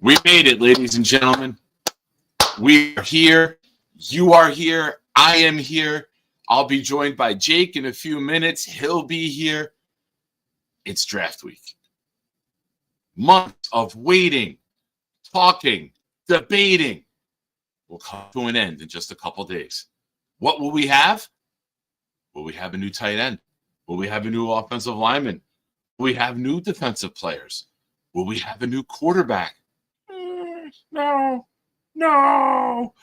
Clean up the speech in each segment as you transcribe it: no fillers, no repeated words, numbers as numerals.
We made it, ladies and gentlemen. We are here. You are here. I am here. I'll be joined by Jake in a few minutes. He'll be here. It's draft week. Months of waiting, talking, debating will come to an end in just a couple days. What will we have? Will we have a new tight end? Will we have a new offensive lineman? Will we have new defensive players? Will we have a new quarterback? No.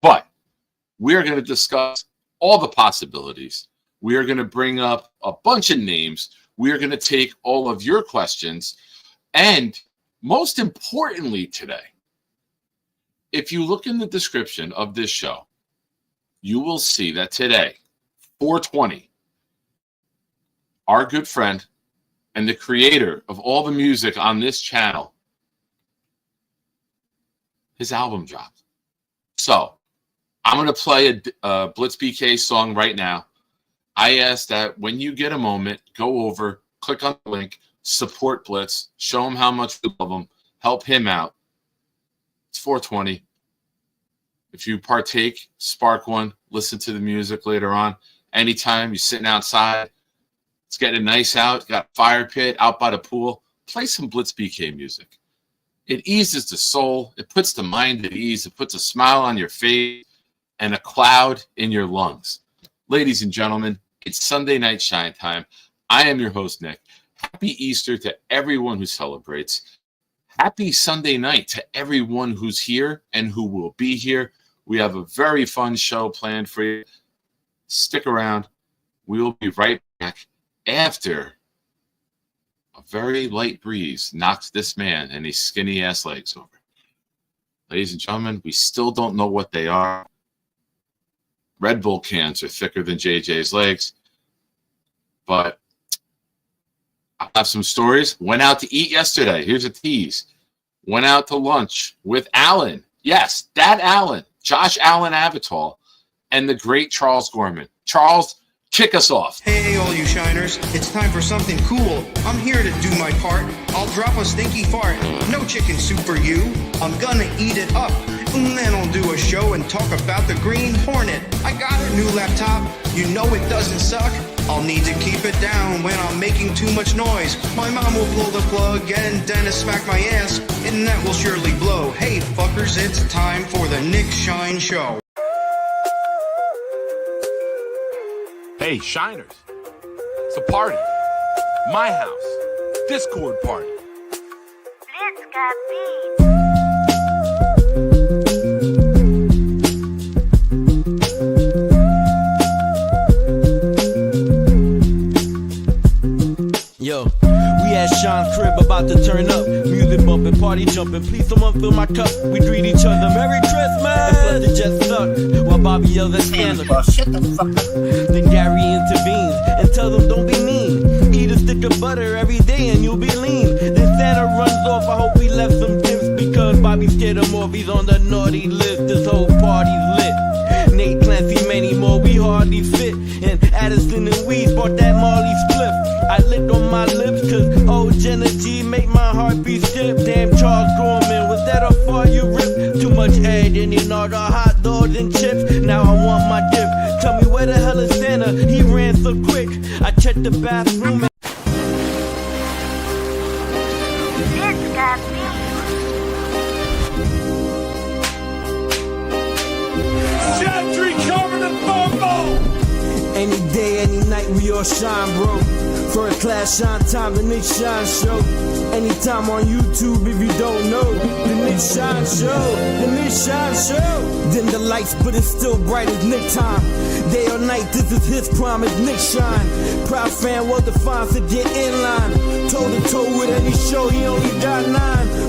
But we're going to discuss all the possibilities. We are going to bring up a bunch of names. We are going to take all of your questions. And most importantly today, if you look in the description of this show, you will see that today, 420, our good friend and the creator of all the music on this channel, his album dropped. So I'm going to play a Blitz BK song right now. I ask that when you get a moment, go over, click on the link, support Blitz, show him how much we love him, help him out. It's 420. If you partake, spark one, listen to the music later on. Anytime you're sitting outside, it's getting nice out, got a fire pit out by the pool, play some Blitz BK music. It eases the soul. It puts the mind at ease. It puts a smile on your face and a cloud in your lungs. Ladies and gentlemen, it's Sunday Night Shine time. I am your host, Nick. Happy Easter to everyone who celebrates. Happy Sunday night to everyone who's here and who will be here. We have a very fun show planned for you. Stick around. We will be right back after a very light breeze knocks this man and his skinny-ass legs over. Ladies and gentlemen, we still don't know what they are. Red Bull cans are thicker than JJ's legs. But I have some stories. Went out to eat yesterday. Here's a tease. Went out to lunch with Allen. Yes, that Allen. Josh Allen Avatal and the great Charles Gorman. Charles, kick us off. Hey, all you shiners. It's time for something cool. I'm here to do my part. I'll drop a stinky fart. No chicken soup for you. I'm gonna eat it up. And then I'll do a show and talk about the Green Hornet. I got a new laptop. You know it doesn't suck. I'll need to keep it down when I'm making too much noise. My mom will pull the plug and Dennis smack my ass, and that will surely blow. Hey, fuckers, it's time for the Nick Shine Show. Hey, Shiners. It's a party. My house. Discord party. Blitz got beat. Yo, we at Sean's crib about to turn up. Music bumping, party jumping. Please someone fill my cup. We greet each other Merry Christmas. And let the jet suck while Bobby yells at scandal. Shut the fuck up. Then Gary intervenes and tells them don't be mean. Eat a stick of butter every day and you'll be lean. Then Santa runs off. I hope we left some tips because Bobby scared him off. He's on the naughty list. This whole party's lit. Nate Clancy, many more, we hardly fit. And Addison and Weed bought that Marley spliff. I licked on my lips cause old Jenna G make my heart beat stiff. Damn Charles Gorman, was that a far you ripped? Too much head in it, all the hot dogs and chips. Now I want my dip. Tell me where the hell is Santa? He ran so quick. I checked the bathroom and Blitz got beat. Gentry covered in bumble. any day, any night, we all shine, bro. First class shine time, the Nick Shine Show. Anytime on YouTube if you don't know. The Nick Shine Show, the Nick Shine Show. Dim the lights, but it's still bright as Nick time. Day or night, this is his prime, it's Nick Shine. Proud fan, well defined to get in line. Toe to toe with any show, he only got 9.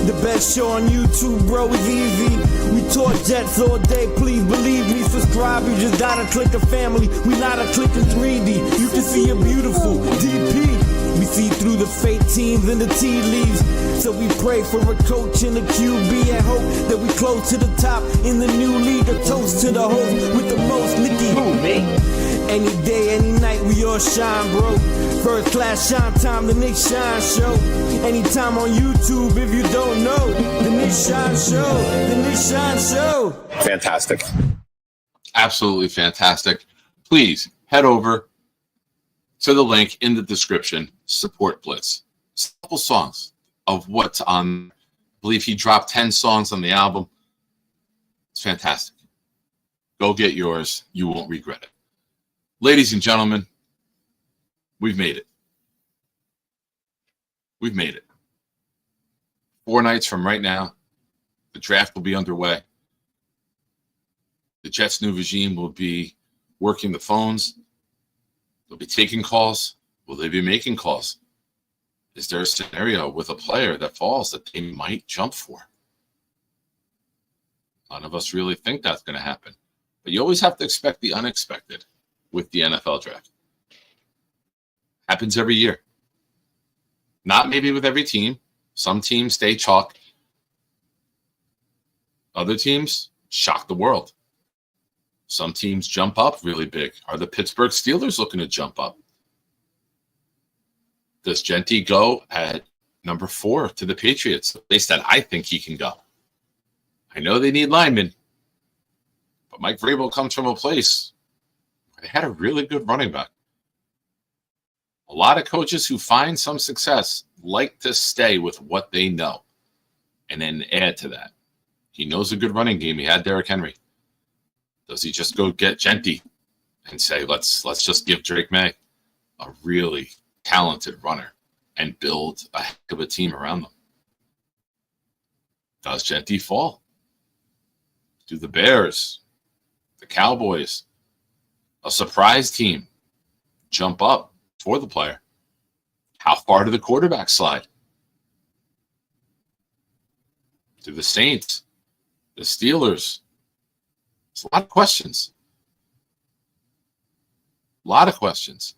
The best show on YouTube, bro, is easy. We talk Jets all day, please believe me. Subscribe, you just gotta click a family. We not a click in 3D. You can see a beautiful DP. We see through the fake teams and the tea leaves. So we pray for a coach and a QB and hope that we close to the top in the new league. A toast to the host with the most, Nicky. Who, me? Any day, any night, we all shine, bro. First class shine time, the Nick Shine Show. Anytime on YouTube if you don't know. The Nick Shine Show, the Nick Shine Show. Fantastic. Absolutely fantastic. Please head over to the link in the description. Support Blitz. Simple songs of what's on. I believe he dropped 10 songs on the album. It's fantastic. Go get yours. You won't regret it. Ladies and gentlemen, we've made it. We've made it. 4 nights from right now, the draft will be underway. The Jets' new regime will be working the phones. They'll be taking calls. Will they be making calls? Is there a scenario with a player that falls that they might jump for? None of us really think that's going to happen. But you always have to expect the unexpected with the NFL draft. Happens every year. Not maybe with every team. Some teams stay chalk. Other teams shock the world. Some teams jump up really big. Are the Pittsburgh Steelers looking to jump up? Does Genty go at number 4 to the Patriots, the place that I think he can go? I know they need linemen, but Mike Vrabel comes from a place where they had a really good running back. A lot of coaches who find some success like to stay with what they know and then add to that. He knows a good running game. He had Derrick Henry. Does he just go get Genty and say, let's just give Drake May a really talented runner and build a heck of a team around them? Does Genty fall? Do the Bears, the Cowboys, a surprise team jump up for the player? How far do the quarterbacks slide? Do the Saints, the Steelers? It's a lot of questions. A lot of questions.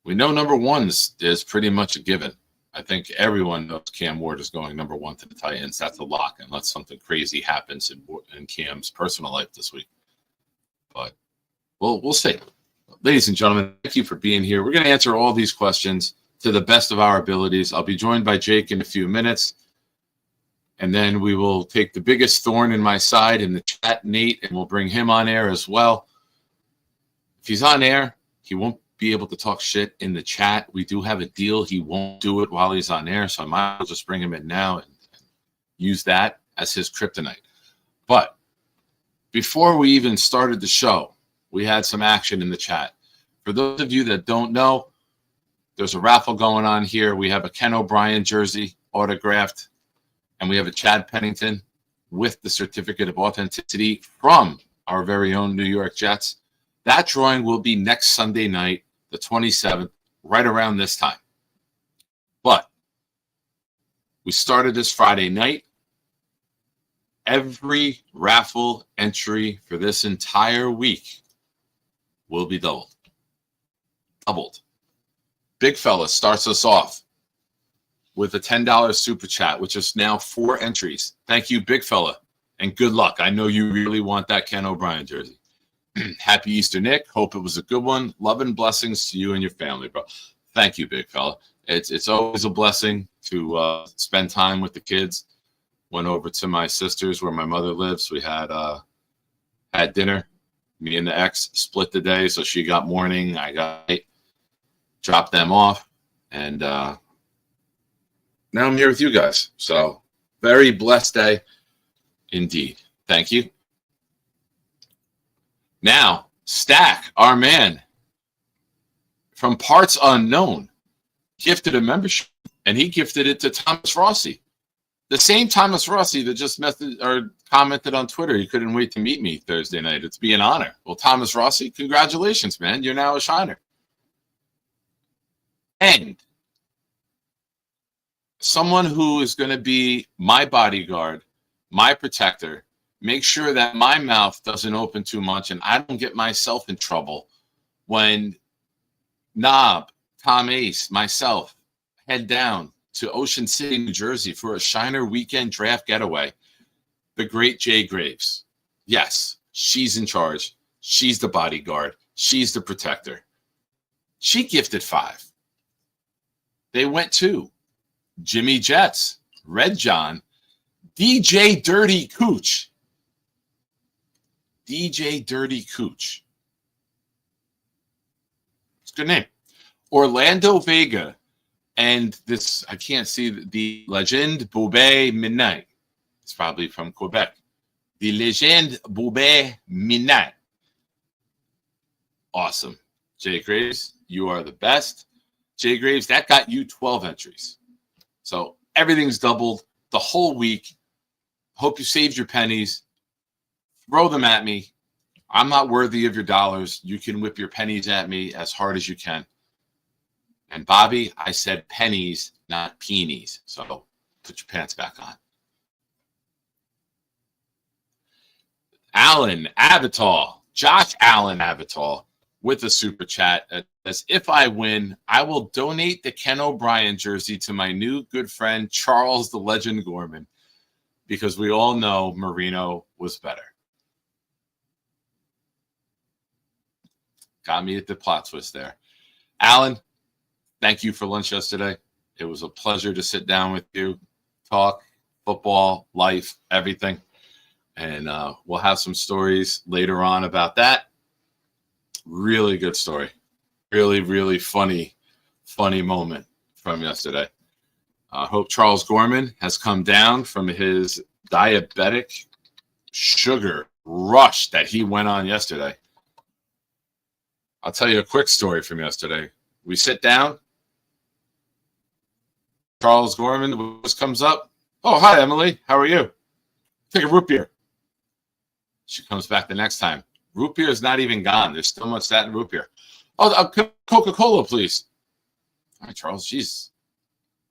We know number 1 is pretty much a given. I think everyone knows Cam Ward is going number 1 to the Titans. That's a lock unless something crazy happens in Cam's personal life this week. But we'll see. Ladies and gentlemen, thank you for being here. We're going to answer all these questions to the best of our abilities. I'll be joined by Jake in a few minutes. And then we will take the biggest thorn in my side in the chat, Nate, and we'll bring him on air as well. If he's on air, he won't be able to talk shit in the chat. We do have a deal. He won't do it while he's on air, so I might as well just bring him in now and use that as his kryptonite. But before we even started the show, we had some action in the chat. For those of you that don't know, there's a raffle going on here. We have a Ken O'Brien jersey autographed, and we have a Chad Pennington with the certificate of authenticity from our very own New York Jets. That drawing will be next Sunday night, the 27th, right around this time. But we started this Friday night. Every raffle entry for this entire week will be doubled. Big Fella starts us off with a $10 super chat, which is now 4 entries. Thank you, Big Fella, and good luck. I know you really want that Ken O'Brien jersey. Happy Easter, Nick. Hope it was a good one. Love and blessings to you and your family, bro. Thank you, Big Fella. It's always a blessing to spend time with the kids. Went over to my sister's where my mother lives. We had dinner. Me and the ex split the day, so she got morning. I got night. Dropped them off, and now I'm here with you guys. So very blessed day indeed. Thank you. Now, Stack, our man from Parts Unknown, gifted a membership, and he gifted it to Thomas Rossi. The same Thomas Rossi that just commented on Twitter. He couldn't wait to meet me Thursday night. It's be an honor. Well, Thomas Rossi, congratulations, man. You're now a Shiner. And someone who is going to be my bodyguard, my protector, make sure that my mouth doesn't open too much and I don't get myself in trouble when Knob, Tom Ace, myself head down to Ocean City, New Jersey for a Shiner weekend draft getaway. The great Jay Graves. Yes, she's in charge. She's the bodyguard. She's the protector. She gifted 5. They went to Jimmy Jets, Red John, DJ Dirty Cooch. DJ Dirty Cooch. It's a good name. Orlando Vega and this, I can't see the Legend Boubet Midnight. It's probably from Quebec. The Legend Boubet Midnight. Awesome. Jay Graves, you are the best. Jay Graves, that got you 12 entries. So everything's doubled the whole week. Hope you saved your pennies. Throw them at me. I'm not worthy of your dollars. You can whip your pennies at me as hard as you can. And Bobby, I said pennies, not peonies. So put your pants back on. Alan Avital, Josh Allen Avital with a super chat. As if I win, I will donate the Ken O'Brien jersey to my new good friend, Charles the Legend Gorman, because we all know Marino was better. Got me at the plot twist there. Alan, thank you for lunch yesterday. It was a pleasure to sit down with you, talk football, life, everything. And we'll have some stories later on about that. Really good story. Really, really funny moment from yesterday. I hope Charles Gorman has come down from his diabetic sugar rush that he went on yesterday. I'll tell you a quick story from yesterday. We sit down. Charles Gorman comes up. Oh, hi, Emily. How are you? Take a root beer. She comes back the next time. Root beer is not even gone. There's still much that in root beer. Oh, Coca-Cola, please. All right, Charles. Jeez.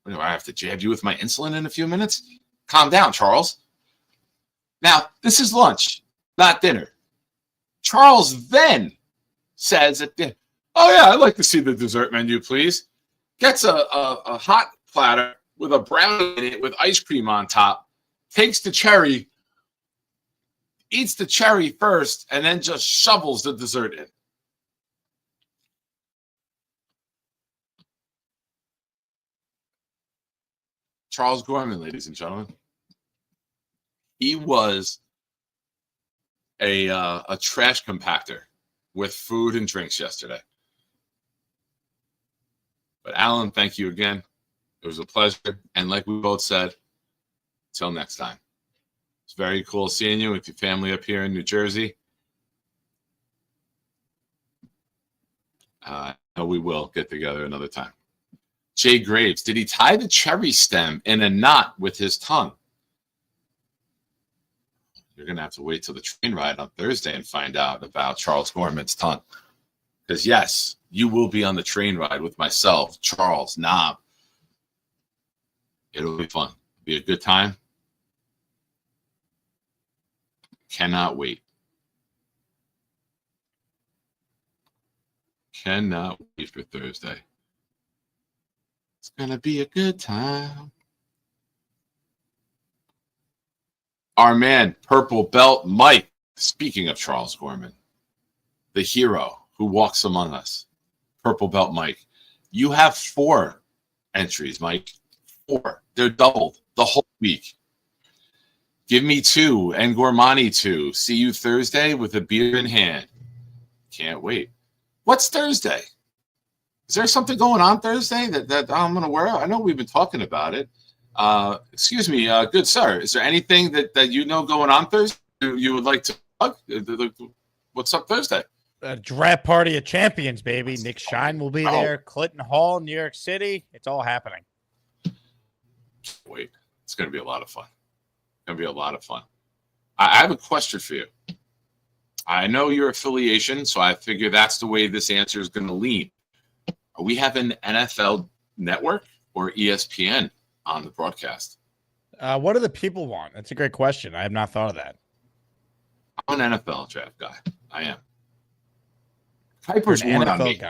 What do I have to jab you with my insulin in a few minutes? Calm down, Charles. Now, this is lunch, not dinner. Charles then says at dinner, oh, yeah, I'd like to see the dessert menu, please. Gets a hot platter with a brownie in it with ice cream on top, takes the cherry, eats the cherry first, and then just shovels the dessert in. Charles Gorman, ladies and gentlemen. He was a trash compactor with food and drinks yesterday. But Alan, thank you again. It was a pleasure. And like we both said, until next time. It's very cool seeing you with your family up here in New Jersey. I know we will get together another time. Jay Graves, did he tie the cherry stem in a knot with his tongue? You're going to have to wait till the train ride on Thursday and find out about Charles Gorman's tongue. Because, yes, you will be on the train ride with myself, Charles, Knob. It'll be fun. It'll be a good time. Cannot wait. Cannot wait for Thursday. It's going to be a good time. Our man, Purple Belt Mike, speaking of Charles Gorman, the hero who walks among us, Purple Belt Mike. You have 4 entries, Mike. 4. They're doubled the whole week. Give me 2 and Gormani 2. See you Thursday with a beer in hand. Can't wait. What's Thursday? Is there something going on Thursday that I'm going to wear? I know we've been talking about it. Excuse me, good sir. Is there anything that you know going on Thursday you would like to plug? What's up Thursday? A draft party of champions, baby. Nick Shine will be there. Clinton Hall, New York City. It's all happening. Wait, it's going to be a lot of fun. It's going to be a lot of fun. I have a question for you. I know your affiliation, so I figure that's the way this answer is going to lean. Are we having NFL Network or ESPN on the broadcast? What do the people want? That's a great question. I have not thought of that. I'm an NFL draft guy. I am. Kuiper's worn on me.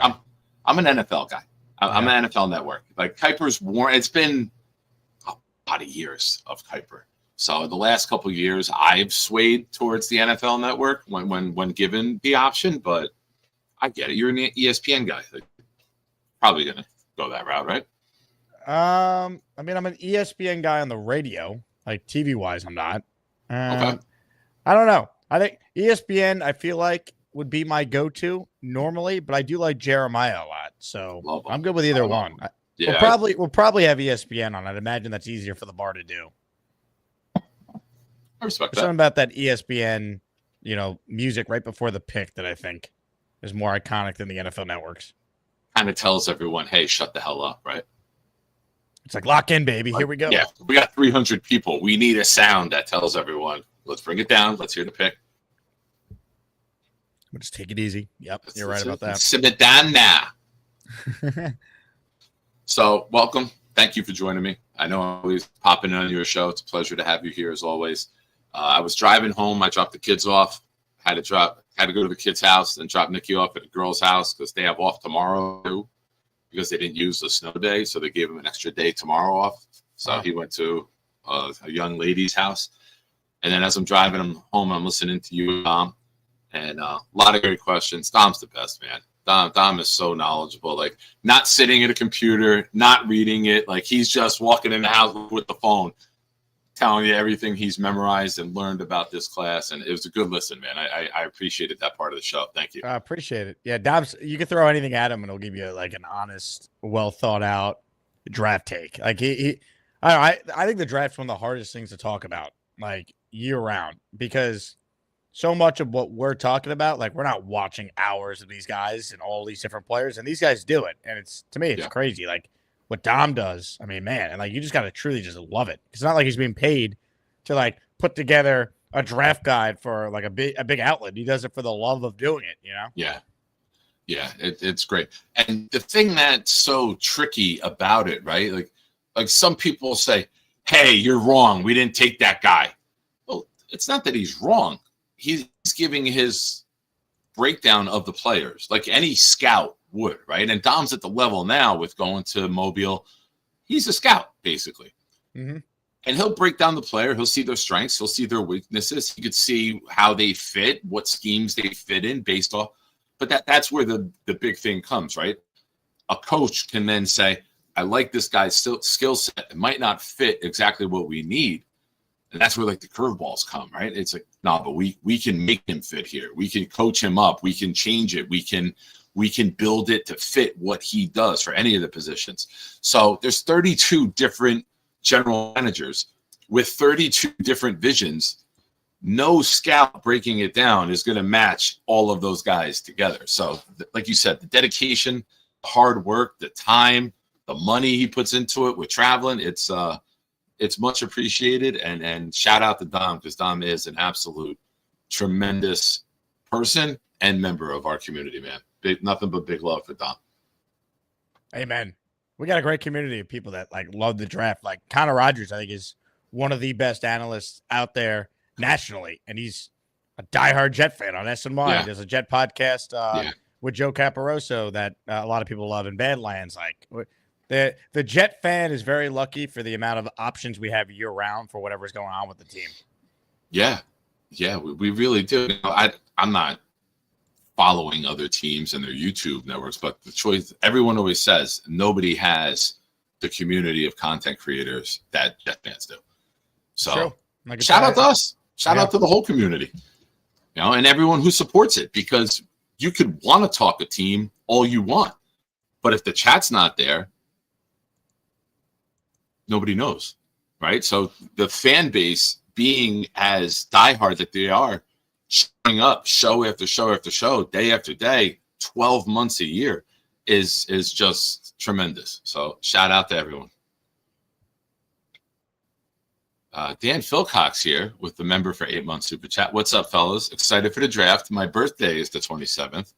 I'm an NFL guy. I'm an NFL Network. Like Kuiper's worn. It's been a lot of years of Kuiper. So the last couple of years, I've swayed towards the NFL Network when given the option. But I get it. You're an ESPN guy. Like, probably going to go that route, right? I mean, I'm an ESPN guy on the radio, like TV wise. I'm not. Okay. I don't know. I think ESPN, I feel like, would be my go-to normally, but I do like Jeremiah a lot, so I'm good with either one. Yeah, We'll probably have ESPN on. I'd imagine that's easier for the bar to do. I respect There's something about that ESPN, music right before the pick that I think is more iconic than the NFL networks. Kind of tells everyone, hey, shut the hell up, right? It's like, lock in, baby. Here we go. Yeah, we got 300 people. We need a sound that tells everyone, let's bring it down. Let's hear the pick. We'll just take it easy. Yep, you're right about that. Sit it down now. So, welcome. Thank you for joining me. I know I'm always popping in on your show. It's a pleasure to have you here as always. I was driving home. I dropped the kids off. Had to go to the kids' house and drop Nikki off at the girls' house because they have off tomorrow too, because they didn't use the snow day, so they gave him an extra day tomorrow off. So he went to a young lady's house. And then as I'm driving him home, I'm listening to you, Dom, and a lot of great questions. Dom's the best, man. Dom is so knowledgeable, like not sitting at a computer, not reading it. Like he's just walking in the house with the phone, telling you everything he's memorized and learned about this class. And it was a good listen, man. I appreciated that part of the show. Thank you. I appreciate it. Yeah, Dom's, you can throw anything at him and he'll give you like an honest, well thought out draft take. Like I think the draft's one of the hardest things to talk about, like year round, because so much of what we're talking about, like we're not watching hours of these guys and all these different players, and these guys do it. And it's, to me, it's crazy. Like what Dom does, I mean, man, and like you just got to truly just love it. It's not like he's being paid to like put together a draft guide for like a big outlet. He does it for the love of doing it, Yeah. Yeah, it's great. And the thing that's so tricky about it, right? Like some people say, hey, you're wrong. We didn't take that guy. Well, it's not that he's wrong. He's giving his breakdown of the players like any scout would, right? And Dom's at the level now with going to Mobile. He's a scout, basically. Mm-hmm. And he'll break down the player. He'll see their strengths. He'll see their weaknesses. He could see how they fit, what schemes they fit in based off. But that's where the big thing comes, right? A coach can then say, I like this guy's skill set. It might not fit exactly what we need. And that's where like the curveballs come, right? It's like, no, but we can make him fit here. We can coach him up. We can change it. We can build it to fit what he does for any of the positions. So there's 32 different general managers with 32 different visions. No scout breaking it down is going to match all of those guys together. So like you said, the dedication, hard work, the time, the money he puts into it with traveling, it's much appreciated. And shout out to Dom, because Dom is an absolute tremendous person and member of our community, man. Nothing but big love for Dom. Amen. We got a great community of people that like love the draft. Like Connor Rogers, I think, is one of the best analysts out there nationally, and he's a diehard Jet fan on SNY. Yeah. There's a Jet podcast with Joe Caporoso that a lot of people love in Badlands. Like the Jet fan is very lucky for the amount of options we have year round for whatever's going on with the team. Yeah, we really do. I'm not following other teams and their YouTube networks, but the choice, everyone always says nobody has the community of content creators that Jet fans do. So shout out to us. Shout out to the whole community, and everyone who supports it, because you could want to talk a team all you want, but if the chat's not there, nobody knows, right? So the fan base being as diehard that they are, showing up show after show after show, day after day, 12 months a year is just tremendous. So shout out to everyone. Dan Philcox here with the member for 8 months super chat. What's up, fellas? Excited for the draft. My birthday is the 27th.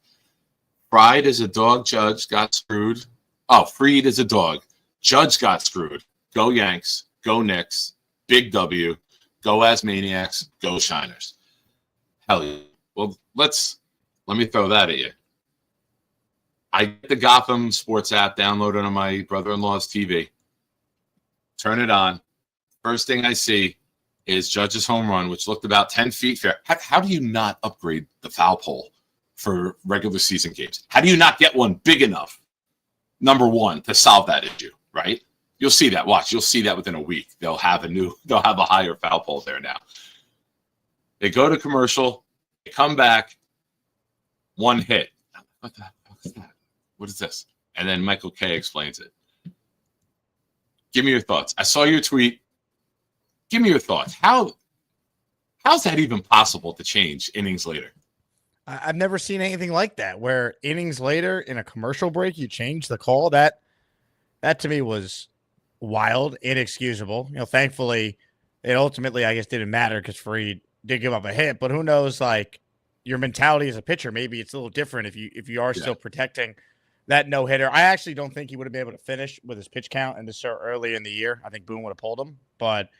Fried is a dog. Judge got screwed. Oh, Freed is a dog. Judge got screwed. Go Yanks. Go Knicks. Big W. Go Asmaniacs. Go Shiners. Hell yeah. Well, let me throw that at you. I get the Gotham Sports app downloaded on my brother-in-law's TV. Turn it on. First thing I see is Judge's home run, which looked about 10 feet fair. How do you not upgrade the foul pole for regular season games? How do you not get one big enough? number one to solve that issue, right? You'll see that. Watch. You'll see that within a week. They'll have a higher foul pole there now. They go to commercial. They come back. One hit. What the fuck is that? What is this? And then Michael K explains it. Give me your thoughts. I saw your tweet. Give me your thoughts. How's that even possible to change innings later? I've never seen anything like that, where innings later in a commercial break, you change the call. That to me was wild, inexcusable. Thankfully, it ultimately, I guess, didn't matter because Fried did give up a hit. But who knows, like, your mentality as a pitcher, maybe it's a little different if you are still protecting that no-hitter. I actually don't think he would have been able to finish with his pitch count and this so early in the year. I think Boone would have pulled him, but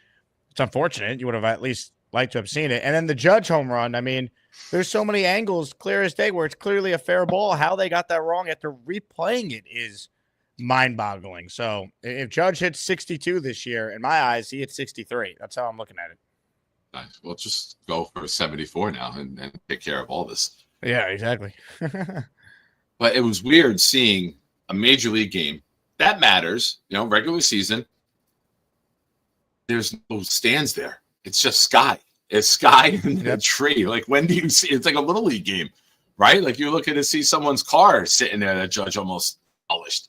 it's unfortunate. You would have at least liked to have seen it. And then the Judge home run, I mean, there's so many angles, clear as day, where it's clearly a fair ball. How they got that wrong after replaying it is mind-boggling. So if Judge hits 62 this year, in my eyes, he hits 63. That's how I'm looking at it. Nice. Well, just go for 74 now and take care of all this. Yeah, exactly. But it was weird seeing a major league game. That matters, regular season. There's no stands there. It's just sky. It's sky and a tree. Like, when do you see? It's like a little league game, right? Like, you're looking to see someone's car sitting there that Judge almost polished.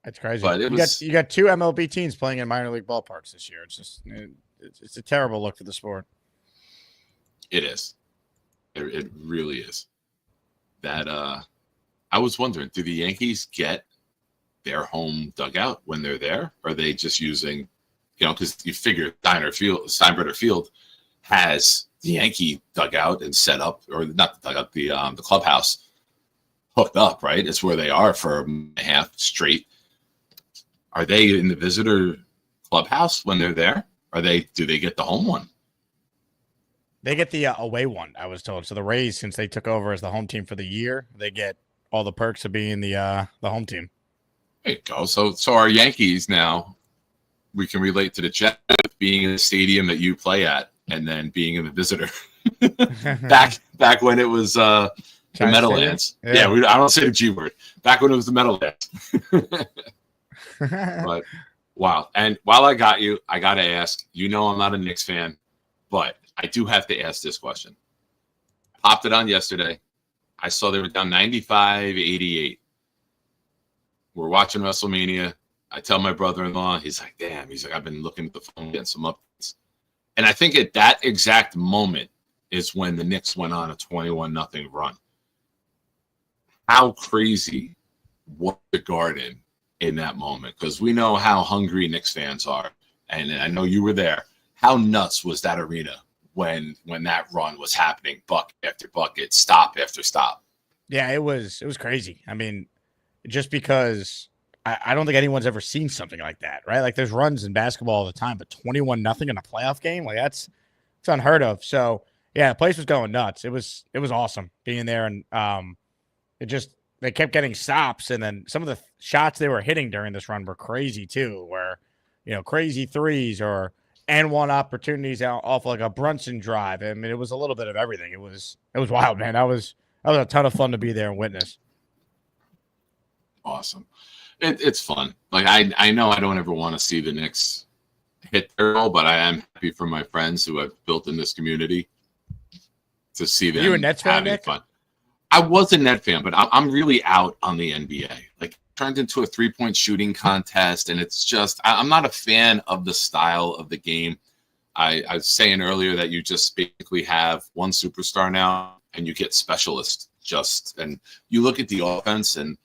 That's crazy. But you got two MLB teams playing in minor league ballparks this year. It's just it's a terrible look for the sport. It is. It really is. That I was wondering, do the Yankees get their home dugout when they're there? Or are they just using, because you figure Steinbrenner Field has the Yankee dugout and set up, or not the dugout, the clubhouse hooked up, right? It's where they are for a month and a half straight. Are they in the visitor clubhouse when they're there? Do they get the home one? They get the away one, I was told. So the Rays, since they took over as the home team for the year, they get all the perks of being the home team. There you go. So our Yankees now, we can relate to the Jets being in the stadium that you play at and then being in the visitor. back when it was the Meadowlands. Yeah, I don't say the G word. Back when it was the Meadowlands. But wow. And while I got you, I got to ask, I'm not a Knicks fan, but I do have to ask this question. Popped it on yesterday. I saw they were down 95-88. We're watching WrestleMania. I tell my brother-in-law, he's like, damn. He's like, I've been looking at the phone, getting some updates. And I think at that exact moment is when the Knicks went on a 21-0 run. How crazy was the Garden in that moment? Because we know how hungry Knicks fans are. And I know you were there. How nuts was that arena when that run was happening, bucket after bucket, stop after stop? Yeah, it was crazy. I mean, just because I don't think anyone's ever seen something like that, right? Like, there's runs in basketball all the time, but 21-0 in a playoff game, like, it's unheard of. So yeah, the place was going nuts. It was awesome being there, and they kept getting stops, and then some of the shots they were hitting during this run were crazy too, where crazy threes or and-one opportunities out off like a Brunson drive. I mean, it was a little bit of everything. It was wild, man. That was a ton of fun to be there and witness. Awesome. It's fun. Like, I know I don't ever want to see the Knicks hit their goal, but I am happy for my friends who I've built in this community to see them. You a Nets fan, having Nick? fun. I was a Net fan, but I'm really out on the NBA. Like, it turned into a 3-point shooting contest, and it's just I'm not a fan of the style of the game. I was saying earlier that you just basically have one superstar now, and you get specialists and you look at the offense, and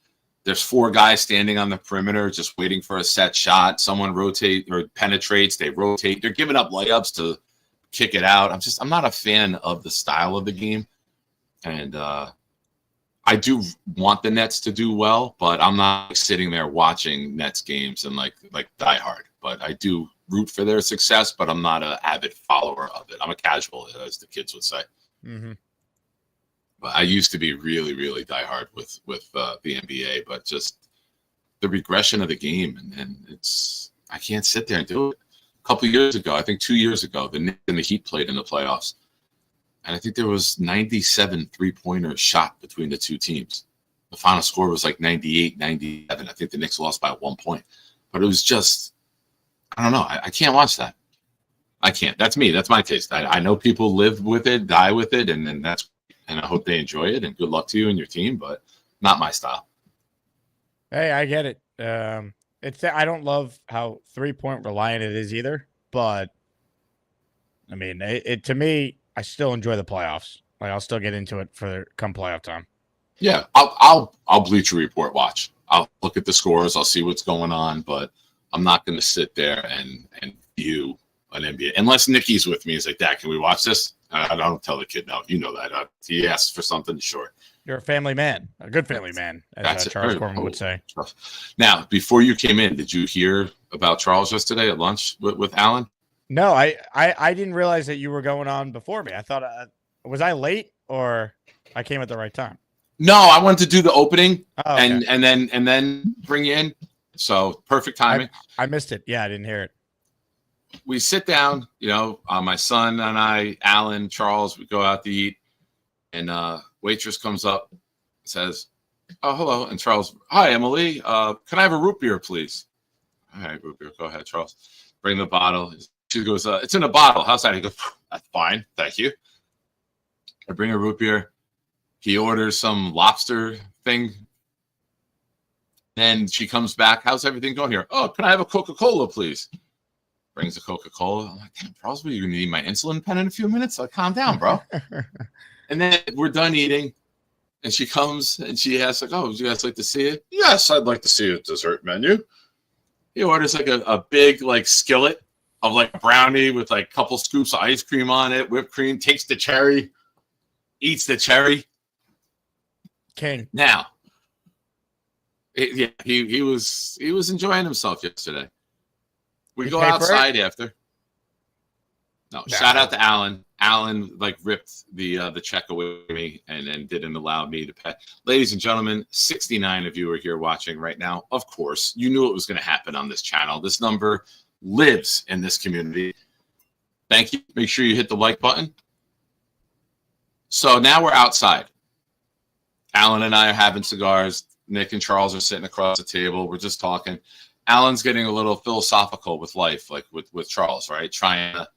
there's 4 guys standing on the perimeter just waiting for a set shot. Someone rotate or penetrates, they rotate. They're giving up layups to kick it out. I'm not a fan of the style of the game, and I do want the Nets to do well, but I'm not sitting there watching Nets games and like die hard. But I do root for their success, but I'm not an avid follower of it. I'm a casual, as the kids would say. Mm-hmm. But I used to be really, really diehard with the NBA, but just the regression of the game, and I can't sit there and do it. A couple of years ago, I think 2 years ago, the Knicks and the Heat played in the playoffs. And I think there was 97 3-pointers shot between the two teams. the final score was like 98-97. I think the Knicks lost by 1 point. But it was just, I don't know. I can't watch that. I can't. That's me. That's my taste. I know people live with it, die with it, and I hope they enjoy it. And good luck to you and your team, but not my style. Hey, I get it. I don't love how 3-point reliant it is either, but I mean, it to me, I still enjoy the playoffs. Like I'll still get into it for come playoff time. Yeah, I'll Bleacher Report watch. I'll look at the scores. I'll see what's going on, but I'm not going to sit there and view an NBA unless Nikki's with me. He's like, Dad, can we watch this? I don't tell the kid no. You know that. He asks for something, sure. You're a family man, a good family man, as Charles Gorman would say. Now, before you came in, did you hear about Charles yesterday at lunch with Alan? No, I didn't realize that you were going on before me. I thought, was I late or I came at the right time? No, I wanted to do the opening okay. and then bring you in. So perfect timing. I missed it. Yeah, I didn't hear it. We sit down, my son and I, Alan, Charles, we go out to eat, and waitress comes up, says, "Oh, hello." And Charles, "Hi, Emily. Can I have a root beer, please?" "All right, root beer. Go ahead, Charles. Bring the bottle." She goes, "It's in a bottle. How's that?" He goes, "That's fine. Thank you." I bring a root beer. He orders some lobster thing. Then she comes back. "How's everything going here?" "Oh, can I have a Coca-Cola, please?" Brings a Coca-Cola. I'm like, "Damn, Charles, you're going to need my insulin pen in a few minutes? Like, calm down, bro." And then we're done eating. And she comes and she asks, like, "Oh, would you guys like to see it?" "Yes, I'd like to see a dessert menu." He orders like a big like skillet of like a brownie with like a couple scoops of ice cream on it, whipped cream, takes the cherry, eats the cherry. King. Now, he was enjoying himself yesterday. We go outside after. No, shout out to Alan. Alan like ripped the check away from me and didn't allow me to pay. Ladies and gentlemen, 69 of you are here watching right now. Of course, you knew it was going to happen on this channel. This number lives in this community. Thank you. Make sure you hit the like button. So now we're outside. Alan and I are having cigars. Nick and Charles are sitting across the table. We're just talking. Alan's getting a little philosophical with life, like with Charles, right? Trying to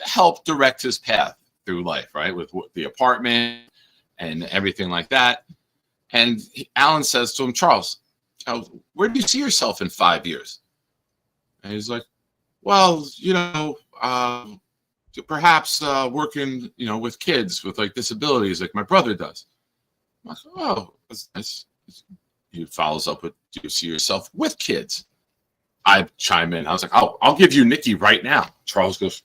help direct his path through life, right? With the apartment and everything like that. And Alan says to him, "Charles, where do you see yourself in 5 years?" And he's like, "Well, perhaps working, with kids with like disabilities like my brother does." I'm like, "Oh, that's nice." He follows up with, "Do you see yourself with kids?" I chime in. I was like, I'll give you Nikki right now." Charles goes,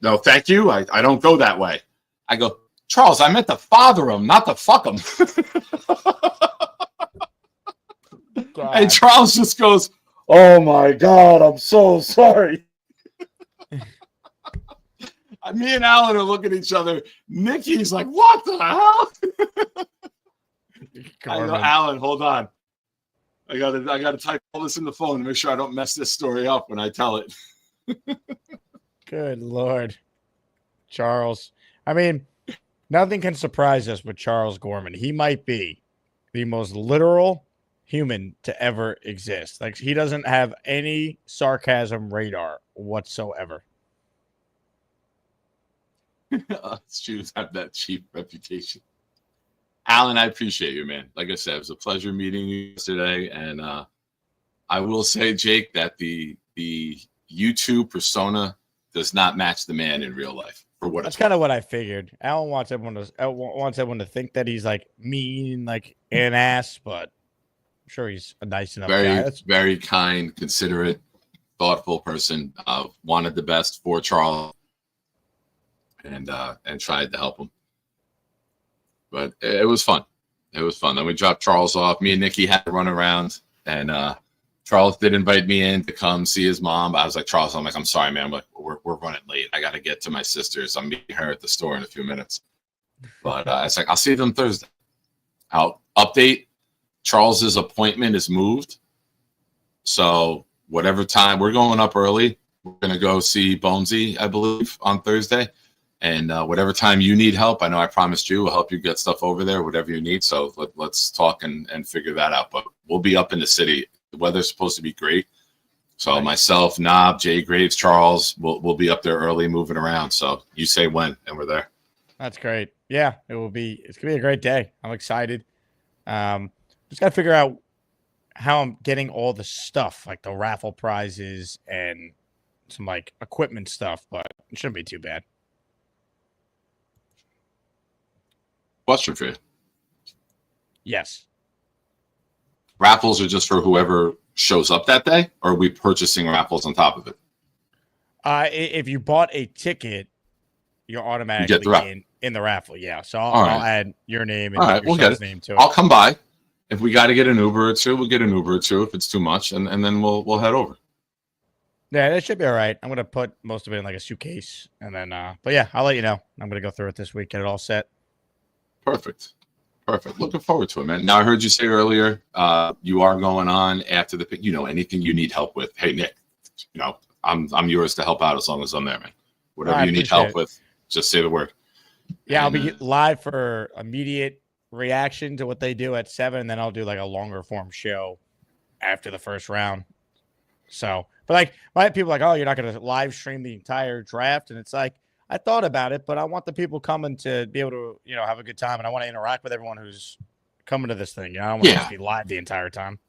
"No, thank you. I don't go that way." I go, "Charles, I meant to father him, not to fuck him." And Charles just goes, "Oh my God, I'm so sorry." Me and Alan are looking at each other. Nikki's like, "What the hell?" I go, "Alan, hold on. I gotta type all this in the phone to make sure I don't mess this story up when I tell it." Good Lord. Charles. I mean, nothing can surprise us with Charles Gorman. He might be the most literal human to ever exist. Like, he doesn't have any sarcasm radar whatsoever. Jews have that cheap reputation. Alan, I appreciate you, man. Like I said, it was a pleasure meeting you yesterday. And I will say, Jake, that the YouTube persona does not match the man in real life. For what That's kind of what I figured. Alan wants everyone to think that he's like mean, like an ass, but I'm sure he's a nice enough guy. Very kind, considerate, thoughtful person. Wanted the best for Charles and tried to help him. But it was fun. It was fun. Then we dropped Charles off. Me and Nikki had to run around, and Charles did invite me in to come see his mom. I was like, "Charles, I'm sorry, man. We're running late. I got to get to my sister's. I'm meeting her at the store in a few minutes." But it's like, "I'll see them Thursday." I'll update. Charles's appointment is moved. So whatever time, we're going up early. We're going to go see Bonesy, I believe, on Thursday. And whatever time you need help, I know I promised you we'll help you get stuff over there, whatever you need. So let's talk and figure that out. But we'll be up in the city. The weather's supposed to be great. So myself, Knob, Jay Graves, Charles, we'll be up there early moving around. So you say when, and we're there. That's great. Yeah, it's going to be a great day. I'm excited. Just got to figure out how I'm getting all the stuff, like the raffle prizes and some like equipment stuff, but it shouldn't be too bad. Question for you. Yes. Raffles are just for whoever shows up that day, or are we purchasing raffles on top of it? If you bought a ticket, you're automatically in the raffle. Yeah. So I'll add your name and your son's name to it. I'll come by. If we got to get an Uber or two, we'll get an Uber or two if it's too much, and then we'll head over. Yeah, that should be all right. I'm gonna put most of it in like a suitcase, and then but yeah, I'll let you know. I'm gonna go through it this week, get it all set. Perfect. Looking forward to it, man. Now I heard you say earlier, you are going on after the pick. Anything you need help with. Hey Nick, I'm yours to help out as long as I'm there, man. Whatever you need help with, just say the word. Yeah, I'll be live for immediate reaction to what they do at 7, and then I'll do like a longer form show after the first round. So, but like people are like, oh, you're not going to live stream the entire draft, and it's like, I thought about it, but I want the people coming to be able to, have a good time, and I want to interact with everyone who's coming to this thing. I don't want to be live the entire time.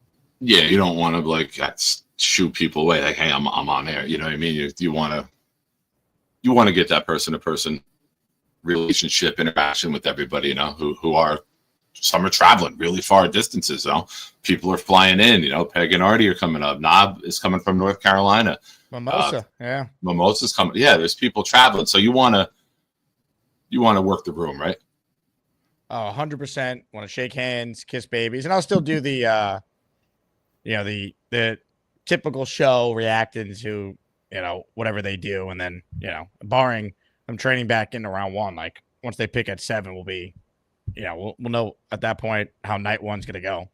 Yeah, you don't want to shoot people away. Like, hey, I'm on there. You know what I mean? You want to get that person-to-person relationship interaction with everybody. Who are some are traveling really far distances. People are flying in. Peg and Artie are coming up. Knob is coming from North Carolina. Mimosa's coming. Yeah, there's people traveling. So you want to work the room, right? 100%. Want to shake hands, kiss babies, and I'll still do the the typical show reacting to whatever they do, and then barring them training back into round 1, like once they pick at 7, we'll be we'll know at that point how night 1's gonna go.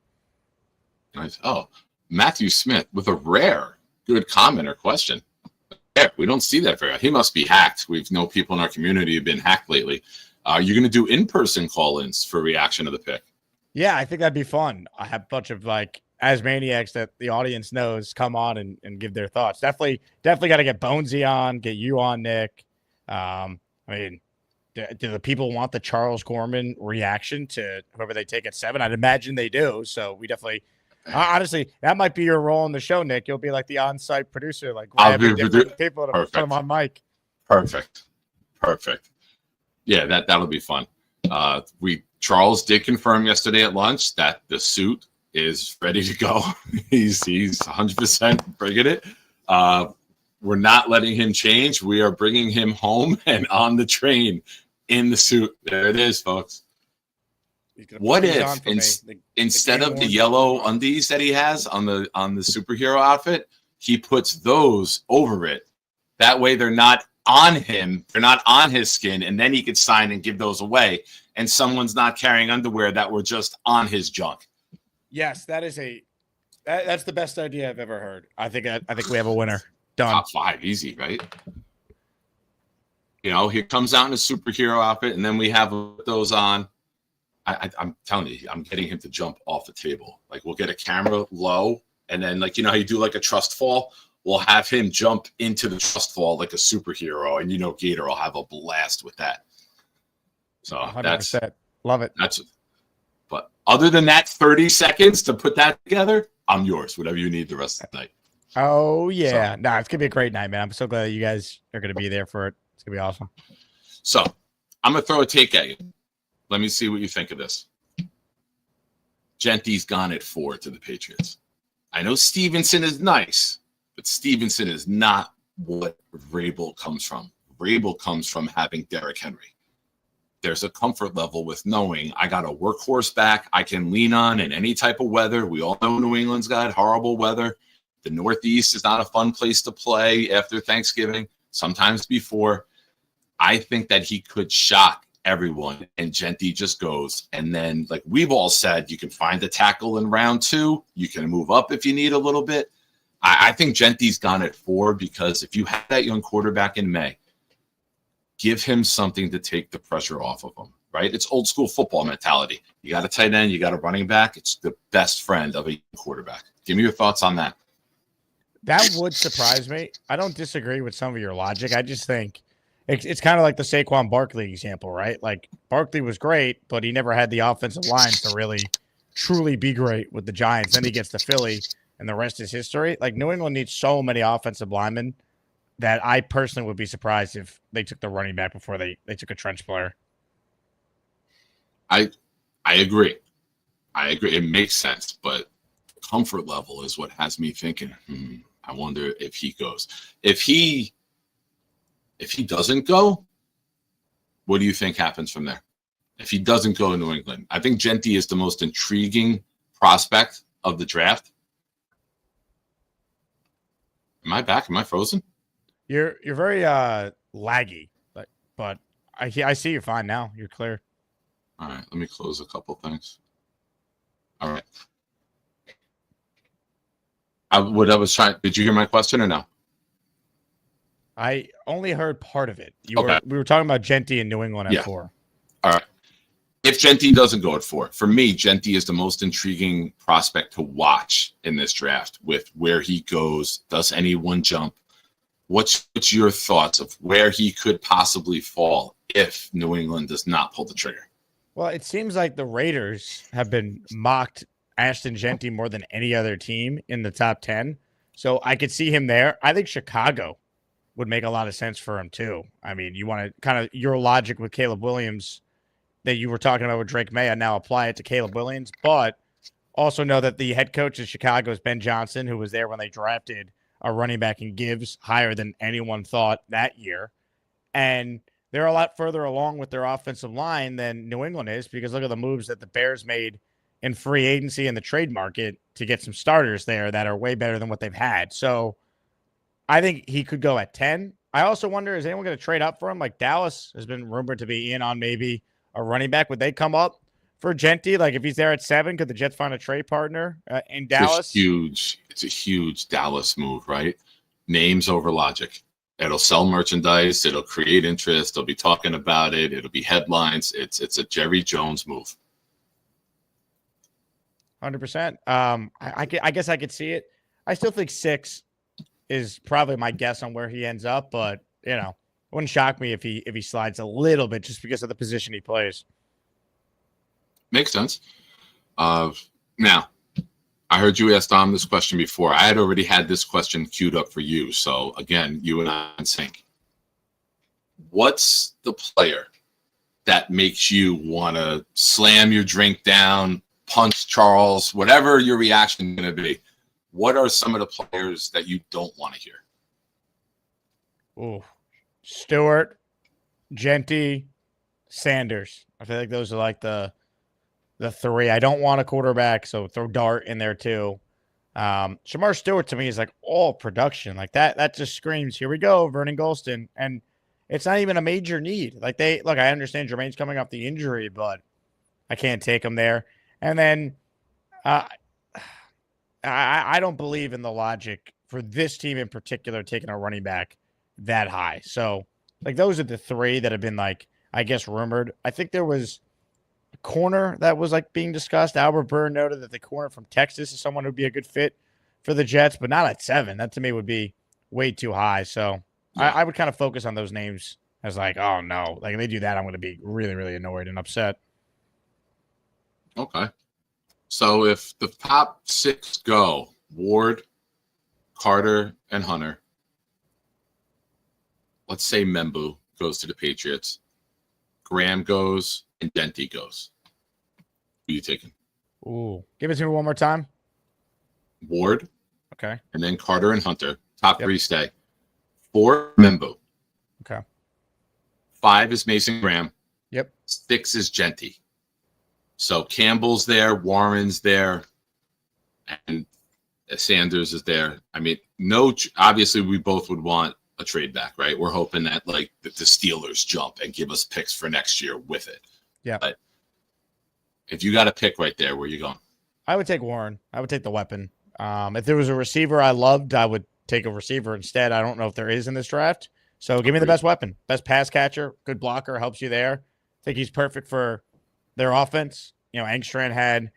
Nice. Oh, Matthew Smith with a rare good comment or question. Yeah, we don't see that very often. He must be hacked. We've known people in our community have been hacked lately. Are you going to do in-person call-ins for reaction to the pick? Yeah, I think that'd be fun. I have a bunch of Asmaniacs that the audience knows come on and give their thoughts. Definitely got to get Bonesy on, get you on, Nick. Do the people want the Charles Gorman reaction to whoever they take at 7? I'd imagine they do. So we definitely. Honestly, that might be your role in the show, Nick. You'll be like the on-site producer, grabbing different people to put them on mic. Perfect. Yeah, that'll be fun. Charles did confirm yesterday at lunch that the suit is ready to go. He's 100% bringing it. We're not letting him change. We are bringing him home and on the train in the suit. There it is, folks. What if instead of the yellow undies that he has on the superhero outfit, he puts those over it? That way they're not on him, they're not on his skin, and then he could sign and give those away, and someone's not carrying underwear that were just on his junk. Yes, that's the best idea I've ever heard. I think we have a winner. Done. Top 5, easy, right? He comes out in a superhero outfit, and then we have those on. I'm telling you, I'm getting him to jump off the table. We'll get a camera low, and then how you do a trust fall, we'll have him jump into the trust fall like a superhero, and Gator will have a blast with that. So 100%. Love it. But other than that, 30 seconds to put that together, I'm yours. Whatever you need the rest of the night. Oh yeah, it's gonna be a great night, man. I'm so glad that you guys are gonna be there for it. It's gonna be awesome. So I'm gonna throw a take at you. Let me see what you think of this. Genty's gone at 4 to the Patriots. I know Stevenson is nice, but Stevenson is not what Vrabel comes from. Vrabel comes from having Derrick Henry. There's a comfort level with knowing I got a workhorse back I can lean on in any type of weather. We all know New England's got horrible weather. The Northeast is not a fun place to play after Thanksgiving, sometimes before. I think that he could shock everyone, and Genty just goes. And then, like we've all said, you can find a tackle in round 2. You can move up if you need a little bit. I think Genty's gone at 4 because if you have that young quarterback in May, give him something to take the pressure off of him, right? It's old school football mentality. You got a tight end, you got a running back. It's the best friend of a quarterback. Give me your thoughts on that. That would surprise me. I don't disagree with some of your logic. I just think it's kind of like the Saquon Barkley example, right? Like Barkley was great, but he never had the offensive line to really truly be great with the Giants. Then he gets to Philly, and the rest is history. Like New England needs so many offensive linemen that I personally would be surprised if they took the running back before they took a trench player. I agree. It makes sense, but comfort level is what has me thinking, I wonder if he goes. If he doesn't go, what do you think happens from there? If he doesn't go to New England, I think Genty is the most intriguing prospect of the draft. Am I back? Am I frozen? You're very laggy, but I see you fine now. You're clear. All right, let me close a couple things. All right. Did you hear my question or no? I only heard part of it. We were talking about Genty in New England at 4. All right. If Genty doesn't go at 4, for me, Genty is the most intriguing prospect to watch in this draft with where he goes. Does anyone jump? What's your thoughts of where he could possibly fall if New England does not pull the trigger? Well, it seems like the Raiders have been mocked Ashton Genty more than any other team in the top 10. So I could see him there. I think Chicago would make a lot of sense for him too. I mean, you want to kind of your logic with Caleb Williams that you were talking about with Drake May, and now apply it to Caleb Williams, but also know that the head coach of Chicago is Ben Johnson, who was there when they drafted a running back in Gibbs higher than anyone thought that year. And they're a lot further along with their offensive line than New England is, because look at the moves that the Bears made in free agency and the trade market to get some starters there that are way better than what they've had. So I think he could go at 10. I also wonder, is anyone going to trade up for him? Like Dallas has been rumored to be in on maybe a running back. Would they come up for Genty? Like if he's there at 7, could the Jets find a trade partner in Dallas? It's a huge Dallas move, right? Names over logic. It'll sell merchandise. It'll create interest. They'll be talking about it. It'll be headlines. It's a Jerry Jones move. 100%. I guess I could see it. I still think 6 is probably my guess on where he ends up, but it wouldn't shock me if he slides a little bit just because of the position he plays. Makes sense. Now, I heard you ask Dom this question before. I had already had this question queued up for you. So again, you and I in sync. What's the player that makes you want to slam your drink down, punch Charles, whatever your reaction is going to be? What are some of the players that you don't want to hear? Ooh, Stewart, Genty, Sanders. I feel like those are like the 3. I don't want a quarterback, so throw Dart in there too. Shamar Stewart to me is like all production. Like that just screams, here we go, Vernon Golston. And it's not even a major need. Like I understand Jermaine's coming off the injury, but I can't take him there. And then I don't believe in the logic for this team in particular taking a running back that high. So like those are the 3 that have been like, I guess, rumored. I think there was a corner that was like being discussed. Albert Byrne noted that the corner from Texas is someone who'd be a good fit for the Jets, but not at 7. That to me would be way too high. So yeah. I would kind of focus on those names as like, oh no, like if they do that, I'm going to be really, really annoyed and upset. Okay. So if the top 6 go, Ward, Carter, and Hunter, let's say Membu goes to the Patriots, Graham goes, and Genty goes. Who are you taking? Ooh. Give it to me one more time. Ward. Okay. And then Carter and Hunter. Top 3 stay. 4, Membu. Okay. 5 is Mason Graham. Yep. 6 is Genty. So Campbell's there, Warren's there, and Sanders is there. I mean, obviously we both would want a trade back, right? We're hoping that like the Steelers jump and give us picks for next year with it. Yeah. But if you got a pick right there, where you going? I would take Warren. I would take the weapon. If there was a receiver I loved, I would take a receiver instead. I don't know if there is in this draft, So give me the best weapon, best pass catcher, good blocker, helps you there. I think he's perfect for their offense. Engstrand had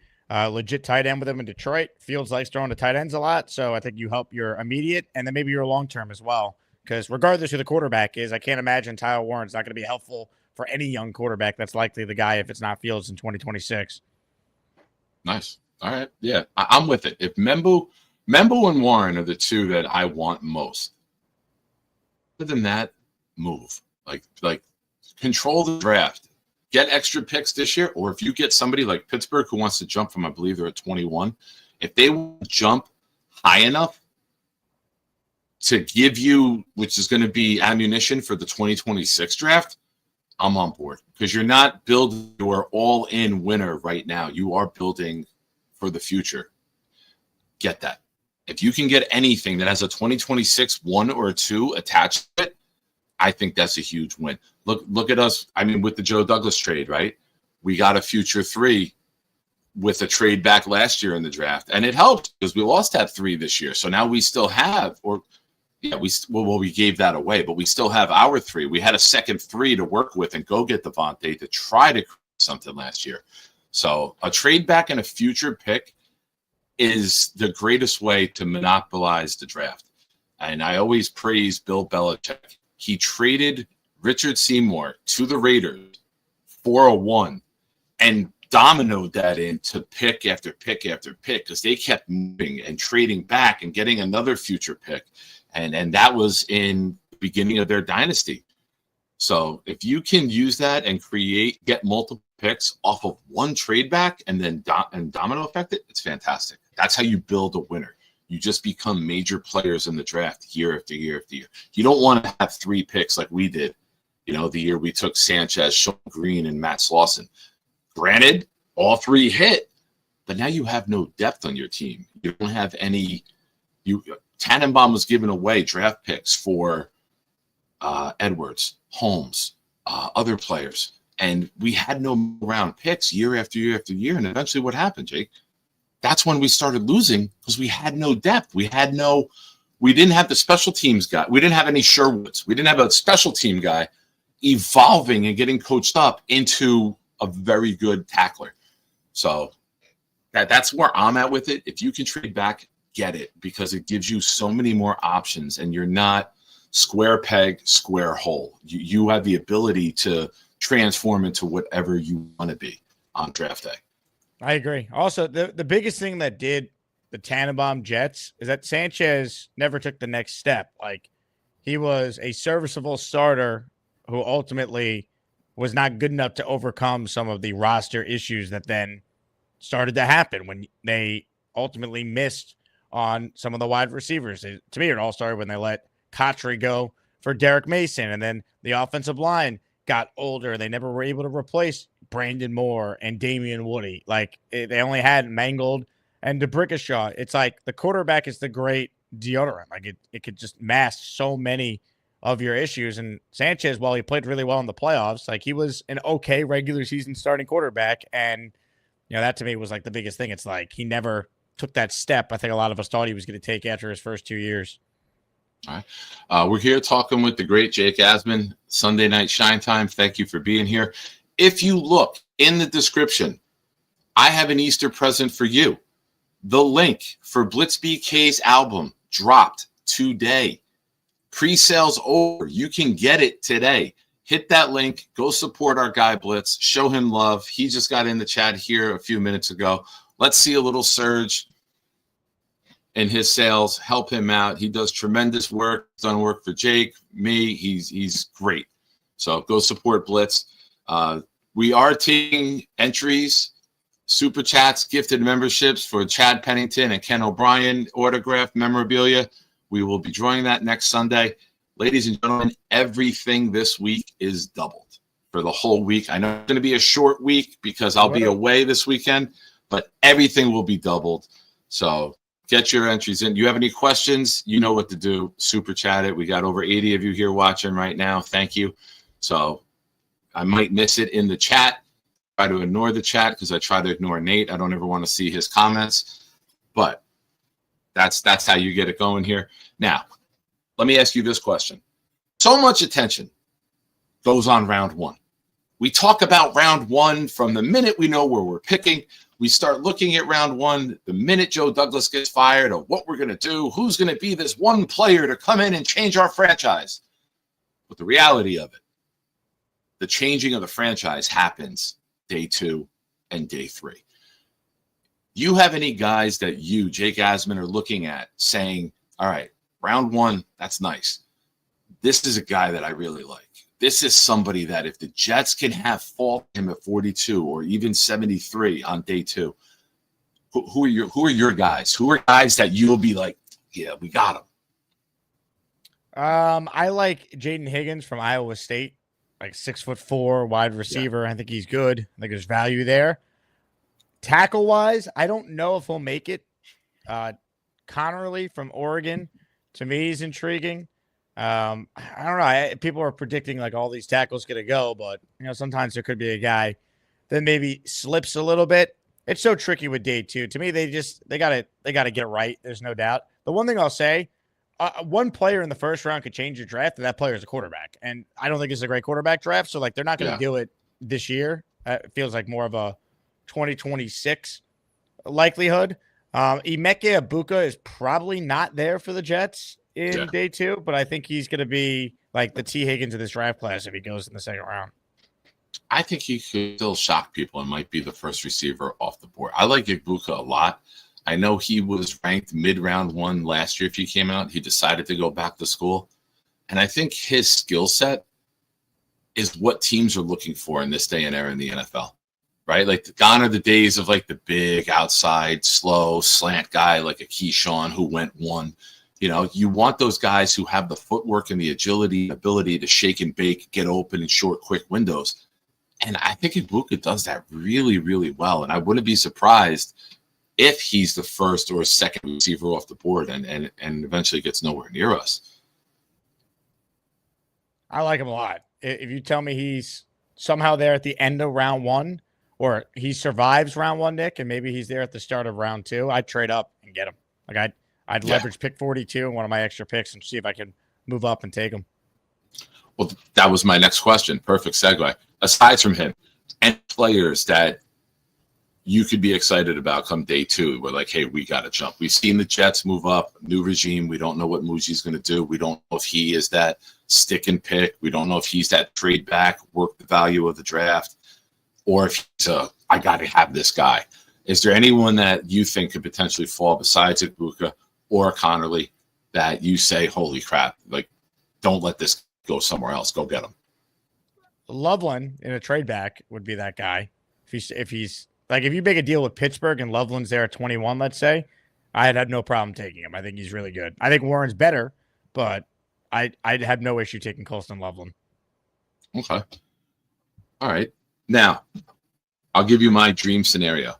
legit tight end with him in Detroit. Fields likes throwing to tight ends a lot. So I think you help your immediate and then maybe your long-term as well. Because regardless who the quarterback is, I can't imagine Tyler Warren's not going to be helpful for any young quarterback. That's likely the guy if it's not Fields in 2026. Nice. All right. Yeah, I'm with it. If Membo and Warren are the two that I want most. Other than that, move. Like control the draft. Get extra picks this year, or if you get somebody like Pittsburgh who wants to jump from, I believe they're at 21, if they jump high enough to give you, which is going to be ammunition for the 2026 draft, I'm on board. Because you're not building your all-in winner right now. You are building for the future. Get that. If you can get anything that has a 2026 1 or 2 attached to it, I think that's a huge win. Look at us. I mean, with the Joe Douglas trade, right? We got a future 3 with a trade back last year in the draft, and it helped because we lost that 3 this year. So now we still have, we gave that away, but we still have our 3. We had a second 3 to work with and go get Devontae to try to create something last year. So a trade back and a future pick is the greatest way to monopolize the draft. And I always praise Bill Belichick. He traded Richard Seymour to the Raiders for a 1 and dominoed that into pick after pick after pick because they kept moving and trading back and getting another future pick. And that was in the beginning of their dynasty. So if you can use that and get multiple picks off of one trade back and then domino effect it, it's fantastic. That's how you build a winner. You just become major players in the draft year after year after year. You don't want to have 3 picks like we did, the year we took Sanchez, Sean Green, and Matt Slauson. Granted, all 3 hit, but now you have no depth on your team. You don't have any. Tannenbaum was giving away draft picks for Edwards, Holmes, other players, and we had no round picks year after year after year. And eventually, what happened, Jake? That's when we started losing because we had no depth. We didn't have the special teams guy. We didn't have any Sherwoods. We didn't have a special team guy evolving and getting coached up into a very good tackler. So that's where I'm at with it. If you can trade back, get it because it gives you so many more options and you're not square peg, square hole. You have the ability to transform into whatever you want to be on draft day. I agree. Also, the biggest thing that did the Tannenbaum Jets is that Sanchez never took the next step. Like, he was a serviceable starter who ultimately was not good enough to overcome some of the roster issues that then started to happen when they ultimately missed on some of the wide receivers. To me, it all started when they let Cotry go for Derek Mason, and then the offensive line got older. They never were able to replace Brandon Moore and Damian Woody. Like, they only had Mangold and DeBrickashaw. It's like the quarterback is the great deodorant. Like, it could just mask so many of your issues. And Sanchez, while he played really well in the playoffs, like, he was an okay regular season starting quarterback. And, that to me was like the biggest thing. It's like he never took that step I think a lot of us thought he was going to take after his first 2 years. All right. We're here talking with the great Jake Asman, Sunday Night Shine Time. Thank you for being here. If you look in the description, I have an Easter present for you. The link for Blitz BK's album dropped today. Pre-sales over. You can get it today. Hit that link. Go support our guy Blitz. Show him love. He just got in the chat here a few minutes ago. Let's see a little surge in his sales. Help him out. He does tremendous work. He's done work for Jake, me. He's great. So go support Blitz. We are taking entries, super chats, gifted memberships for Chad Pennington and Ken O'Brien autographed memorabilia. We will be drawing that next Sunday. Ladies and gentlemen, everything this week is doubled for the whole week. I know it's going to be a short week because I'll be away this weekend, but everything will be doubled. So get your entries in. You have any questions? You know what to do. Super chat it. We got over 80 of you here watching right now. Thank you. So I might miss it in the chat. Try to ignore the chat because I try to ignore Nate. I don't ever want to see his comments, but that's how you get it going here. Now, let me ask you this question. So much attention goes on round one. We talk about round one from the minute we know where we're picking. We start looking at round one the minute Joe Douglas gets fired, of what we're going to do, who's going to be this one player to come in and change our franchise. But the reality of it, the changing of the franchise happens day 2 and day 3. You have any guys that you, Jake Asman, are looking at saying, all right, round one, that's nice. This is a guy that I really like. This is somebody that if the Jets can have fault him at 42 or even 73 on day 2, who are your guys? Who are guys that you'll be like, yeah, we got him? I like Jaden Higgins from Iowa State, like 6'4" wide receiver. Yeah. I think he's good. I think there's value there. Tackle wise, I don't know if he'll make it. Connerly from Oregon, to me, is intriguing. I don't know. People are predicting like all these tackles going to go, but sometimes there could be a guy that maybe slips a little bit. It's so tricky with day 2. To me, they gotta get it right. There's no doubt. The one thing I'll say, one player in the first round could change your draft, and that player is a quarterback. And I don't think it's a great quarterback draft. So like they're not going to do it this year. It feels like more of a 2026 likelihood. Emeka Egbuka is probably not there for the Jets in day 2, but I think he's going to be like the T. Higgins of this draft class if he goes in the second round. I think he could still shock people and might be the first receiver off the board. I like Egbuka a lot. I know he was ranked mid-round 1 last year if he came out. He decided to go back to school. And I think his skill set is what teams are looking for in this day and era in the NFL, right? Like gone are the days of like the big outside, slow, slant guy like a Keyshawn who went 1. You want those guys who have the footwork and the agility, ability to shake and bake, get open in short, quick windows. And I think Egbuka does that really, really well. And I wouldn't be surprised if he's the first or second receiver off the board and eventually gets nowhere near us. I like him a lot. If you tell me he's somehow there at the end of round 1 or he survives round 1, Nick, and maybe he's there at the start of round 2, I'd trade up and get him. Like I'd leverage pick 42 in one of my extra picks and see if I can move up and take him. Well, that was my next question. Perfect segue. Aside from him, any players that you could be excited about come day 2, we're like, hey, we got to jump. We've seen the Jets move up, new regime. We don't know what Muji's going to do. We don't know if he is that stick and pick. We don't know if he's that trade back, work the value of the draft, or if he's I got to have this guy. Is there anyone that you think could potentially fall besides Egbuka or Connerly that you say, holy crap, like, don't let this go somewhere else. Go get him. Loveland in a trade back would be that guy. If he's like, if you make a deal with Pittsburgh and Loveland's there at 21, let's say, I'd have no problem taking him. I think he's really good. I think Warren's better, but I'd have no issue taking Colston Loveland. Okay. All right. Now, I'll give you my dream scenario.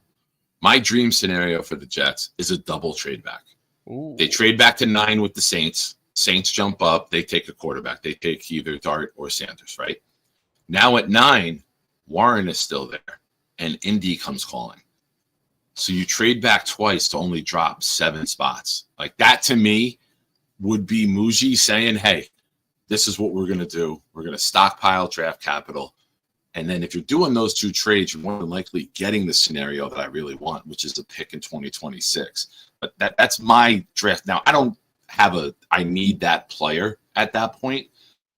My dream scenario for the Jets is a double trade back. Ooh. They trade back to 9 with the Saints. Saints jump up. They take a quarterback. They take either Dart or Sanders, right? Now at 9, Warren is still there, and Indy comes calling. So you trade back twice to only drop 7 spots. Like that to me would be Muji saying, hey, this is what we're going to do. We're going to stockpile draft capital. And then if you're doing those 2 trades, you're more than likely getting the scenario that I really want, which is a pick in 2026. But that's my draft. Now, I don't have I need that player at that point.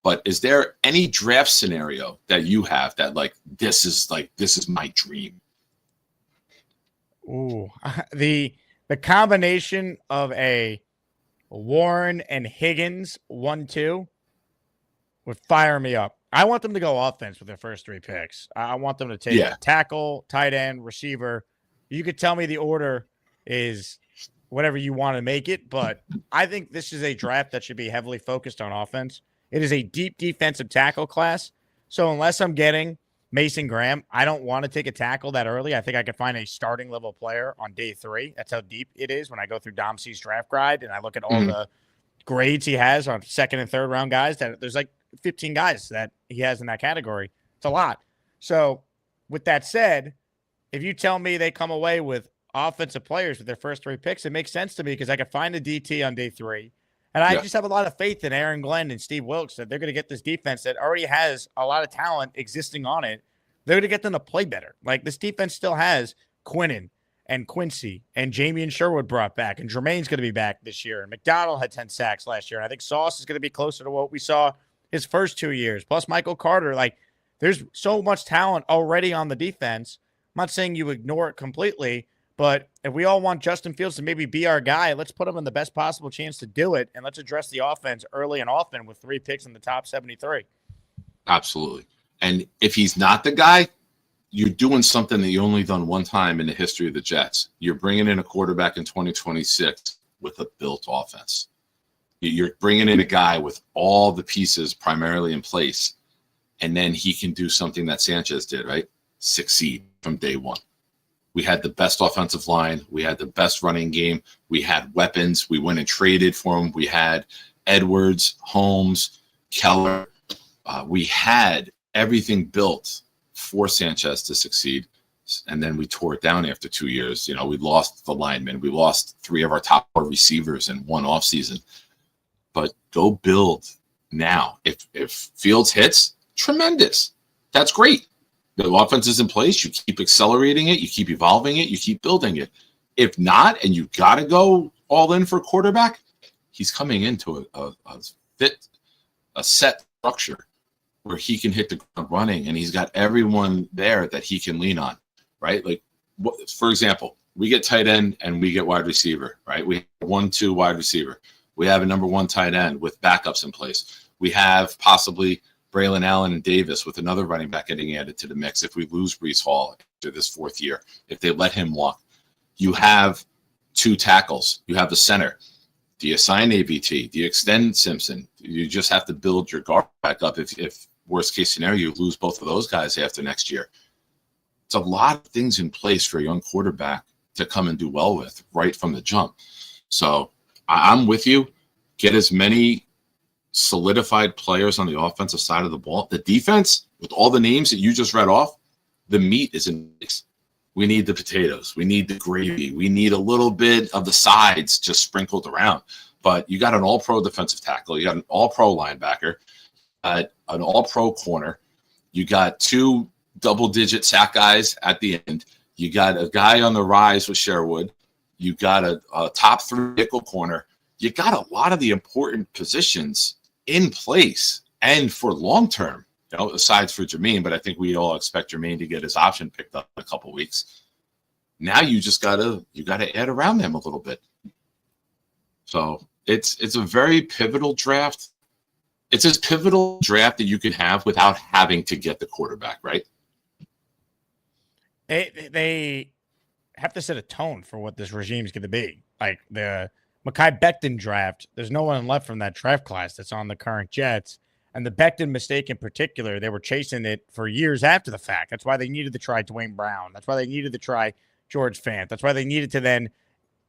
But is there any draft scenario that you have that this is my dream? Ooh, the combination of a Warren and Higgins 1-2 would fire me up. I want them to go offense with their first 3 picks. I want them to take tackle, tight end, receiver. You could tell me the order is whatever you want to make it, but I think this is a draft that should be heavily focused on offense. It is a deep defensive tackle class. So unless I'm getting Mason Graham, I don't want to take a tackle that early. I think I could find a starting level player on day 3. That's how deep it is when I go through Dom C's draft guide and I look at all the grades he has on second and third round guys. That there's like 15 guys that he has in that category. It's a lot. So with that said, if you tell me they come away with offensive players with their first 3 picks, it makes sense to me because I could find a DT on day 3. And I Yeah. just have a lot of faith in Aaron Glenn and Steve Wilkes that they're going to get this defense that already has a lot of talent existing on it. They're going to get them to play better. Like, this defense still has Quinnen and Quincy and Jamie and Sherwood brought back, and Jermaine's going to be back this year. And McDonald had 10 sacks last year. And I think Sauce is going to be closer to what we saw his first 2 years, plus Michael Carter. Like, there's so much talent already on the defense. I'm not saying you ignore it completely, but if we all want Justin Fields to maybe be our guy, let's put him in the best possible chance to do it, and let's address the offense early and often with 3 picks in the top 73. Absolutely. And if he's not the guy, you're doing something that you only done one time in the history of the Jets. You're bringing in a quarterback in 2026 with a built offense. You're bringing in a guy with all the pieces primarily in place, and then he can do something that Sanchez did, right? Succeed from day one. We had the best offensive line. We had the best running game. We had weapons. We went and traded for them. We had Edwards, Holmes, Keller. We had everything built for Sanchez to succeed. And then we tore it down after 2 years. You know, we lost the linemen. We lost 3 of our top 4 receivers in one offseason. But go build now. If Fields hits, tremendous. That's great. The offense is in place. You keep accelerating it. You keep evolving it. You keep building it. If not, and you got to go all in for quarterback, he's coming into a set structure where he can hit the ground running, and he's got everyone there that he can lean on, right? Like, for example, we get tight end and we get wide receiver, right? We have 1-2 wide receiver. We have a number 1 tight end with backups in place. We have possibly Braylon Allen and Davis with another running back getting added to the mix if we lose Breece Hall after this 4th year, if they let him walk. You have 2 tackles. You have the center. Do you sign ABT? Do you extend Simpson? You just have to build your guard back up if worst case scenario, you lose both of those guys after next year. It's a lot of things in place for a young quarterback to come and do well with right from the jump. So I'm with you. Get as many solidified players on the offensive side of the ball. The defense, with all the names that you just read off, the meat is in place. We need the potatoes. We need the gravy. We need a little bit of the sides just sprinkled around. But you got an all-pro defensive tackle. You got an all-pro linebacker, an all-pro corner. You got 2 double-digit sack guys at the end. You got a guy on the rise with Sherwood. You got a top 3 nickel corner. You got a lot of the important positions in place and for long-term, you know, aside for Jermaine, but I think we all expect Jermaine to get his option picked up in a couple weeks. Now you just gotta add around them a little bit. So it's a very pivotal draft. It's as pivotal draft that you could have without having to get the quarterback, right? They have to set a tone for what this regime is going to be. Like the Mekhi Becton draft, there's no one left from that draft class that's on the current Jets. And the Becton mistake in particular, they were chasing it for years after the fact. That's why they needed to try Dwayne Brown. That's why they needed to try George Fant. That's why they needed to then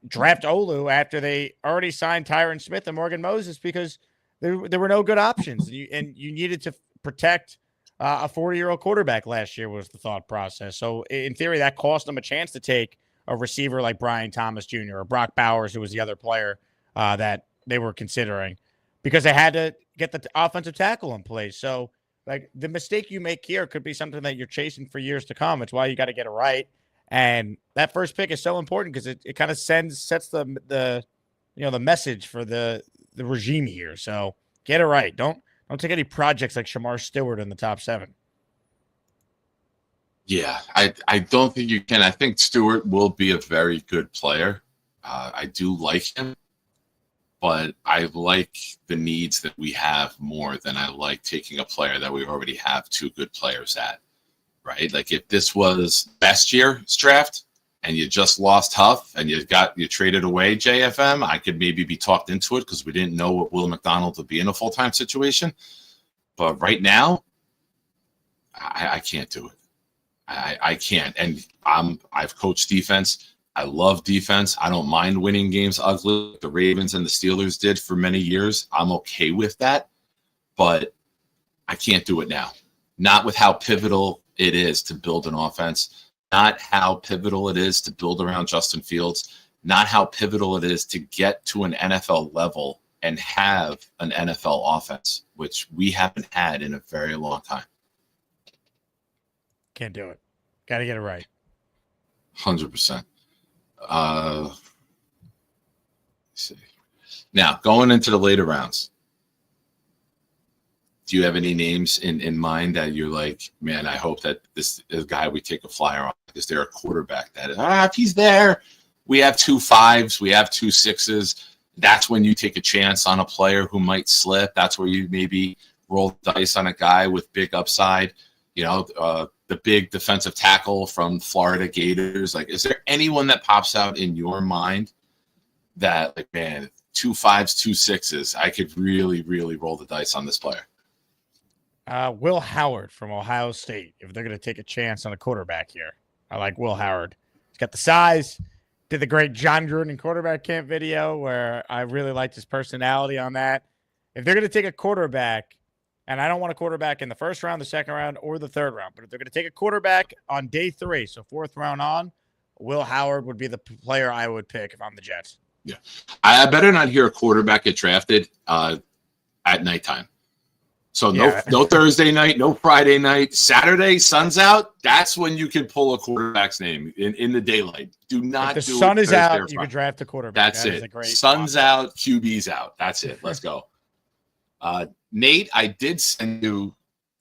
draft Olu after they already signed Tyron Smith and Morgan Moses, because there were no good options. And you needed to protect a 40-year-old quarterback last year was the thought process. So in theory, that cost them a chance to take a receiver like Brian Thomas Jr. or Brock Bowers, who was the other player that they were considering, because they had to get the offensive tackle in place. So like the mistake you make here could be something that you're chasing for years to come. It's why you got to get it right. And that first pick is so important because it kind of sets the message for the regime here. So get it right. Don't take any projects like Shamar Stewart in the top 7. Yeah, I don't think you can. I think Stewart will be a very good player. I do like him, but I like the needs that we have more than I like taking a player that we already have 2 good players at, right? Like if this was last year's draft and you just lost Huff and you traded away JFM, I could maybe be talked into it because we didn't know what Will McDonald would be in a full-time situation. But right now, I can't do it. I can't. And I've coached defense. I love defense. I don't mind winning games ugly like the Ravens and the Steelers did for many years. I'm okay with that. But I can't do it now. Not with how pivotal it is to build an offense. Not how pivotal it is to build around Justin Fields. Not how pivotal it is to get to an NFL level and have an NFL offense, which we haven't had in a very long time. Can't do it. Got to get it right. 100%. Let's see. Now, going into the later rounds, do you have any names in mind that you're like, man, I hope that this is a guy we take a flyer on? Is there a quarterback that is, if he's there, we have 2 5s, we have 2 6s. That's when you take a chance on a player who might slip. That's where you maybe roll the dice on a guy with big upside. You know, the big defensive tackle from Florida Gators. Like, is there anyone that pops out in your mind that, like, man, 2 5s, 2 6s, I could really, really roll the dice on this player? Will Howard from Ohio State, if they're going to take a chance on a quarterback here. I like Will Howard. He's got the size. Did the great John Gruden quarterback camp video where I really liked his personality on that. If they're going to take a quarterback, and I don't want a quarterback in the first round, the second round, or the third round, but if they're going to take a quarterback on day 3, so 4th round on, Will Howard would be the player I would pick if I'm the Jets. Yeah. I better not hear a quarterback get drafted at nighttime. So no Thursday night, no Friday night, Saturday, sun's out. That's when you can pull a quarterback's name in the daylight. Do not. If the do sun it is Thursday out, you Friday. can draft a quarterback. That's That is it. a great Sun's concept. out, QB's out. That's it. Let's go. Nate, I did send you.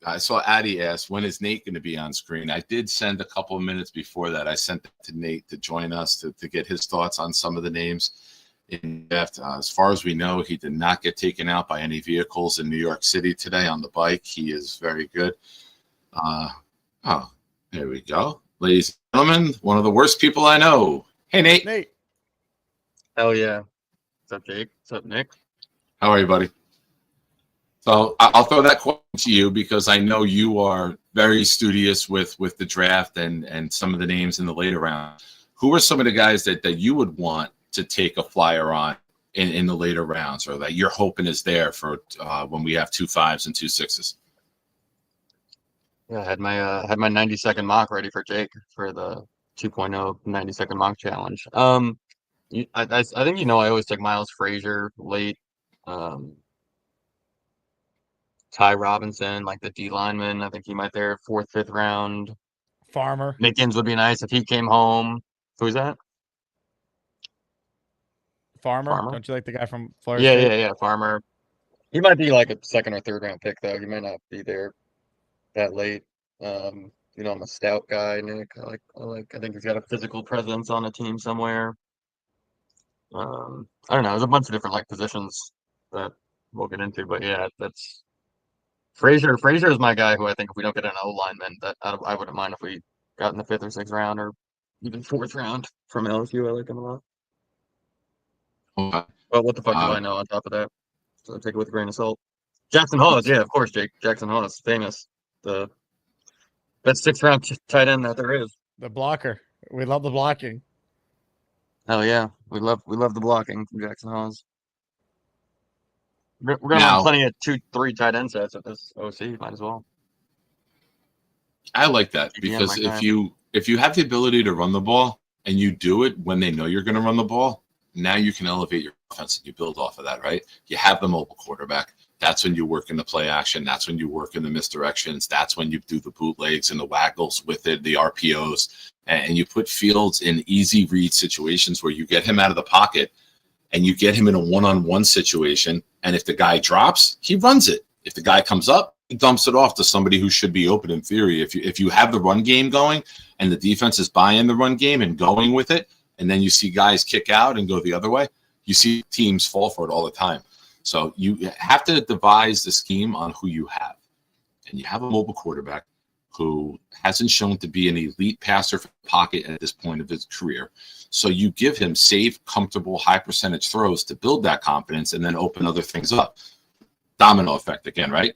I saw Addie ask, when is Nate going to be on screen? I did send a couple of minutes before that. I sent it to Nate to join us to get his thoughts on some of the names. In draft. As far as we know, he did not get taken out by any vehicles in New York City today on the bike. He is very good. There we go. Ladies and gentlemen, one of the worst people I know. Hey, Nate. Nate. Hell yeah. What's up, Jake? What's up, Nick? How are you, buddy? So I'll throw that question to you because I know you are very studious with the draft and some of the names in the later round. Who are some of the guys that you would want to take a flyer on in the later rounds, or that you're hoping is there for when we have 2 5s and 2 6s? Yeah, I had my 90-second mock ready for Jake for the 2.0 90-second mock challenge. I think I always take Miles Frazier late. Ty Robinson, like the D lineman. I think he might there 4th, 5th round. Farmer. Mickens would be nice if he came home. Who's that? Farmer. Don't you like the guy from Florida? Yeah. Farmer. He might be like a 2nd or 3rd round pick though. He might not be there that late. I'm a stout guy, Nick. I think he's got a physical presence on a team somewhere. I don't know. There's a bunch of different like positions that we'll get into, but yeah, that's Frazier. Frazier is my guy who I think if we don't get an O lineman, that I wouldn't mind if we got in the 5th or 6th round or even 4th round from LSU. I like him a lot. Okay. But what the fuck do I know on top of that? So take it with a grain of salt. Jackson Hawes, yeah, of course, Jake. Jackson Hawes, famous. The best 6th round tight end that there is. The blocker. We love the blocking. Hell yeah. We love the blocking from Jackson Hawes. We're gonna Now- run plenty of 2-3 tight end sets at this OC, might as well. I like that GBM because like if you have the ability to run the ball and you do it when they know you're going to run the ball, now you can elevate your offense and you build off of that, right? You have the mobile quarterback. That's when you work in the play action. That's when you work in the misdirections. That's when you do the bootlegs and the waggles with it, the RPOs, and you put Fields in easy read situations where you get him out of the pocket and you get him in a one-on-one situation. And if the guy drops, he runs it. If the guy comes up, he dumps it off to somebody who should be open in theory. If you have the run game going and the defense is buying the run game and going with it, and then you see guys kick out and go the other way, you see teams fall for it all the time. So you have to devise the scheme on who you have. And you have a mobile quarterback who hasn't shown to be an elite passer from the pocket at this point of his career. So you give him safe, comfortable, high percentage throws to build that confidence and then open other things up. Domino effect again, right?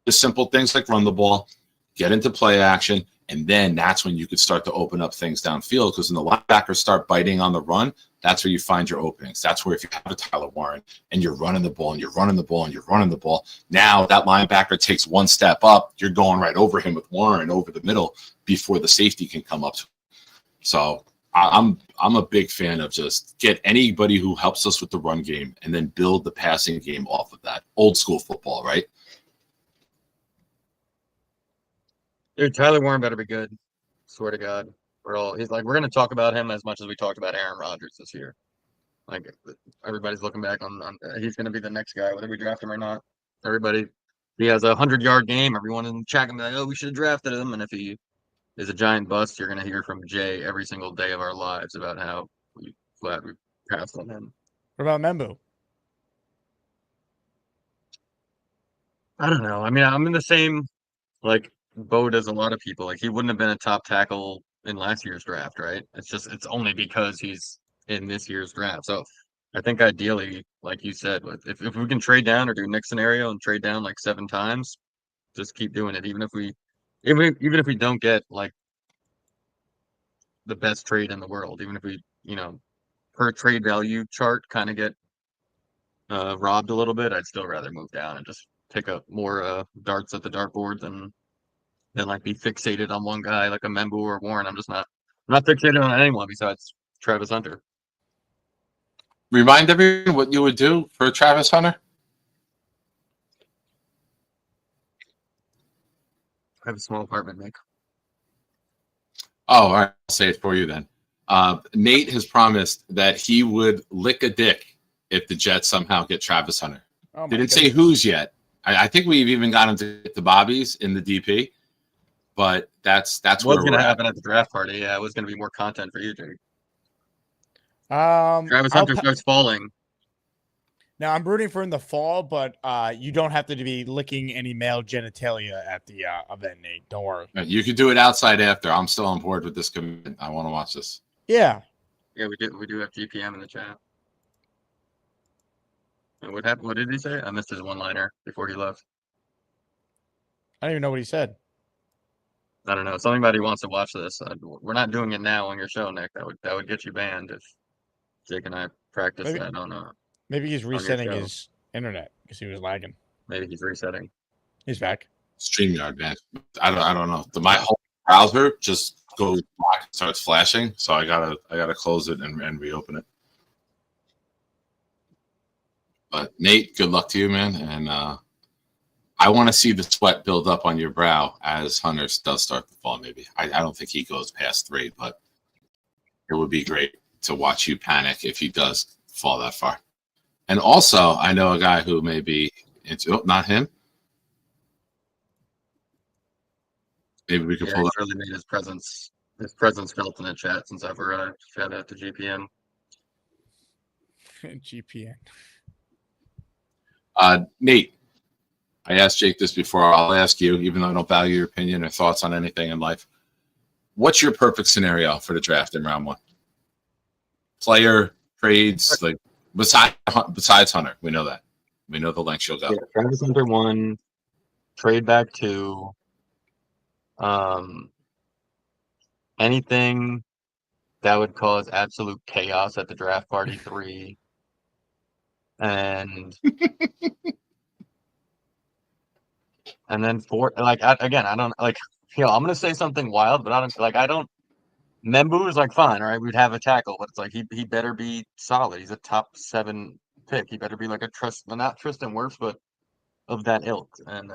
The simple things like run the ball, get into play action, and then that's when you could start to open up things downfield, because when the linebackers start biting on the run, that's where you find your openings. That's where if you have a Tyler Warren and you're running the ball and you're running the ball and you're running the ball, now that linebacker takes one step up, you're going right over him with Warren over the middle before the safety can come up. So I'm a big fan of just get anybody who helps us with the run game and then build the passing game off of that. Old school football, right? Dude, Tyler Warren better be good. Swear to God. We're going to talk about him as much as we talked about Aaron Rodgers this year. Like, everybody's looking back on he's going to be the next guy, whether we draft him or not. He has a 100-yard game. Everyone in the chat can be like, oh, we should have drafted him. And if he is a giant bust, you're going to hear from Jay every single day of our lives about how glad we passed on him. What about Membu? I don't know. I mean, I'm in the same boat as a lot of people. Like, he wouldn't have been a top tackle in last year's draft, right? It's only because he's in this year's draft. So I think ideally, like you said, if we can trade down or do Nick scenario and trade down like 7 times, just keep doing it. Even if we don't get like the best trade in the world, even if we, per trade value chart kind of get robbed a little bit, I'd still rather move down and just pick up more darts at the dartboard than like be fixated on one guy like a Membu or Warren. I'm not fixated on anyone besides Travis Hunter. Remind everyone what you would do for Travis Hunter. I have a small apartment, Nick. Oh, all right. I'll say it for you then. Nate has promised that he would lick a dick if the Jets somehow get Travis Hunter. Oh, Didn't say who's yet. I think we've even got him to get the Bobbies in the DP, but that's What's where going we're to at. happen at the draft party? Yeah, it was going to be more content for you, Jake. Travis Hunter starts falling. Now I'm rooting for in the fall, but you don't have to be licking any male genitalia at the event, Nate. Don't worry. You could do it outside after. I'm still on board with this commitment. I want to watch this. Yeah. Yeah, we do have GPM in the chat. And what happened? What did he say? I missed his one-liner before he left. I don't even know what he said. I don't know. Something about he wants to watch this. We're not doing it now on your show, Nick. That would get you banned if Jake and I practice that on Maybe he's resetting show. his internet because he was lagging. Maybe he's resetting. He's back. StreamYard, man. I don't know. My whole browser just goes black, starts flashing, so I gotta close it and reopen it. But Nate, good luck to you, man. And I want to see the sweat build up on your brow as Hunter does start to fall. Maybe I don't think he goes past 3, but it would be great to watch you panic if he does fall that far. And also, I know a guy who may be into not him. Maybe we could pull up. Really made his presence felt in the chat since I've arrived. Shout out to GPN. GPN. Nate, I asked Jake this before. I'll ask you, even though I don't value your opinion or thoughts on anything in life. What's your perfect scenario for the draft in round 1? Player, trades, like besides Hunter. We know that. We know the length she'll go. Yeah, Travis Hunter 1, trade back 2. Anything that would cause absolute chaos at the draft party 3. And then 4, again, I don't I'm gonna say something wild, but I don't. Membu is fine, right? We'd have a tackle, but it's he better be solid. He's a top 7 pick. He better be like not Tristan Wirfs, but of that ilk. And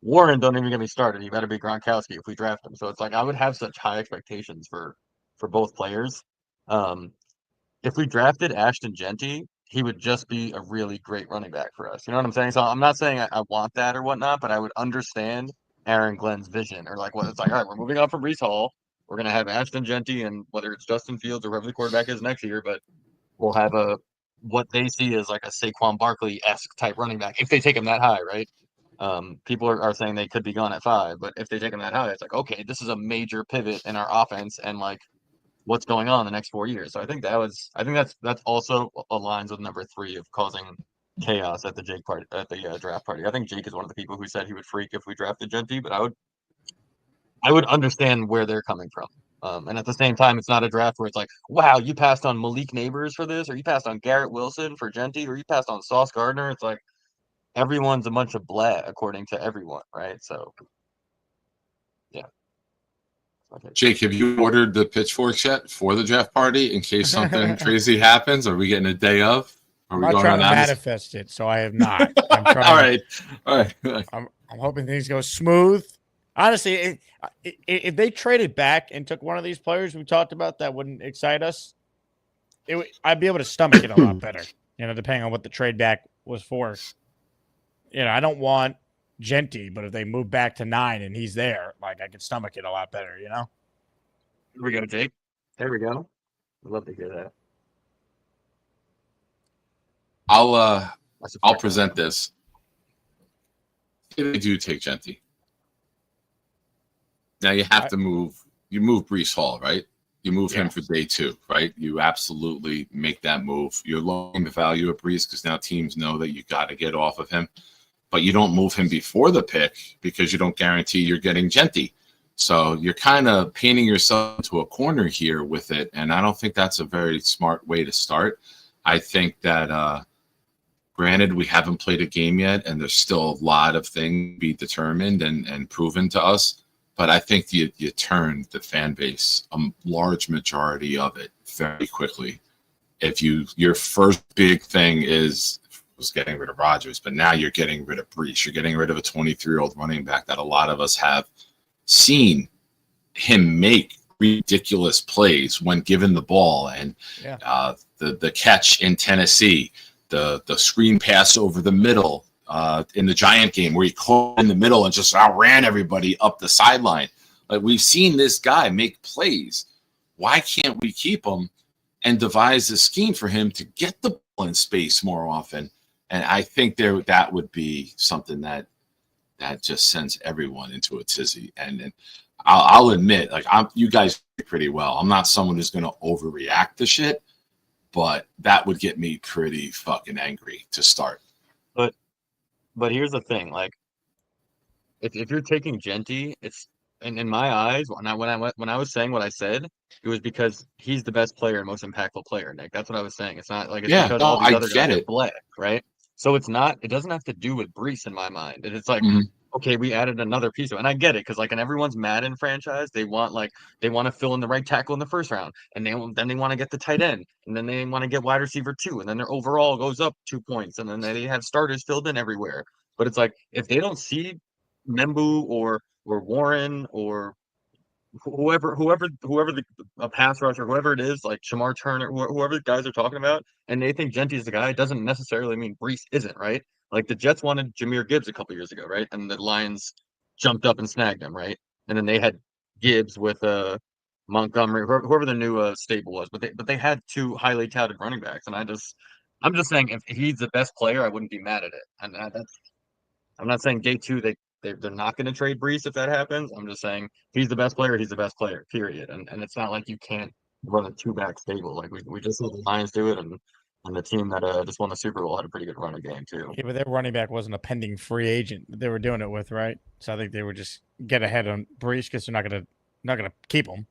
Warren, don't even get me started. He better be Gronkowski if we draft him. So it's I would have such high expectations for both players. If we drafted Ashton Genty, he would just be a really great running back for us. You know what I'm saying? So I'm not saying I want that or whatnot, but I would understand Aaron Glenn's vision or what it's all right, we're moving on from Breece Hall. We're going to have Ashton Genty and whether it's Justin Fields or whoever the quarterback is next year, but we'll have what they see as a Saquon Barkley-esque type running back if they take him that high, right? People are saying they could be gone at 5, but if they take him that high, it's okay, this is a major pivot in our offense and what's going on the next 4 years. So I think that's also aligns with number 3 of causing chaos at the draft party. I think Jake is one of the people who said he would freak if we drafted Genty, but I would understand where they're coming from. And at the same time, it's not a draft where it's wow, you passed on Malik Neighbors for this, or you passed on Garrett Wilson for Genty, or you passed on Sauce Gardner. It's everyone's a bunch of blah according to everyone, right? So, yeah. Okay. Jake, have you ordered the pitchforks yet for the draft party in case something crazy happens? Are we getting a day of? Are I'm we not going trying on to Amazon? manifest it, so I have not. I'm trying. All right. All right. I'm hoping things go smooth. Honestly, if they traded back and took one of these players we talked about, that wouldn't excite us. I'd be able to stomach it a lot better. Depending on what the trade back was for. I don't want Genty, but if they move back to 9 and he's there, like I could stomach it a lot better. Here we go, Jake. There we go. I'd love to hear that. I'll present this. If they do take Genty, now you have to move. You move Brees Hall, right? You move him for day 2, right? You absolutely make that move. You're lowering the value of Brees because now teams know that you got to get off of him. But you don't move him before the pick because you don't guarantee you're getting Genty. So you're kind of painting yourself into a corner here with it, and I don't think that's a very smart way to start. I think that, granted, we haven't played a game yet, and there's still a lot of things to be determined and proven to us. But I think you turn the fan base, a large majority of it, very quickly. If your first big thing was getting rid of Rodgers, but now you're getting rid of Brees. You're getting rid of a 23-year-old running back that a lot of us have seen him make ridiculous plays when given the ball. And the catch in Tennessee, the screen pass over the middle in the Giant game where he caught in the middle and just outran everybody up the sideline. Like, we've seen this guy make plays. Why can't we keep him and devise a scheme for him to get the ball in space more often? And I think that would be something that just sends everyone into a tizzy. And I'll admit, like, you guys do pretty well. I'm not someone who's going to overreact to shit, but that would get me pretty fucking angry to start. But here's the thing, like, if you're taking Genty, it's in my eyes, when I was saying what I said, it was because he's the best player and most impactful player, Nick. That's what I was saying. It's not like it's because all these other guys are black, right? So it doesn't have to do with Brees in my mind. It's like, okay, we added another piece of it. And I get it, because like in everyone's Madden franchise, they want to fill in the right tackle in the first round, and then they want to get the tight end, and then they want to get wide receiver 2, and then their overall goes up 2 points, and then they have starters filled in everywhere. But it's like, if they don't see Membu or Warren or whoever the pass rusher, whoever it is, like Shamar Turner, whoever the guys are talking about, and they think Genty is the guy, it doesn't necessarily mean Brees isn't, right? Like, the Jets wanted Jahmyr Gibbs a couple years ago, right? And the Lions jumped up and snagged him, right? And then they had Gibbs with Montgomery, whoever the new stable was, but they had 2 highly touted running backs, and I'm just saying, if he's the best player, I wouldn't be mad at it. And I'm not saying day 2 they're not going to trade Brees if that happens. I'm just saying, he's the best player. He's the best player, period. And it's not like you can't run a 2-back stable. Like, we just saw the Lions do it, and the team that just won the Super Bowl had a pretty good running game too. Yeah, but their running back wasn't a pending free agent that they were doing it with, right? So I think they would just get ahead on Brees because they're not gonna keep him.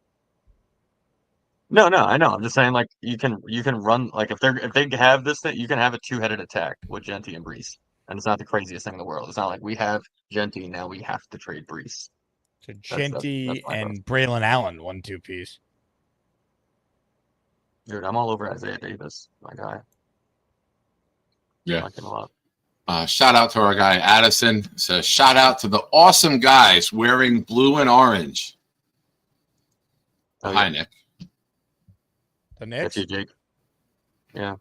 No, I know. I'm just saying, like, you can run, like, if they have this thing, you can have a 2-headed attack with Genty and Brees. And it's not the craziest thing in the world. It's not like we have Genty, now we have to trade Brees. So Genty and Braylon Allen, 1-2 piece. Dude, I'm all over Isaiah Davis, my guy. Yeah. I like him a lot. Shout out to our guy Addison. Says shout out to the awesome guys wearing blue and orange. Hi, Nick. The Knicks? That's you, Jake. Yeah.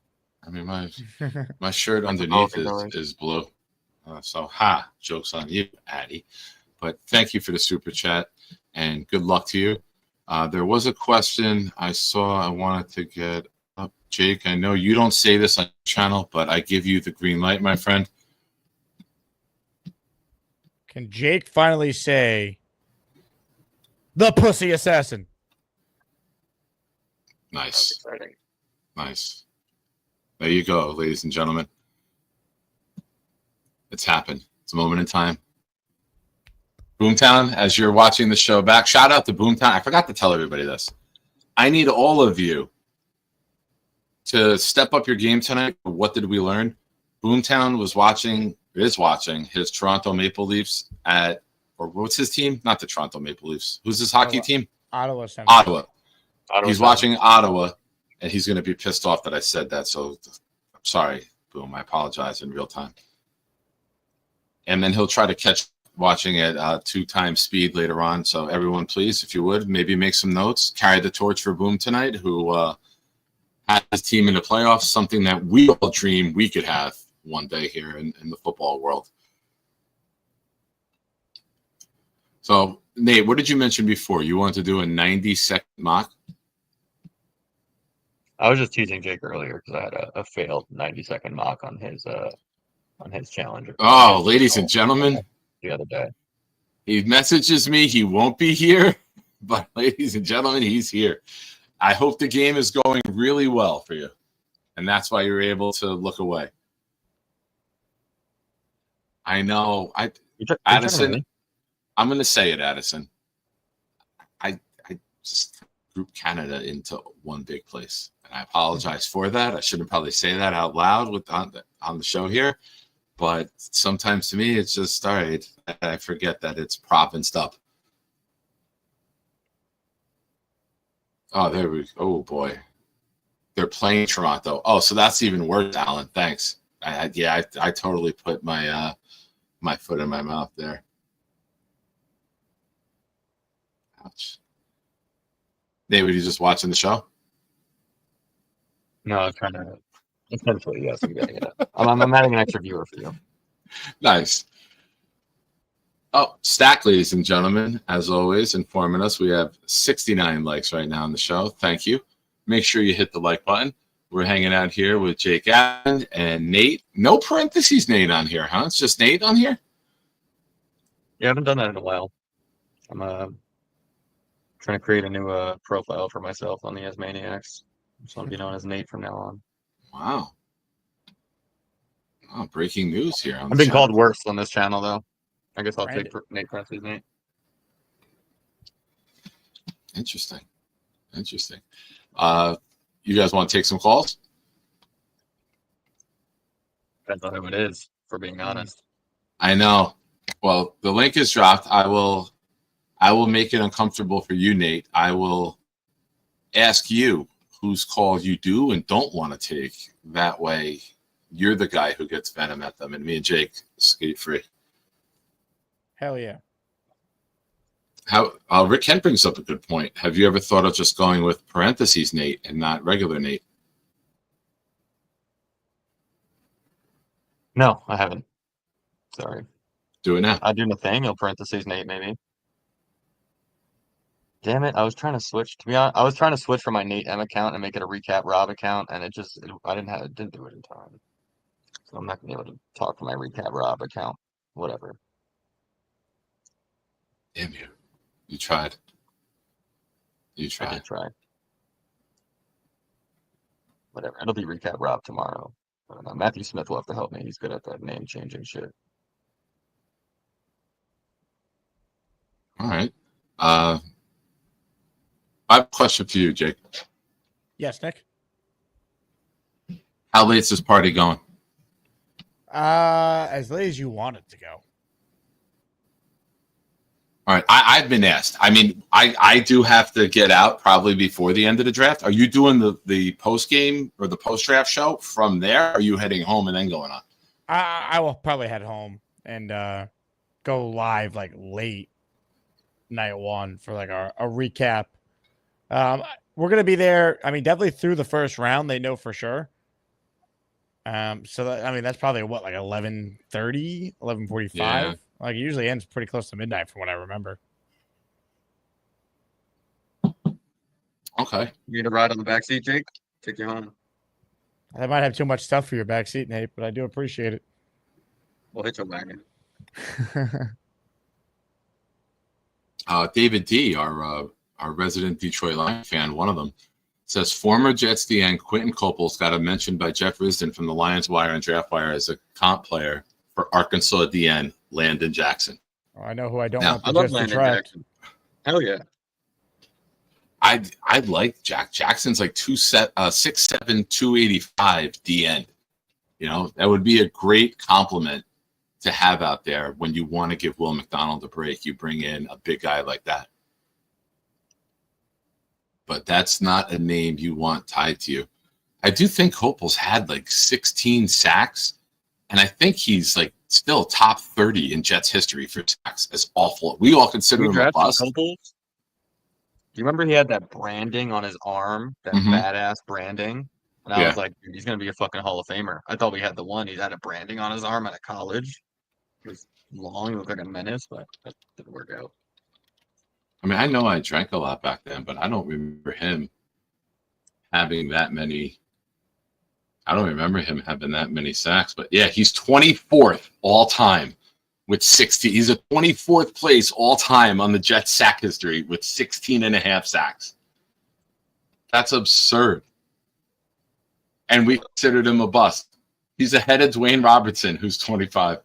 I mean, my shirt underneath is blue. So, joke's on you, Addy. But thank you for the super chat, and good luck to you. There was a question I saw I wanted to get up. Jake, I know you don't say this on the channel, but I give you the green light, my friend. Can Jake finally say the pussy assassin? Nice. Nice. There you go, ladies and gentlemen. It's happened. It's a moment in time. Boomtown, as you're watching the show back, shout out to Boomtown. I forgot to tell everybody this. I need all of you to step up your game tonight. What did we learn? Boomtown is watching his Toronto Maple Leafs or what's his team? Not the Toronto Maple Leafs. Who's his hockey team? Ottawa Center. Ottawa. Ottawa He's Center. watching Ottawa, and he's going to be pissed off that I said that. So I'm sorry, Boom. I apologize in real time. And then he'll try to catch watching at 2x speed later on. So everyone, please, if you would, maybe make some notes. Carry the torch for Boom tonight, who had his team in the playoffs, something that we all dream we could have one day here in the football world. So, Nate, what did you mention before? You wanted to do a 90-second mock? I was just teasing Jake earlier because I had a failed 90-second mock on his challenger. Oh, ladies and gentlemen, the other day. he messages me he won't be here, but ladies and gentlemen, he's here. I hope the game is going really well for you, and that's why you're able to look away. I know. Addison, I'm going to say it, Addison. I just grouped Canada into one big place, and I apologize for that. I shouldn't probably say that out loud on the show here, but sometimes to me it's just all right. I forget that it's provinced up. Oh, there we go. Oh boy, they're playing Toronto. Oh, so that's even worse, Alan. Thanks. I totally put my my foot in my mouth there. Ouch. Nate, were you just watching the show? No, I was trying to. Essentially, yes, I'm getting it. I'm adding an extra viewer for you. Nice. Oh, Stack, ladies and gentlemen, as always, informing us we have 69 likes right now on the show. Thank you. Make sure you hit the like button. We're hanging out here with Jake Allen and Nate. No parentheses Nate on here, huh? It's just Nate on here? Yeah, I haven't done that in a while. I'm trying to create a new profile for myself on the Asmaniacs. I just want to be known as Nate from now on. Wow. Oh, breaking news here. I've been called worse on this channel, though. I guess I'll Brandon. take Nate Presley's Nate. Interesting. You guys want to take some calls? Depends on who it is, for being honest. I know. Well, the link is dropped. I will make it uncomfortable for you, Nate. I will ask you whose call you do and don't want to take. That way, you're the guy who gets venom at them, and me and Jake skate free. Hell yeah. How Rick Kent brings up a good point. Have you ever thought of just going with parentheses Nate and not regular Nate? No, I haven't. Sorry. Do it now. I do Nathaniel parentheses Nate, maybe. Damn it! I was trying to switch. To be honest, I was trying to switch from my Nate M account and make it a recap Rob account, and I didn't do it in time. So I'm not gonna be able to talk from my recap Rob account. Whatever. Damn you. You tried. You I tried. did try. Whatever. It'll be recap Rob tomorrow. Matthew Smith will have to help me. He's good at that name changing shit. All right. I have a question for you, Jake. Yes, Nick. How late's this party going? As late as you want it to go. All right. I've been asked. I mean, I do have to get out probably before the end of the draft. Are you doing the post game or the post draft show from there? Or are you heading home and then going on? I will probably head home and go live like late night one for like a recap. We're gonna be there. I mean, definitely through the first round. They know for sure. So that's probably what, like 11:30, 11:45. Yeah. Like it usually ends pretty close to midnight from what I remember. Okay. You need a ride on the back seat, Jake? Take you home. I might have too much stuff for your back seat, Nate, but I do appreciate it. We'll hit your wagon. David D, our resident Detroit Lion fan, one of them, says former Jets DN Quentin Copel's got a mention by Jeff Risdon from the Lions Wire and Draft Wire as a comp player for Arkansas DN Landon Jackson. Oh, I know who I don't Now, want I the love Jets to Landon draft. Jackson. Hell yeah. I'd like Jack. Jackson's like 6'7", 285 DN. You know, that would be a great compliment to have out there when you want to give Will McDonald a break. You bring in a big guy like that. but that's not a name you want tied to you. I do think Hopel's had like 16 sacks, and I think he's like still top 30 in Jets history for sacks. As awful. We all consider We him a drafted bust. Copel. Do you remember he had that branding on his arm, that badass branding? And I was like, dude, he's gonna be a fucking Hall of Famer. I thought we had the one. He had a branding on his arm out of college. It was long, he looked like a menace, but that didn't work out. I mean, I know I drank a lot back then, but I don't remember him having that many. I don't remember him having that many sacks, but yeah, he's 24th all time with 60. He's a 24th place all time on the Jets sack history with 16 and a half sacks. That's absurd. And we considered him a bust. He's ahead of Dwayne Robertson, who's 25.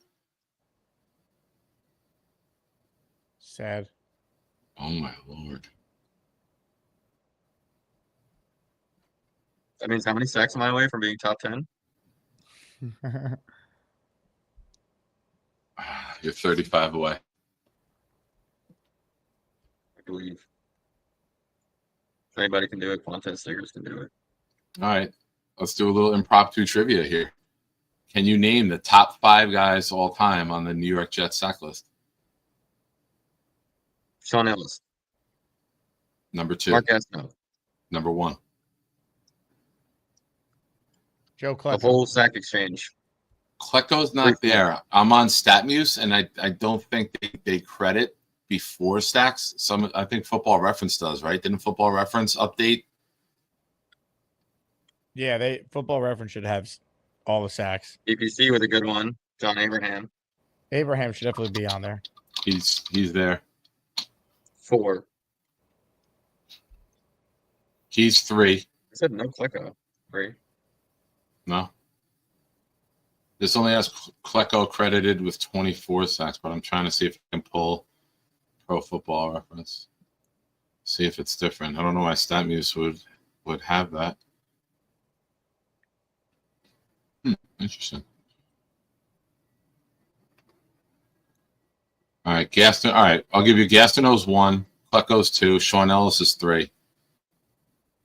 Sad. Oh my Lord. That means how many sacks am I away from being top 10? You're 35 away. I believe. If anybody can do it, Quantas Stiggers can do it. All right. Let's do a little impromptu trivia here. Can you name the top 5 guys all time on the New York Jets sack list? Sean Ellis. Number 2. Mark Gastineau. Number 1. Joe The Klecko. whole sack exchange. Klecko's not there. I'm on StatMuse, and I don't think they credit before stacks. I think Football Reference does, right? Didn't Football Reference update? Yeah, Football Reference should have all the sacks. EPC with a good one. John Abraham. Abraham should definitely be on there. He's there. 4. He's 3. I said no Klecko. 3. No. This only has Klecko credited with 24 sacks, but I'm trying to see if I can pull Pro Football Reference. See if it's different. I don't know why StatMuse would have that. Interesting. All right, Gaston. All right, I'll give you Gastineau's 1, Klecko's 2, Sean Ellis is 3.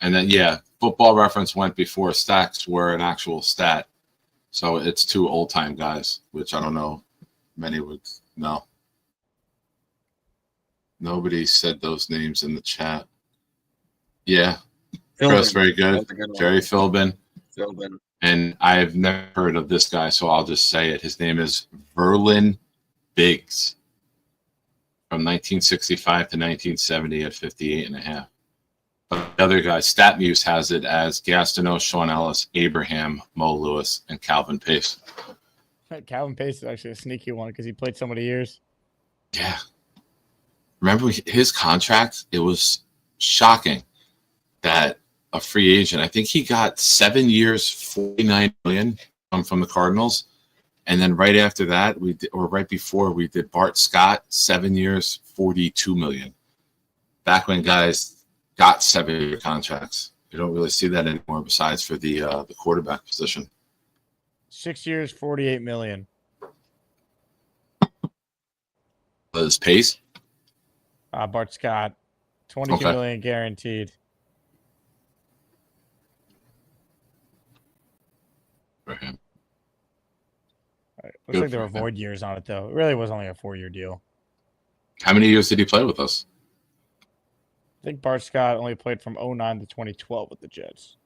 And then, yeah, Football Reference went before stacks were an actual stat. So it's 2 old-time guys, which I don't know many would know. Nobody said those names in the chat. Yeah, Chris, very good. Jerry Philbin. And I've never heard of this guy, so I'll just say it. His name is Verlin Biggs. From 1965 to 1970 at 58 and a half. But the other guys, StatMuse has it as Gastineau, Sean Ellis, Abraham, Mo Lewis, and Calvin Pace. Calvin Pace is actually a sneaky one because he played so many years. Yeah. Remember his contract? It was shocking that a free agent, I think he got 7 years, $49 million from the Cardinals. And then right after that, right before, we did Bart Scott, 7 years, $42 million. Back when guys got 7-year contracts. You don't really see that anymore besides for the quarterback position. 6 years, $48 million. His Pace? Bart Scott, $22 million guaranteed. For him. Looks like there were void years on it, though. It really was only a 4-year deal. How many years did he play with us? I think Bart Scott only played from 2009 to 2012 with the Jets.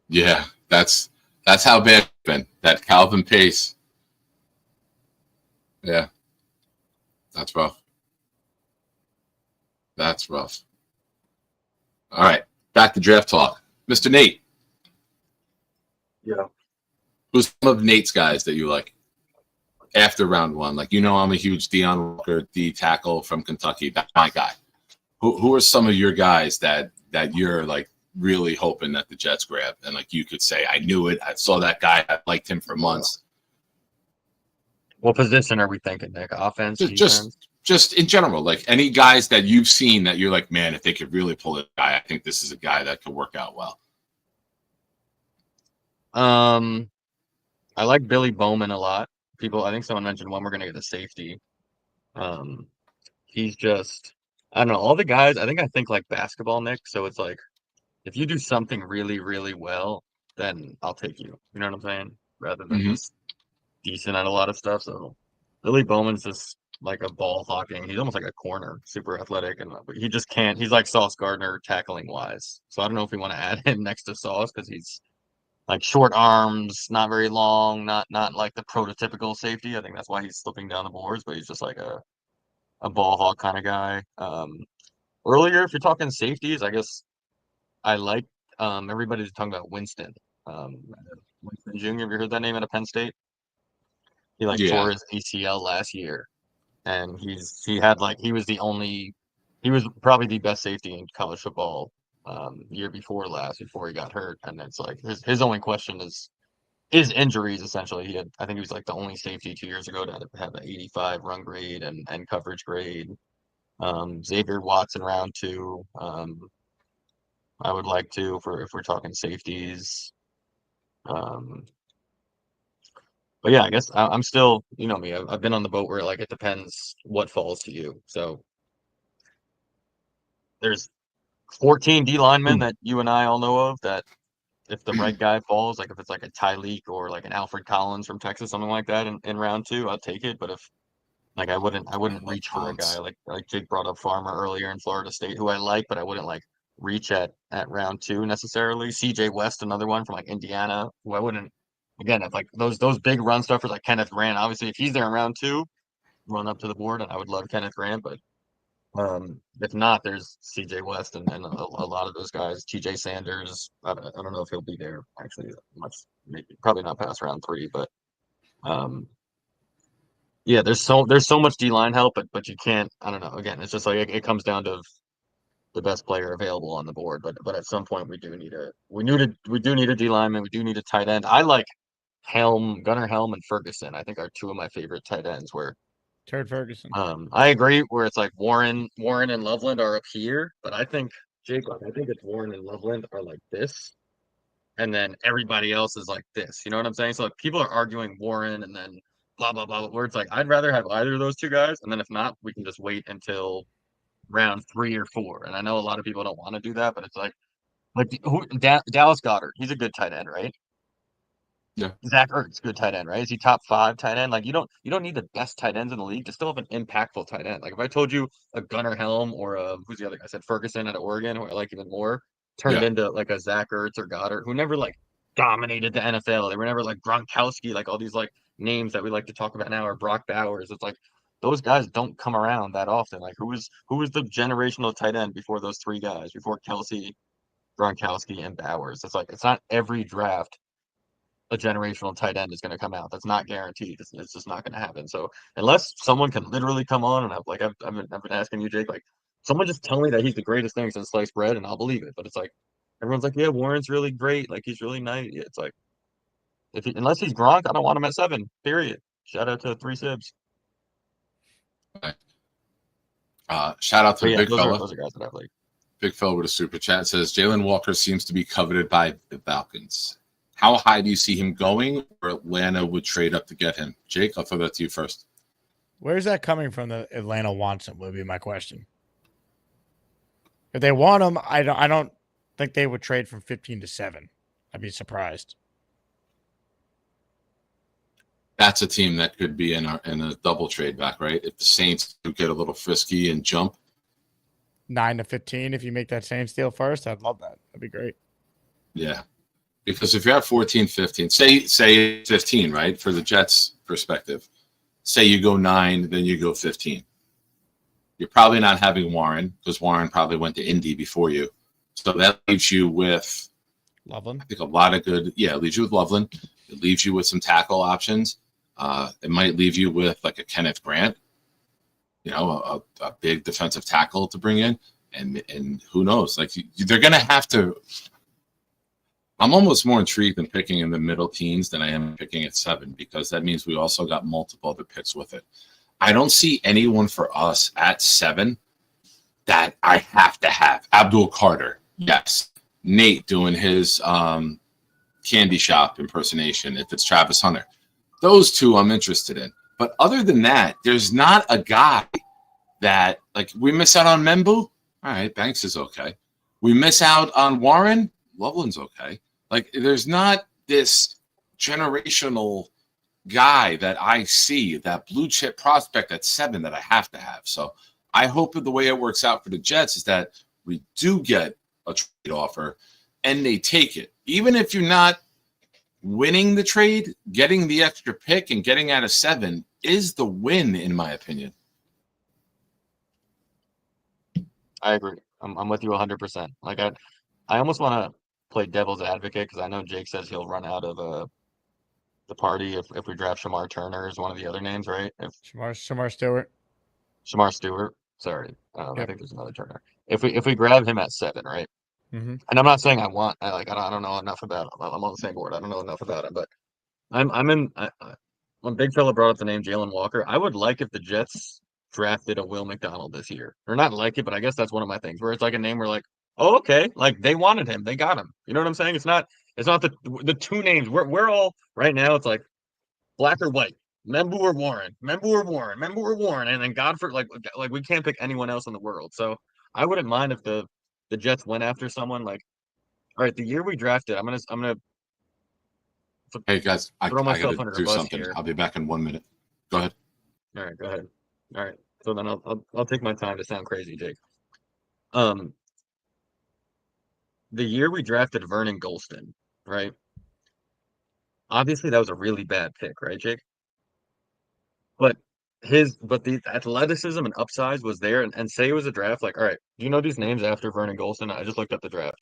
Yeah, that's how bad it's been. That Calvin Pace. Yeah, that's rough. That's rough. All right, back to draft talk. Mr. Nate. Yeah. Who's some of Nate's guys that you like after round 1? Like, I'm a huge Deion Walker, D tackle from Kentucky. That's my guy. Who are some of your guys that you're like really hoping that the Jets grab? And like you could say, I knew it. I saw that guy. I liked him for months. What position are we thinking, Nick? Offense, defense? Just in general, like any guys that you've seen that you're like, man, if they could really pull it, I think this is a guy that could work out well. I like Billy Bowman a lot. I think someone mentioned when we're going to get a safety. He's just, I don't know, all the guys, I think like basketball, Nick. So it's like, if you do something really, really well, then I'll take you. You know what I'm saying? Rather than Mhm. just decent at a lot of stuff. So Billy Bowman's just like a ball hawking. He's almost like a corner, super athletic, and but he just can't. He's like Sauce Gardner tackling wise. So I don't know if we want to add him next to Sauce because he's like short arms, not very long, not like the prototypical safety. I think that's why he's slipping down the boards, but he's just like a ball hawk kind of guy. Earlier, if you're talking safeties, I guess I like everybody's talking about Winston. Winston Jr. Have you heard that name at a Penn State? He like tore Yeah. his ACL last year, and he was probably the best safety in college football year before last before he got hurt. And it's like his only question is injuries essentially. I think he was like the only safety 2 years ago to have an 85 run grade and coverage grade. Xavier Watson round two. I would like to if we're talking safeties. Um, but yeah, I guess I'm still, you know me, I've been on the boat where like it depends what falls to you. So there's 14 D linemen that you and I all know of that if the right guy falls, like if it's like a Tyleek or like an Alfred Collins from Texas, something like that in round two, I'll take it. But if like I wouldn't reach for a guy like Jake brought up Farmer earlier in Florida State, who I like, but I wouldn't like reach at round two necessarily. CJ West, another one from like Indiana, who I wouldn't again if like those big run stuffers like Kenneth Grant, obviously if he's there in round two, run up to the board and I would love Kenneth Grant, but if not, there's CJ West and a lot of those guys. TJ Sanders, I don't know if he'll be there actually much, maybe probably not past round three, but um yeah, there's so much D line help, but you can't. I don't know. Again, it's just like it comes down to the best player available on the board. But at some point we do need a D lineman. We do need a tight end. I like Gunnar Helm, and Ferguson. I think are two of my favorite tight ends. Where Turd Ferguson. I agree. Where it's like Warren and Loveland are up here, but I think Jake, like, I think it's Warren and Loveland are like this, and then everybody else is like this. You know what I'm saying? So like, people are arguing Warren and then blah blah blah. Where it's like I'd rather have either of those two guys, and then if not, we can just wait until round 3 or 4. And I know a lot of people don't want to do that, but it's like Dallas Goedert, he's a good tight end, right? Yeah. Zach Ertz, good tight end, right? Is he top 5 tight end? Like you don't need the best tight ends in the league to still have an impactful tight end. Like if I told you a Gunnar Helm or who's the other guy? I said Ferguson out of Oregon, who I like even more, turned Yeah. into like a Zach Ertz or Goddard, who never like dominated the NFL. They were never like Gronkowski, like all these like names that we like to talk about now, or Brock Bowers. It's like those guys don't come around that often. Like who was the generational tight end before those 3 guys, before Kelsey, Gronkowski, and Bowers? It's like it's not every draft a generational tight end is going to come out. That's not guaranteed. It's just not going to happen. So unless someone can literally come on and I've been asking you, Jake, like someone just tell me that he's the greatest thing since sliced bread, and I'll believe it. But it's like everyone's like, yeah, Warren's really great. Like he's really nice. Yeah, it's like unless he's Gronk, I don't want him at 7. Period. Shout out to 3 Sibs. Shout out to But the yeah, big fella. those are guys that I've like. Big fella with a super chat says Jalen Walker seems to be coveted by the Falcons. How high do you see him going, or Atlanta would trade up to get him? Jake, I'll throw that to you first. Where's that coming from? The Atlanta wants him would be my question. If they want him, I don't think they would trade from 15 to 7. I'd be surprised. That's a team that could be in a double trade back, right? If the Saints do get a little frisky and jump 9 to 15, if you make that Saints deal first, I'd love that. That'd be great. Yeah. Because if you're at 14, 15, say 15, right, for the Jets' perspective, say you go 9, then you go 15. You're probably not having Warren because Warren probably went to Indy before you. So that leaves you with, Loveland. I think, a lot of good. Yeah, it leaves you with Loveland. It leaves you with some tackle options. It might leave you with like a Kenneth Grant, you know, a big defensive tackle to bring in. And who knows? Like they're going to have to. I'm almost more intrigued in picking in the middle teens than I am picking at 7 because that means we also got multiple other picks with it. I don't see anyone for us at 7 that I have to have. Abdul Carter, yes. Nate doing his candy shop impersonation if it's Travis Hunter. Those two I'm interested in. But other than that, there's not a guy that, like, we miss out on Membu. All right, Banks is okay. We miss out on Warren. Loveland's okay. Like, there's not this generational guy that I see, that blue chip prospect at 7 that I have to have. So I hope that the way it works out for the Jets is that we do get a trade offer and they take it. Even if you're not winning the trade, getting the extra pick and getting out of 7 is the win, in my opinion. I agree. I'm with you 100%. Like I almost want to play devil's advocate because I know Jake says he'll run out of the party if we draft Shamar Turner is one of the other names, right? If Shamar Stewart. Shamar Stewart, sorry, I Yep. think there's another Turner. If we grab him at 7, right? Mm-hmm. And I'm not saying I don't know enough about him. I'm on the same board. I don't know enough about him, but when Big Fella brought up the name Jalen Walker, I would like if the Jets drafted a Will McDonald this year, or not like it, but I guess that's one of my things where it's like a name where like, oh, okay, like they wanted him, they got him. You know what I'm saying? It's not the two names. We're all right now. It's like black or white, Membu or Warren, Membu or Warren, Membu or Warren, and then Godfrey. Like we can't pick anyone else in the world. So I wouldn't mind if the Jets went after someone like, all right, the year we drafted, I'm gonna Hey, guys, I throw got myself to under the do bus something. here. I'll be back in 1 minute. Go ahead. All right, go ahead. All right, so then I'll take my time to sound crazy, Jake. The year we drafted Vernon Golston, right? Obviously, that was a really bad pick, right, Jake? But the athleticism and upside was there, and say it was a draft. Like, all right, do you know these names after Vernon Golston? I just looked up the draft.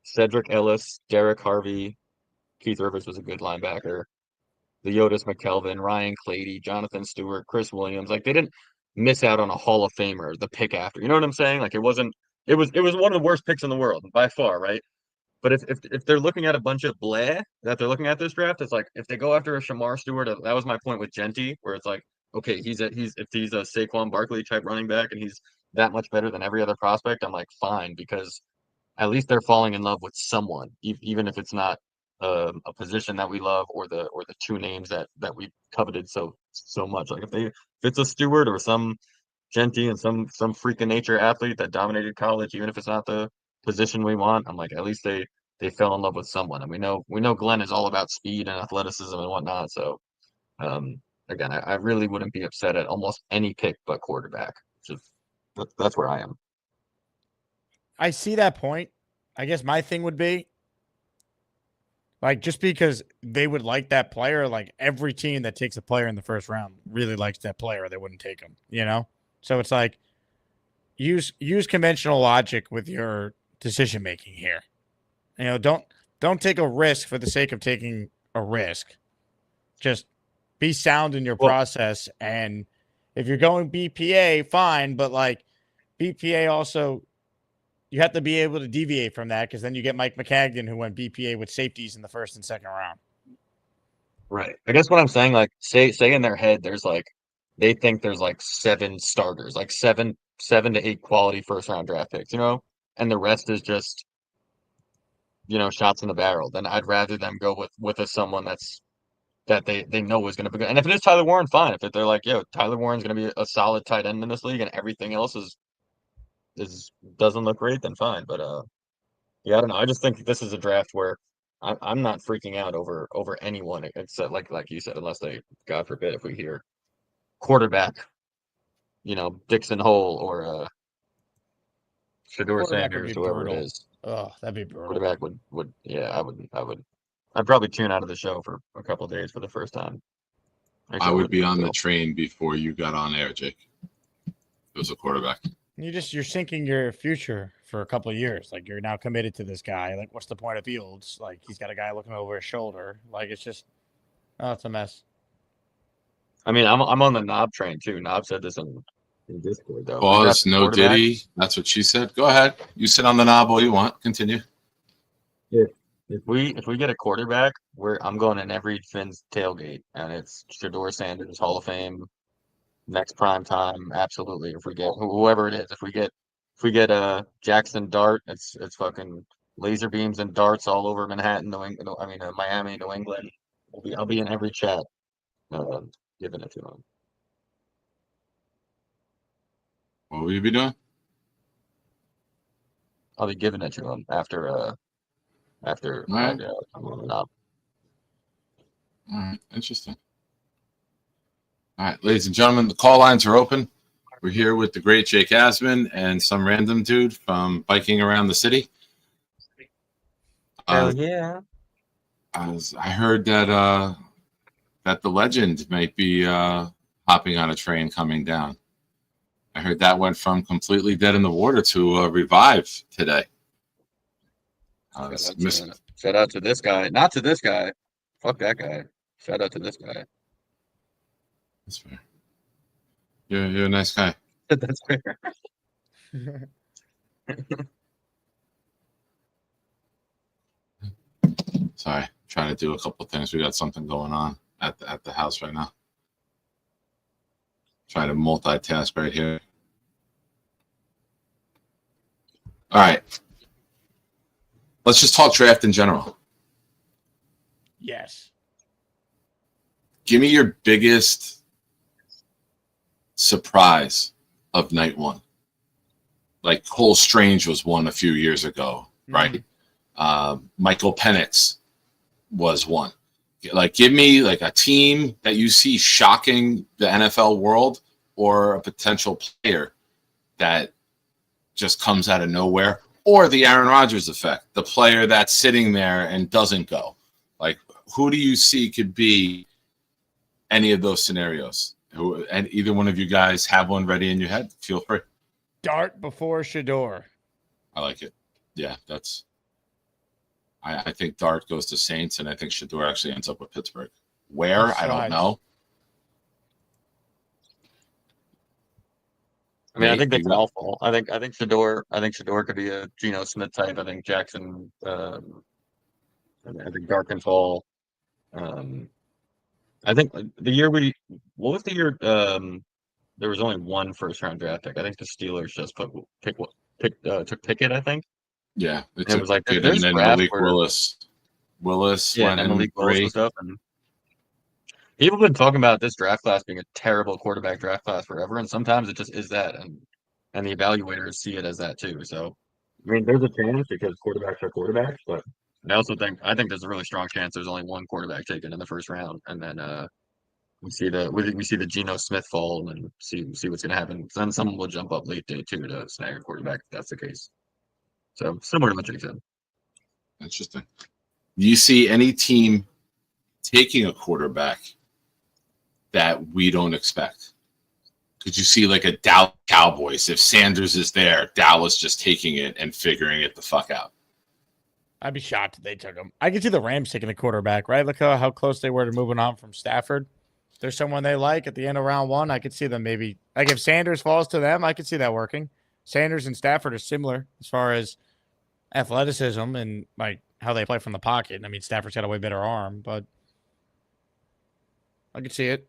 Cedric Ellis, Derek Harvey, Keith Rivers was a good linebacker. The Yotis McKelvin, Ryan Clady, Jonathan Stewart, Chris Williams. Like they didn't miss out on a Hall of Famer the pick after. You know what I'm saying? Like it was one of the worst picks in the world by far, right? But if they're looking at a bunch of bleh that they're looking at this draft, it's like if they go after a Shamar Stewart, that was my point with Genty, where it's like, okay, if he's a Saquon Barkley type running back and he's that much better than every other prospect, I'm like, fine, because at least they're falling in love with someone, even if it's not a position that we love or the two names that we coveted so much. Like if it's a Stewart or some Genty and some freak of nature athlete that dominated college, even if it's not the position we want, I'm like, at least they fell in love with someone. And we know Glenn is all about speed and athleticism and whatnot. So again, I really wouldn't be upset at almost any pick but quarterback. Just that's where I am. I see that point. I guess my thing would be like just because they would like that player, like every team that takes a player in the first round really likes that player, they wouldn't take him, you know? So it's like use conventional logic with your decision making here. You know, don't take a risk for the sake of taking a risk. Just be sound in your process. And if you're going BPA, fine, but like BPA also you have to be able to deviate from that because then you get Mike McCagden who went BPA with safeties in the first and second round. Right. I guess what I'm saying, like, say in their head, there's like they think there's like 7 starters, like seven to 8 quality first round draft picks, and the rest is just shots in the barrel. Then I'd rather them go with someone that they know is going to be good. And if it is Tyler Warren, fine. If they're like, yo, Tyler Warren's going to be a solid tight end in this league, and everything else doesn't look great, then fine. But yeah, I don't know. I just think this is a draft where I'm not freaking out over anyone except like you said, unless they, God forbid, if we hear quarterback, Dixon Hole or Shador Sanders, whoever it is. Oh, that'd be brutal. Quarterback would yeah, I'd probably tune out of the show for a couple of days for the first time. I would be on the train before you got on air, Jake. It was a quarterback. You're sinking your future for a couple of years. Like you're now committed to this guy. Like what's the point of Fields? Like he's got a guy looking over his shoulder. Like it's just, it's a mess. I mean, I'm on the Knob train too. Knob said this in Discord though. Pause. No Diddy. That's what she said. Go ahead. You sit on the knob all you want. Continue. If we get a quarterback, I'm going in every Finn's tailgate, and it's Shador Sanders, Hall of Fame, next prime time, absolutely. If we get whoever it is, if we get Jackson Dart, it's fucking laser beams and darts all over Manhattan, Miami, New England. I'll be in every chat, giving it to him. What will you be doing? I'll be giving it to him after All right. I'm moving up. All right. Interesting. All right, ladies and gentlemen, the call lines are open. We're here with the great Jake Asman and some random dude from biking around the city. Hell yeah. I heard that that the legend might be hopping on a train coming down. I heard that went from completely dead in the water to revive today. Shout out to this guy. Not to this guy. Fuck that guy. Shout out to this guy. That's fair. You're a nice guy. That's fair. Sorry, trying to do a couple of things. We got something going on at the house right now. Trying to multitask right here. All right. Let's just talk draft in general. Yes. Give me your biggest surprise of night one. Like Cole Strange was one a few years ago, right? Michael Penix was one. Like, give me like a team that you see shocking the NFL world, or a potential player that just comes out of nowhere, or the Aaron Rodgers effect, the player that's sitting there and doesn't go. Like, who do you see could be any of those scenarios? And either one of you guys have one ready in your head, feel free. Dart before Shador. I like it. Yeah, that's. I think Dart goes to Saints, and I think Shador actually ends up with Pittsburgh. Where? I don't know. I mean, I think that's awful. I think Shador could be a Geno Smith type. I think Jackson. I think Dart can fall. I think the year what was the year? There was only one first round draft pick. I think the Steelers just took Pickett. I think. Yeah, it was like and then Malik Willis. Yeah, and Malik Willis and stuff. And people have been talking about this draft class being a terrible quarterback draft class forever, and sometimes it just is that, and the evaluators see it as that too. So, I mean, there's a chance because quarterbacks are quarterbacks, but I think there's a really strong chance there's only one quarterback taken in the first round, and then we see the Geno Smith fall, and see what's going to happen. Then someone will jump up late day too to snag a quarterback if that's the case. So similar to what you said. Interesting. Do you see any team taking a quarterback that we don't expect? Could you see like a Dallas Cowboys, if Sanders is there, Dallas just taking it and figuring it the fuck out? I'd be shocked if they took him. I could see the Rams taking a quarterback, right? Look how close they were to moving on from Stafford. If there's someone they like at the end of round one, I could see them maybe. Like if Sanders falls to them, I could see that working. Sanders and Stafford are similar as far as athleticism and like how they play from the pocket. I mean, Stafford's got a way better arm, but I could see it.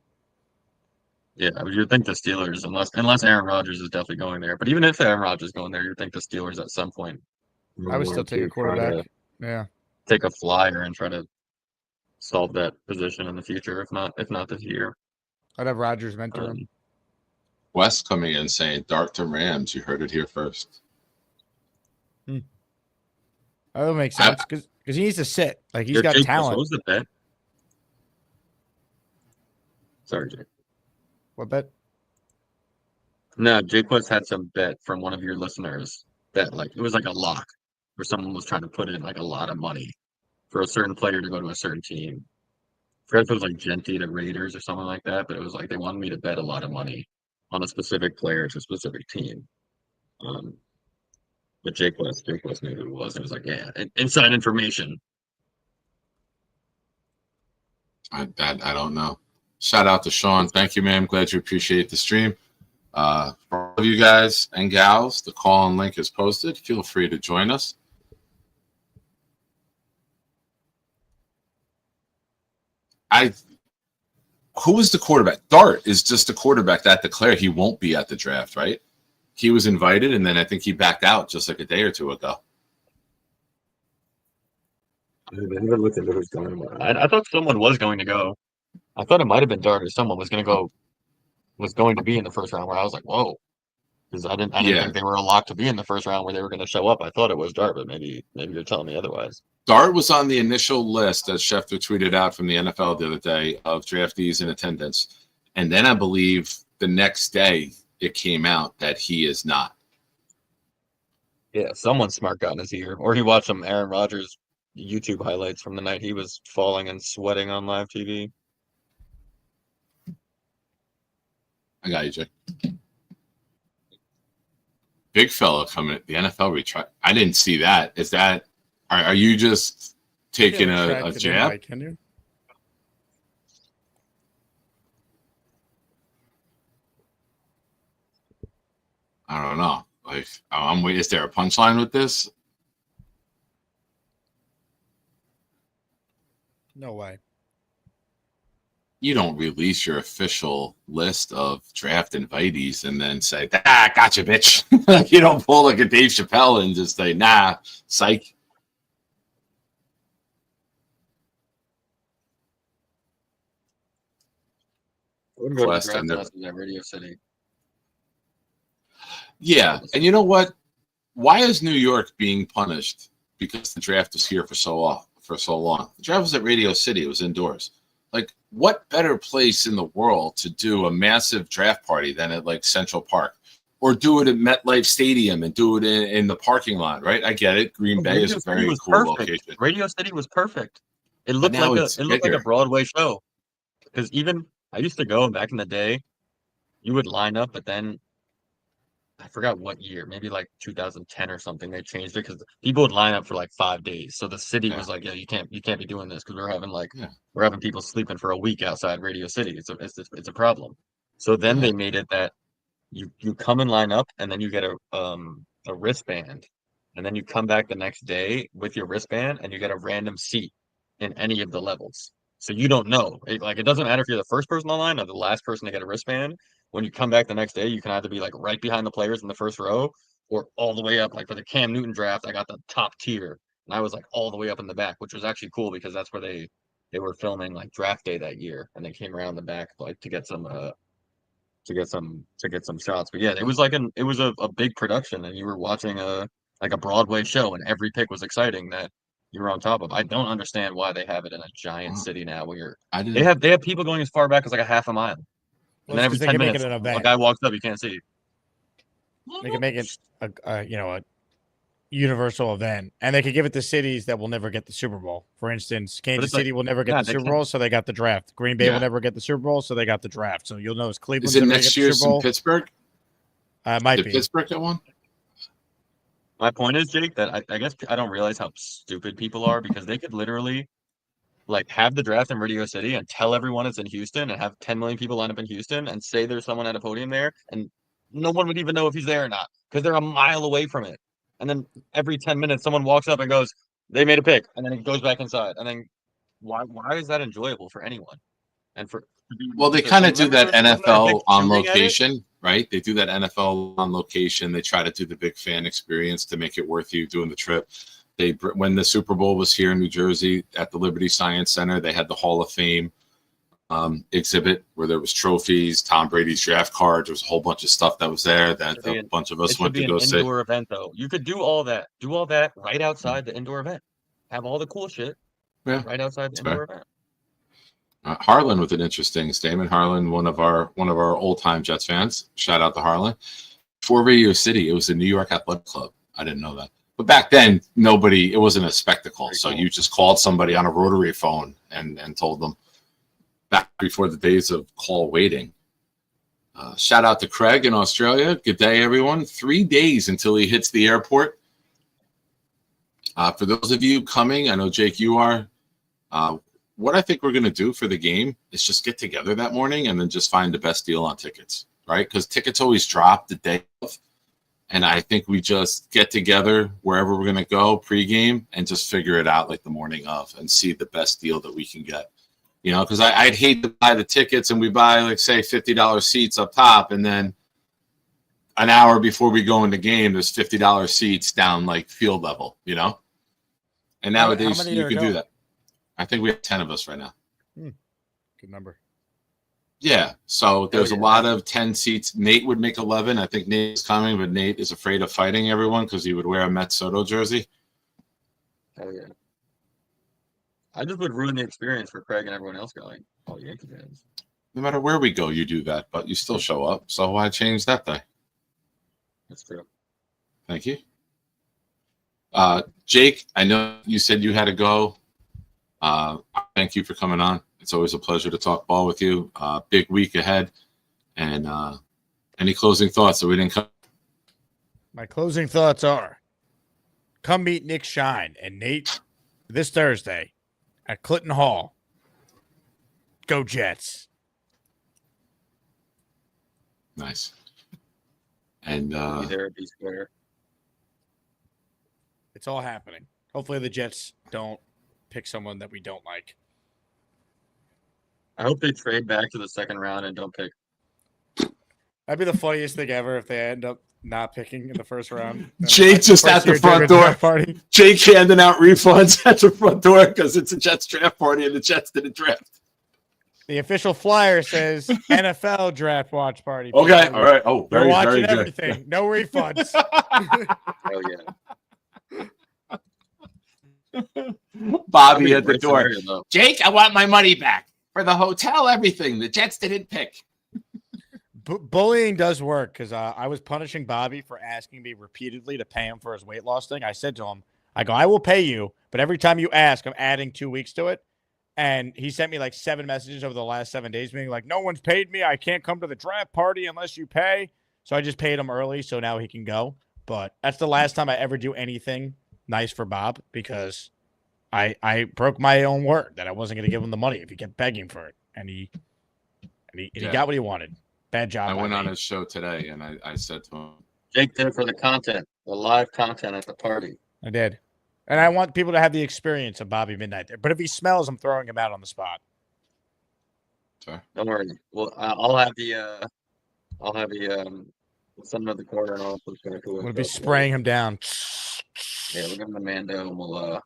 Yeah, you'd think the Steelers, unless Aaron Rodgers is definitely going there. But even if Aaron Rodgers is going there, you'd think the Steelers at some point. I would still take a quarterback. Yeah, take a flyer and try to solve that position in the future, if not this year. I'd have Rodgers mentor him. Wes coming in saying Dart to Rams. You heard it here first. That would make sense because he needs to sit. Like he's got talent. What was the bet? Sorry, Jake. What bet? No, Jake West had some bet from one of your listeners that like it was like a lock where someone was trying to put in like a lot of money for a certain player to go to a certain team. I forget if it was like Genty to Raiders or something like that, but it was like they wanted me to bet a lot of money on a specific player to a specific team. But Jake West knew who it was. It was like, yeah, inside information. I don't know. Shout out to Sean. Thank you, man. Glad you appreciate the stream. For all of you guys and gals, the call and link is posted. Feel free to join us. Who is the quarterback? Dart is just the quarterback that declared he won't be at the draft, right? He was invited, and then I think he backed out just like a day or two ago. I thought someone was going to go. I thought it might have been Dart or someone was going to be in the first round where I was like, whoa. because I didn't think they were a lock to be in the first round where they were going to show up. I thought it was Dart, but maybe you're telling me otherwise. Dart was on the initial list, as Schefter tweeted out from the NFL the other day, of draftees in attendance. And then I believe the next day it came out that he is not. Yeah, someone smart got in his ear, or he watched some Aaron Rodgers YouTube highlights from the night he was falling and sweating on live TV. I got you, Jay. Big fella coming at the NFL retry. I didn't see that. Is that are you just taking a jab? Invite, can you? I don't know. Like, I'm waiting. Is there a punchline with this? No way. You don't release your official list of draft invitees and then say, gotcha, bitch. You don't pull like a Dave Chappelle and just say, nah, psych. Wouldn't go to Blessed, draft I never- classes at Radio City. Yeah. And you know what? Why is New York being punished? Because the draft was here for so long. The draft was at Radio City. It was indoors. Like, what better place in the world to do a massive draft party than at like Central Park, or do it at MetLife Stadium and do it in the parking lot? Right? I get it. Green Bay is a very cool location. Radio City was perfect. It looked now like it's like a bigger. Broadway show. Because even I used to go back in the day, you would line up, but then I forgot what year, maybe like 2010 or something. They changed it because people would line up for like 5 days. So the city was like, yeah, you can't be doing this because we're having people sleeping for a week outside Radio City. It's a problem. So then they made it that you come and line up, and then you get a wristband, and then you come back the next day with your wristband, and you get a random seat in any of the levels. So you don't know. It doesn't matter if you're the first person online or the last person to get a wristband. When you come back the next day, you can either be like right behind the players in the first row or all the way up. Like for the Cam Newton draft, I got the top tier, and I was like all the way up in the back, which was actually cool because that's where they were filming like draft day that year, and they came around the back like to get some shots. But yeah, it was a big production, and you were watching a Broadway show, and every pick was exciting that you were on top of. I don't understand why they have it in a giant city now where they have people going as far back as like a half a mile. And then every 10 minutes, a guy walks up you can't see. They can make it a universal event, and they could give it to cities that will never get the Super Bowl. For instance, Kansas City will never get the Super Bowl, so they got the draft. Green Bay will never get the Super Bowl, so they got the draft. So you'll notice Cleveland's Is it next year's in Pittsburgh? Might Did be. Pittsburgh get one? My point is, Jake, that I guess I don't realize how stupid people are because they could literally like have the draft in Radio City and tell everyone it's in Houston and have 10 million people line up in Houston and say there's someone at a podium there, and no one would even know if he's there or not because they're a mile away from it. And then every 10 minutes, someone walks up and goes, they made a pick, and then it goes back inside. And then why is that enjoyable for anyone? And they kind of do that NFL on location, right? They do that NFL on location. They try to do the big fan experience to make it worth you doing the trip. When the Super Bowl was here in New Jersey at the Liberty Science Center, they had the Hall of Fame exhibit where there was trophies, Tom Brady's draft cards. There was a whole bunch of stuff that was there that a bunch of us went to go see. Indoor event though, you could do all that right outside the indoor event. Have all the cool shit right outside the indoor event. Harlan with an interesting statement. Harlan, one of our old time Jets fans. Shout out to Harlan. For Radio City, it was the New York Athletic Club. I didn't know that. But back then, it wasn't a spectacle. So you just called somebody on a rotary phone and told them. Back before the days of call waiting. Shout out to Craig in Australia. Good day, everyone. 3 days until he hits the airport. For those of you coming, I know, Jake, you are. What I think we're going to do for the game is just get together that morning and then just find the best deal on tickets, right? Because tickets always drop the day of. And I think we just get together wherever we're going to go pregame and just figure it out like the morning of and see the best deal that we can get. You know, because I'd hate to buy the tickets and we buy, like, say, $50 seats up top, and then an hour before we go in the game, there's $50 seats down, like, field level, you know? And nowadays, you can do that. I think we have 10 of us right now. Good number. Yeah, so there's a lot of 10 seats. Nate would make 11. I think Nate is coming, but Nate is afraid of fighting everyone because he would wear a Mets Soto jersey. Oh yeah. I just would ruin the experience for Craig and everyone else going. All Yankee fans. No matter where we go, you do that, but you still show up. So why change that day? That's true. Thank you. Jake, I know you said you had to go. Thank you for coming on. It's always a pleasure to talk ball with you. Big week ahead. And any closing thoughts that we didn't cover? My closing thoughts are come meet Nick Shine and Nate this Thursday at Clinton Hall. Go Jets. Nice. And Be there at B Square. It's all happening. Hopefully the Jets don't pick someone that we don't like. I hope they trade back to the second round and don't pick. That'd be the funniest thing ever if they end up not picking in the first round. Jake just at the front door. Party. Jake handing out refunds at the front door because it's a Jets draft party and the Jets didn't draft. The official flyer says NFL draft watch party. Okay, all right. Oh, We're very, watching very good. everything. No refunds. Oh yeah. Bobby at the Great door. scenario, though. Jake, I want my money back for the hotel, everything. The Jets didn't pick. Bullying does work because I was punishing Bobby for asking me repeatedly to pay him for his weight loss thing. I said to him, I go, I will pay you, but every time you ask, I'm adding 2 weeks to it. And he sent me like 7 messages over the last 7 days being like, no one's paid me. I can't come to the draft party unless you pay. So I just paid him early so now he can go. But that's the last time I ever do anything nice for Bob because I broke my own word that I wasn't going to give him the money if he kept begging for it. And he got what he wanted. Bad job. I went on his show today and I said to him, Jake did it for the content, the live content at the party. I did. And I want people to have the experience of Bobby Midnight there. But if he smells, I'm throwing him out on the spot. sorry. Don't worry. Well, I'll have the someone at the corner and I'll put it I'm going to be spraying him down. Yeah, we'll give him a Mando and we'll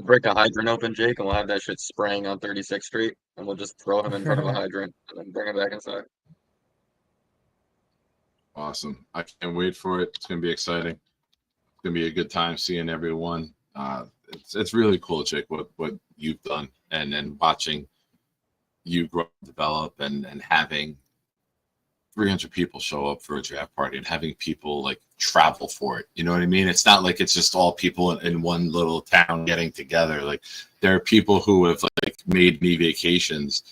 break a hydrant open, Jake, and we'll have that shit spraying on 36th Street, and we'll just throw him in front of a hydrant and then bring him back inside. Awesome. I can't wait for it. It's going to be exciting. It's going to be a good time seeing everyone. It's really cool, Jake, what you've done and then watching you grow, develop, and having 300 people show up for a draft party and having people like travel for it. You know what I mean? It's not like it's just all people in one little town getting together. Like there are people who have like made me vacations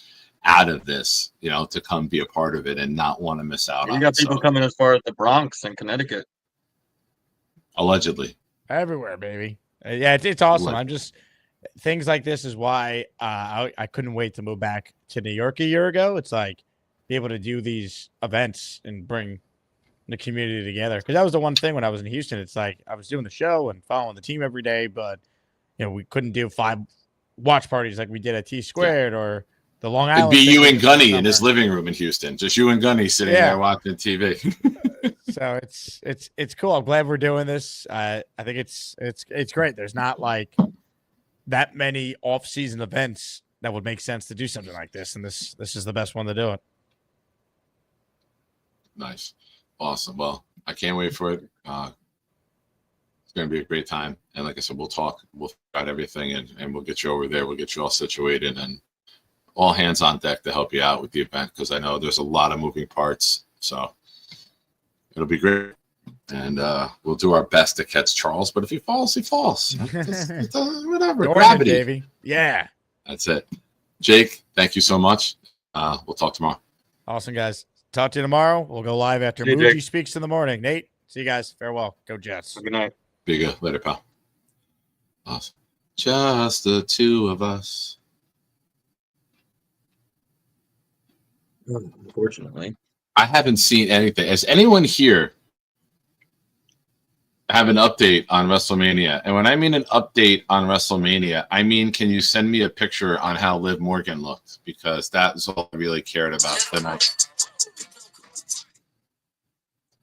out of this, you know, to come be a part of it and not want to miss out on it. You got people coming as far as the Bronx and Connecticut. Allegedly. Everywhere, baby. Yeah, it's awesome. I'm just things like this is why I couldn't wait to move back to New York a year ago. It's like be able to do these events and bring the community together. Because that was the one thing when I was in Houston. It's like I was doing the show and following the team every day, but you know we couldn't do 5 watch parties like we did at T Squared or the Long Island. It'd be you and Gunny in his living room in Houston. Just you and Gunny sitting there watching TV. So it's cool. I'm glad we're doing this. I think it's great. There's not like that many off-season events that would make sense to do something like this, and this is the best one to do it. Nice. Awesome. Well, I can't wait for it. It's going to be a great time. And like I said, we'll figure out everything and we'll get you over there. We'll get you all situated and all hands on deck to help you out with the event because I know there's a lot of moving parts. So it'll be great. And we'll do our best to catch Charles. But if he falls, he falls. Whatever. Dorman, Gravity. baby. Yeah. That's it. Jake, thank you so much. We'll talk tomorrow. Awesome, guys. Talk to you tomorrow. We'll go live after See you, Muji Jake. speaks in the morning. Nate, see you guys. Farewell. Go Jets. Good night. Be good. Later, pal. Awesome. Just the two of us. Unfortunately. I haven't seen anything. Has anyone here have an update on WrestleMania? And when I mean an update on WrestleMania, I mean, can you send me a picture on how Liv Morgan looked? Because that is all I really cared about tonight.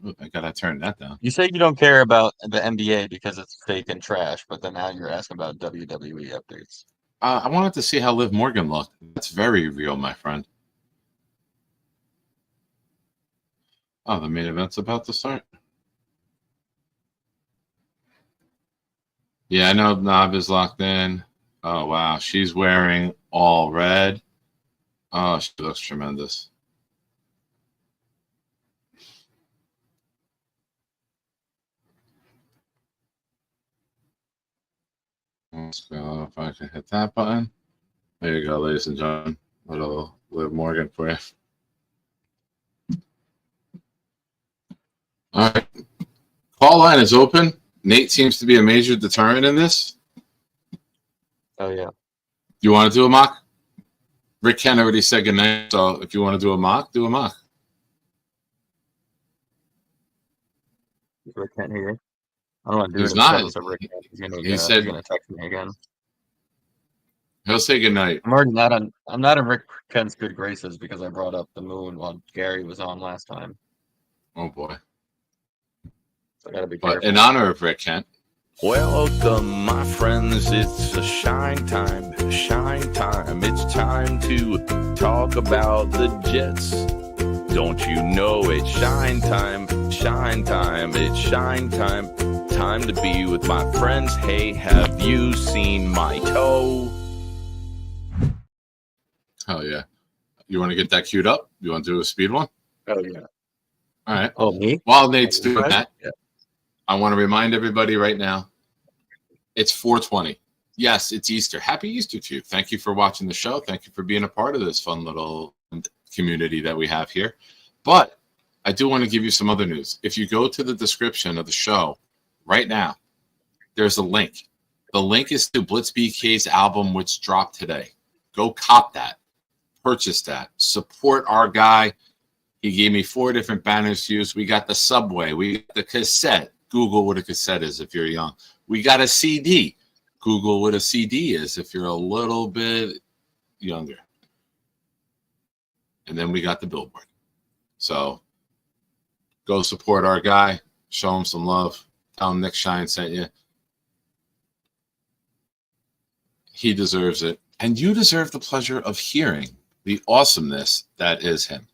Ooh, I gotta turn that down. You say you don't care about the NBA because it's fake and trash, but then now you're asking about WWE updates. I wanted to see how Liv Morgan looked. That's very real, my friend. Oh, the main event's about to start. Yeah, I know Nav is locked in. Oh, wow. She's wearing all red. Oh, she looks tremendous. Let's go. If I can hit that button. There you go, ladies and gentlemen. Little Liv Morgan for you. All right. Call line is open. Nate seems to be a major deterrent in this. Oh yeah. You want to do a mock? Rick Ken already said goodnight, so if you want to do a mock, do a mock. Rick can't hear. I don't want to do He's it in the not. presence of Rick. He's He said gonna text me again. he'll say goodnight. I'm not in Rick Kent's good graces because I brought up the moon while Gary was on last time. Oh boy. So I gotta be But careful. in honor of Rick Kent, Welcome, my friends. It's a shine time, shine time. It's time to talk about the Jets. Don't you know it's shine time, shine time. It's shine time. Time to be with my friends. Hey, have you seen my toe? hell yeah. You want to get that queued up? You want to do a speed one? Oh yeah. All right. Oh me? While Nate's doing that, Yeah. I want to remind everybody right now, it's 420. Yes, it's Easter. Happy Easter to you. Thank you for watching the show. Thank you for being a part of this fun little community that we have here. But I do want to give you some other news. If you go to the description of the show right now, there's a link. The link is to Blitz BK's album, which dropped today. Go cop that. Purchase that. Support our guy. He gave me 4 different banners to use. We got the Subway. We got the cassette. Google what a cassette is if you're young. We got a CD. Google what a CD is if you're a little bit younger. And then we got the billboard. So go support our guy. Show him some love. Tell him Nick Shine sent you. He deserves it. And you deserve the pleasure of hearing the awesomeness that is him.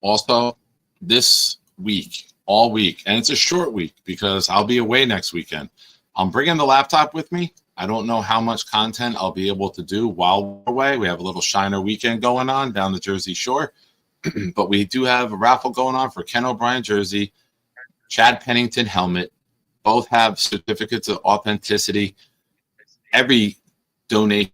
Also, this week, all week, and it's a short week because I'll be away next weekend. I'm bringing the laptop with me. I don't know how much content I'll be able to do while we're away. We have a little Shiner weekend going on down the Jersey Shore. But we do have a raffle going on for Ken O'Brien jersey, Chad Pennington helmet. Both have certificates of authenticity. Every donation,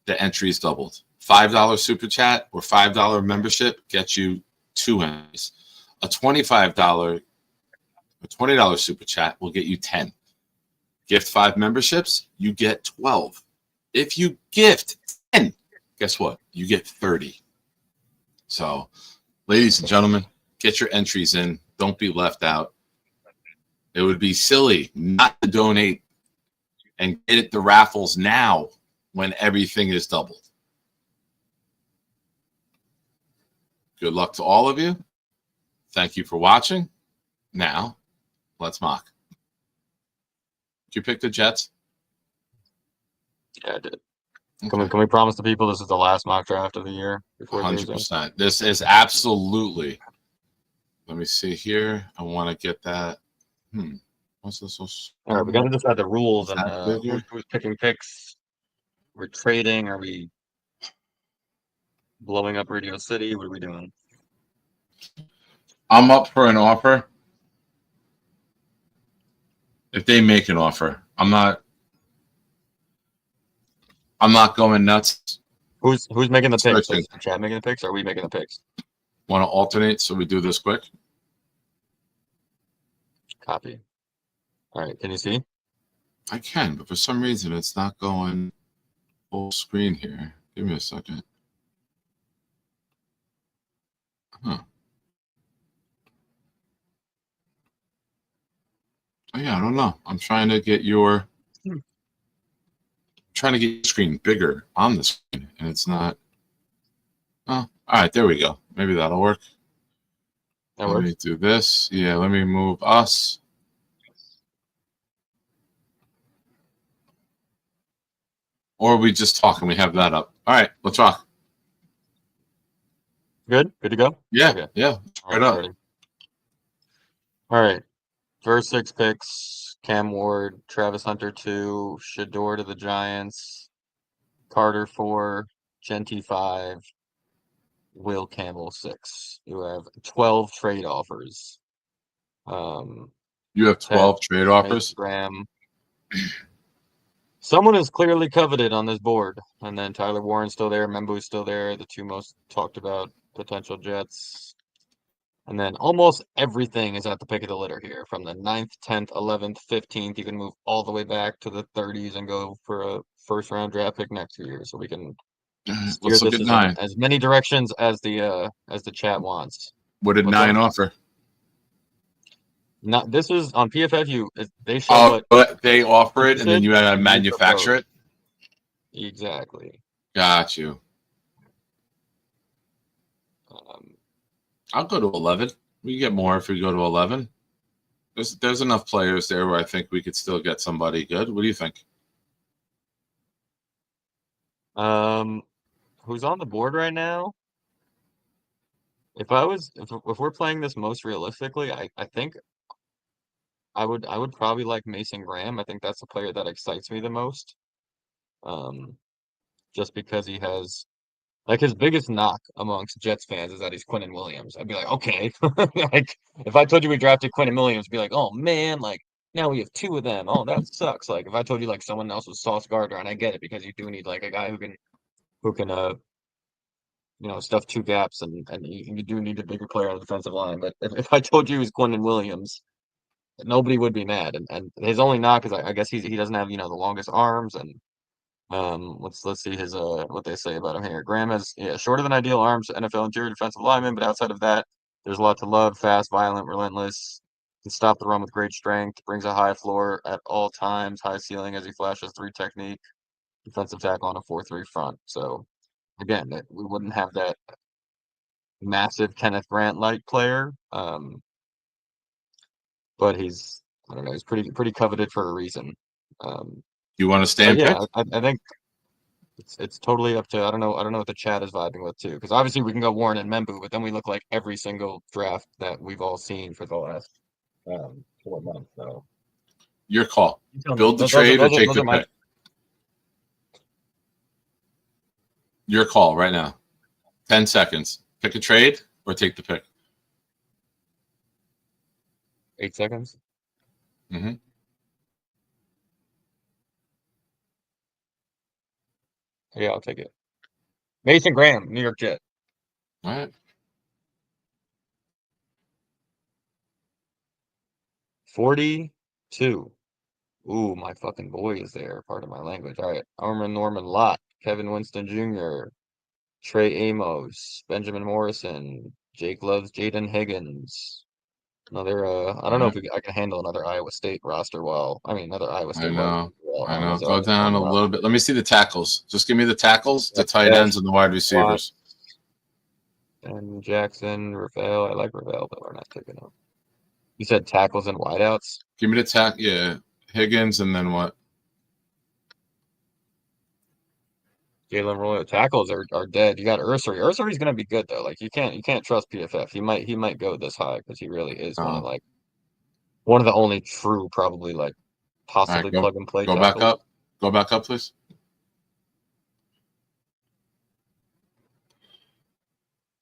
the entry is doubled. $5 super chat or $5 membership gets you 2 entries. A $25 or $20 super chat will get you 10. Gift 5 memberships, you get 12. If you gift 10, guess what? You get 30. So, ladies and gentlemen, get your entries in. Don't be left out. It would be silly not to donate and get at the raffles now when everything is doubled. Good luck to all of you. Thank you for watching. Now, let's mock. Did you pick the Jets? Yeah, I did. Okay. Can we promise the people this is the last mock draft of the year before Thursday? 100%. This is absolutely. Let me see here. I want to get that. What's this? All right, we got to decide the rules and That bigger? who's picking picks. We're trading. Are we blowing up Radio City? What are we doing? I'm up for an offer. If they make an offer, I'm not going nuts. Who's making the picks? Searching. Is the chat making the picks? Or are we making the picks? Want to alternate so we do this quick? Copy. All right. Can you see? I can, but for some reason it's not going full screen here. Give me a second. Huh. Oh, yeah, I don't know. I'm trying to get your screen bigger on the screen, and it's not. Oh, all right, there we go. Maybe that'll work. That Let works. me do this. Yeah, let me move us. Or we just talk and we have that up. All right, let's rock. Good? Good to go? Yeah, Okay. yeah. All Straight right, up. starting. All right. First 6 picks, Cam Ward, Travis Hunter 2, Shador to the Giants, Carter 4, Genty 5, Will Campbell 6. You have 12 trade offers. You have 12 trade Mason offers. Graham. Someone is clearly coveted on this board. And then Tyler Warren's still there, Membu's still there, the two most talked about potential Jets. And then almost everything is at the pick of the litter here. From the 9th, 10th, 11th, 15th, you can move all the way back to the 30s and go for a first round draft pick next year. So we can steer Let's look this at 9. as many directions as the chat wants. What did What's 9 up? offer? Not this is on PFFU. They show what But they offer it, and then you had to you manufacture propose. it. Exactly. Got you. I'll go to 11. We can get more if we go to 11. There's enough players there where I think we could still get somebody good. What do you think? Who's on the board right now? If we're playing this most realistically, I think I would probably like Mason Graham. I think that's the player that excites me the most. Just because he has like his biggest knock amongst Jets fans is that he's Quinnen Williams. I'd be like, okay. Like if I told you we drafted Quinnen Williams, I'd be like, oh man, like now we have 2 of them. Oh, that sucks. Like if I told you like someone else was Sauce Gardner, and I get it because you do need like a guy who can stuff 2 gaps and you do need a bigger player on the defensive line. But if I told you he was Quinnen Williams, nobody would be mad. And his only knock is I guess he doesn't have, the longest arms. And let's see his what they say about him here. Graham has shorter than ideal arms, NFL interior defensive lineman, but outside of that, there's a lot to love. Fast, violent, relentless. Can stop the run with great strength. Brings a high floor at all times. High ceiling as he flashes 3 technique. Defensive tackle on a 4-3 front. So again, we wouldn't have that massive Kenneth Grant-like player. But he's I don't know, he's pretty coveted for a reason. You want to stay So and pick? yeah, I think it's totally up to I don't know what the chat is vibing with too, because obviously we can go Warren and Membu, but then we look like every single draft that we've all seen for the last 4 months. So Your call. you tell me. Build the Those trade or take those the are my pick. Your call right now. 10 seconds. Pick a trade or take the pick. 8 seconds. Mm-hmm. Yeah, I'll take it. Mason Graham, New York Jet. All right. 42. Ooh, my fucking boy is there. Pardon my language. All right. Armin Norman Lott, Kevin Winston Jr., Trey Amos, Benjamin Morrison, Jake Loves, Jaden Higgins. Another, I don't know if I can handle another Iowa State roster another Iowa State wide receiver I on know. this Go down a little bit. Let me see the tackles. Just give me the tackles, the That's tight ends, and the wide receivers. And Jackson, Rafael. I like Rafael, but we're not taking him. You said tackles and wideouts? Give me the tackle. Yeah. Higgins, and then what? Jalen Roy tackles are dead. You got Ursary. Ursary's gonna be good though. Like you can't trust PFF. He might go this high because he really is one of the only true probably like possibly All right, plug and play go tackles. back up. Go back up, please.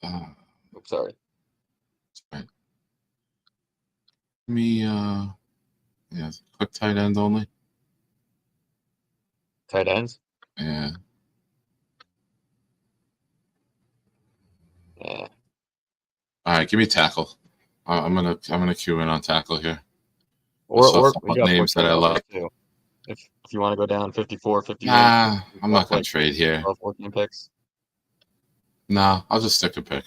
Oops, sorry. Right. Me quick tight end only. Tight ends? Yeah. Yeah. All right, give me tackle. I'm gonna cue in on tackle here. Or we got names that I like. too. If you want to go down 54, 58. Nah, I'm not gonna trade here. 12, 14 picks. No, I'll just stick a pick.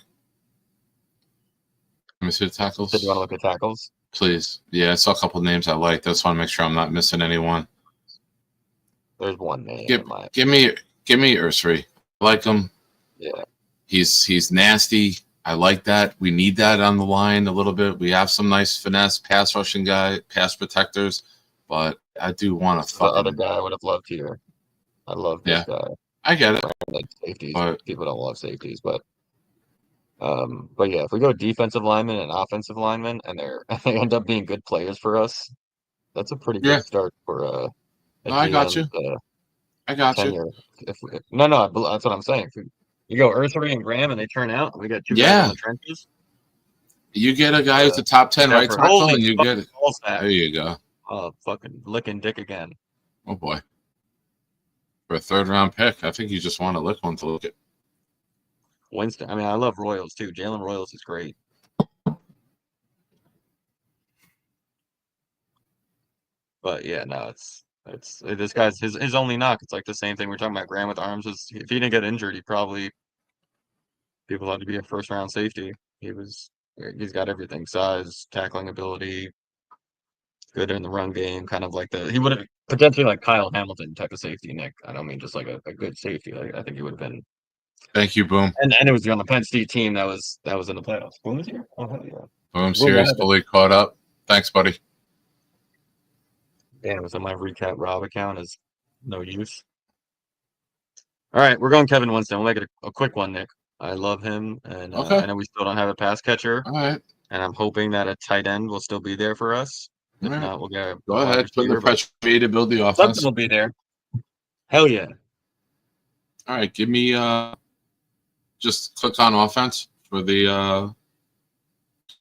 Let me see the tackles. Did you want to look at tackles? Please. Yeah, I saw a couple names I like. I just want to make sure I'm not missing anyone. There's one name. Give me Ursary. I like him. Yeah. He's nasty. I like that. We need that on the line a little bit. We have some nice finesse pass rushing pass protectors, but I do want to. The other guy I would have loved here. I love this guy. I get it. Like safeties. But people don't love safeties, but But yeah, if we go defensive lineman and offensive lineman, and they end up being good players for us, that's a pretty Yeah. good start for a No, I got GM's you. I got you. tenure. No, that's what I'm saying. If you go Ursary and Graham, and they turn out, and we got two guys in Yeah. the trenches. You get a guy who's a top 10 right Stafford, tackle, holy and you get it. ball sack. There you go. Oh, fucking licking dick again. Oh boy. For a 3rd round pick, I think you just want to lick one to look at. Winston. I mean, I love Royals too. Jalen Royals is great. But yeah, no, it's this guy's his only knock. It's like the same thing we're talking about. Graham with arms is if he didn't get injured, he probably people thought to be a 1st round safety. He's got everything: size, tackling ability, good in the run game. Kind of like he would have potentially like Kyle Hamilton type of safety. Nick, I don't mean just like a good safety. Like, I think he would have been. Thank you, Boom. And it was on the Penn State team that was in the playoffs. Boom is here. Oh hell yeah. Boom series fully caught up. Thanks, buddy. Damn, it was on my recap Rob account is no use. All right, we're going Kevin Winston. We'll make it a quick one, Nick. I love him, and Okay. I know we still don't have a pass catcher, All right. and I'm hoping that a tight end will still be there for us. If All right. not, we'll get a Go wide ahead. Put the receiver, but pressure on me to build the offense. something will be there. Hell yeah. All right. Give me just click on offense for the can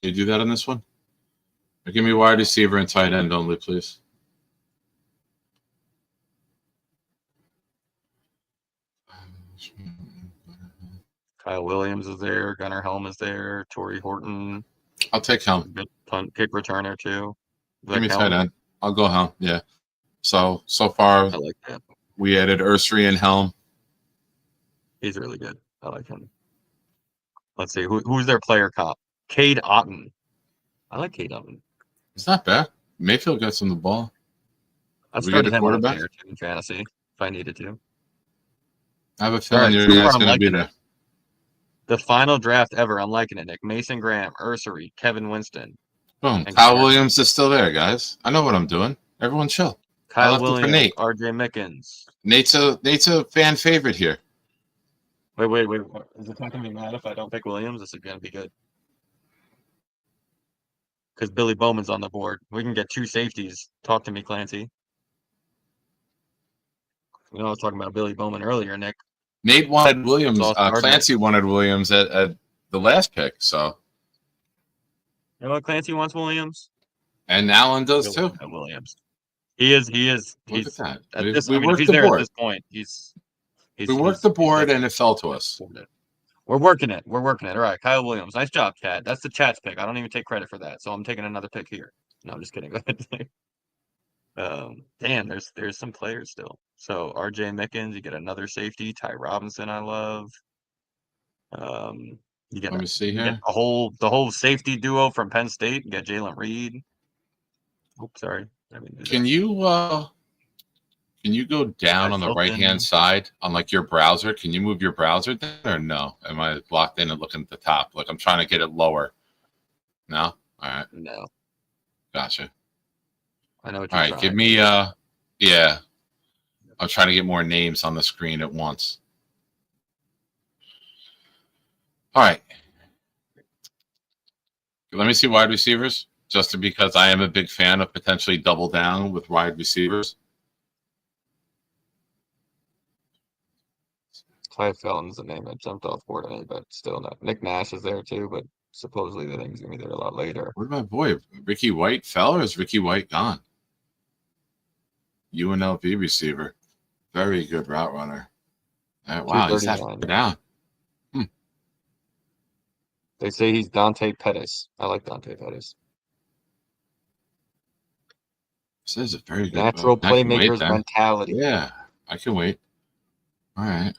you do that on this one? Or give me wide receiver and tight end only, please. Kyle Williams is there. Gunnar Helm is there. Torrey Horton. I'll take Helm. Good punt kick returner too. Give me Helm? tight end. I'll go Helm. Yeah. So far I like that. we added Ursary and Helm. He's really good. I like him. Let's see. Who's their player comp? Cade Otton. I like Cade Otton. It's not bad. Mayfield gets him the ball. I'd We get start a him on a quarterback? player too in fantasy if I needed to. I have a feeling right, your so guy's far I'm going to be liking there. The final draft ever. I'm liking it, Nick. Mason Graham, Ursary, Kevin Winston, Boom. And Kyle Graham. Williams is still there, guys. I know what I'm doing. Everyone chill. Kyle left it for Williams, Nate. R.J. Mickens. Nate's a fan favorite here. Wait. Is it not going to be mad if I don't pick Williams? This is going to be good. Because Billy Bowman's on the board. We can get 2 safeties. Talk to me, Clancy. You know, I was talking about Billy Bowman earlier, Nick. Nate wanted Williams. Sauce Gardner. Clancy wanted Williams at the last pick. So, You know what Clancy wants Williams? and Allen does too. Williams. He is. Look He's at that. at We, this. we I mean, if worked he's the there at board. this point. He's We worked the board, he's and it fell to us. We're working it. All right, Kyle Williams. Nice job, Chad. That's the chat's pick. I don't even take credit for that. So I'm taking another pick here. No, I'm just kidding. Go ahead. Damn, there's some players still. So R.J. Mickens, you get another safety. Ty Robinson, I love. You get Let me see you here. get the whole safety duo from Penn State. You got Jalen Reed. Oops, sorry. Can you go down on the right hand side on like your browser? Can you move your browser down or no? Am I locked in and looking at the top? Like I'm trying to get it lower. No? All right. No. Gotcha. I know what All you're right, trying. give me yeah. I'm trying to get more names on the screen at once. All right. Let me see wide receivers, just because I am a big fan of potentially double down with wide receivers. Ty Felton's the name that jumped off board at me, but still not. Nick Nash is there too, but supposedly the thing's gonna be there a lot later. Where'd my boy Ricky White fell, or is Ricky White gone? UNLV receiver. Very good route runner. Wow, he's that far down. They say he's Dante Pettis. I like Dante Pettis. This is a very good Natural I can wait playmaker's then. mentality. Yeah, I can wait. All right.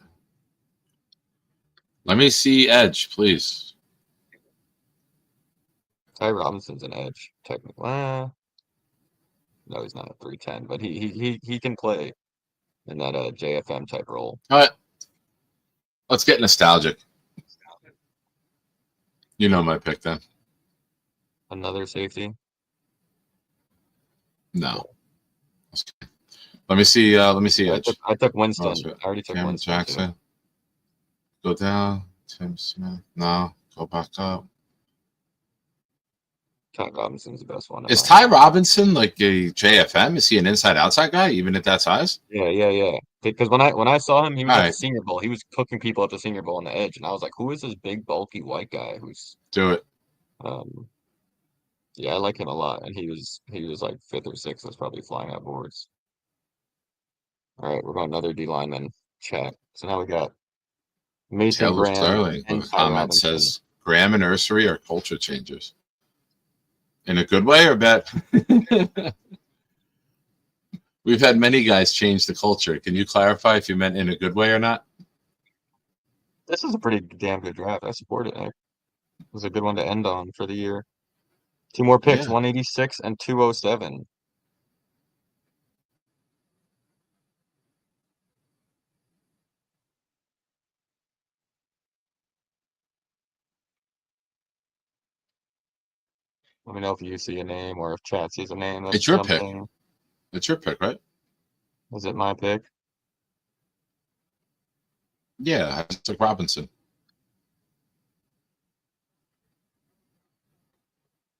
Let me see edge, please. Ty Robinson's an edge, technically. No, he's not a 310, but he can play in that JFM type role. All right. Let's get nostalgic. You know my pick then. Another safety. No. Let me see edge. I took Winston. Oh, I already took Cameron Winston. Jackson. Go down. Tim Smith. No. Go back up. Ty Robinson's the best one. Is Ty Robinson like a JFM? Is he an inside-outside guy, even at that size? Yeah. Because when I saw him, he was All at the right. Senior Bowl. He was cooking people at the Senior Bowl on the edge, and I was like, "Who is this big, bulky white guy who's?" Do it. Yeah, I like him a lot, and he was like fifth or sixth. That's probably flying out boards. All right, we're going another D lineman chat. So now we got Mason Taylor Graham Sterling and with a Ty comment Robinson. says Graham and Ursery are culture changers. In a good way or bad? We've had many guys change the culture. Can you clarify if you meant in a good way or not? This is a pretty damn good draft. I support it, Nick. It was a good one to end on for the year. 2 more picks, Yeah. 186 and 207. Let me know if you see a name or if chat sees a name that's It's your pick. jumping. It's your pick, right? Is it my pick? Yeah, I took Robinson.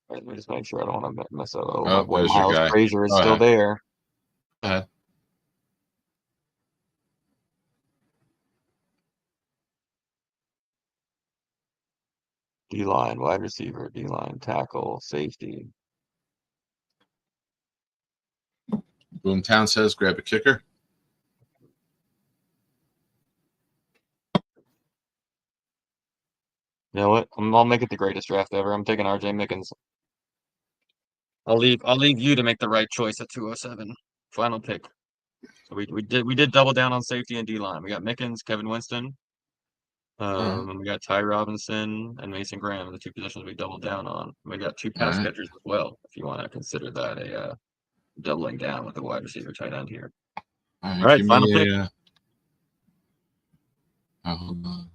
Let me just make sure I don't want to mess up. Oh, Oh, my boy there's your Miles guy. Frazier is Go still ahead. there. Go ahead. D-line, wide receiver, D-line, tackle, safety. Boomtown says grab a kicker. You know what? I'll make it the greatest draft ever. I'm taking RJ Mickens. I'll leave you to make the right choice at 207. Final pick. So we did double down on safety and D-line. We got Mickens, Kevin Winston. And we got Ty Robinson and Mason Graham, the 2 positions we doubled down on. We got 2 pass All right. catchers as well, if you want to consider that a doubling down with the wide receiver tight end here. All All right, give final me pick. Hold on.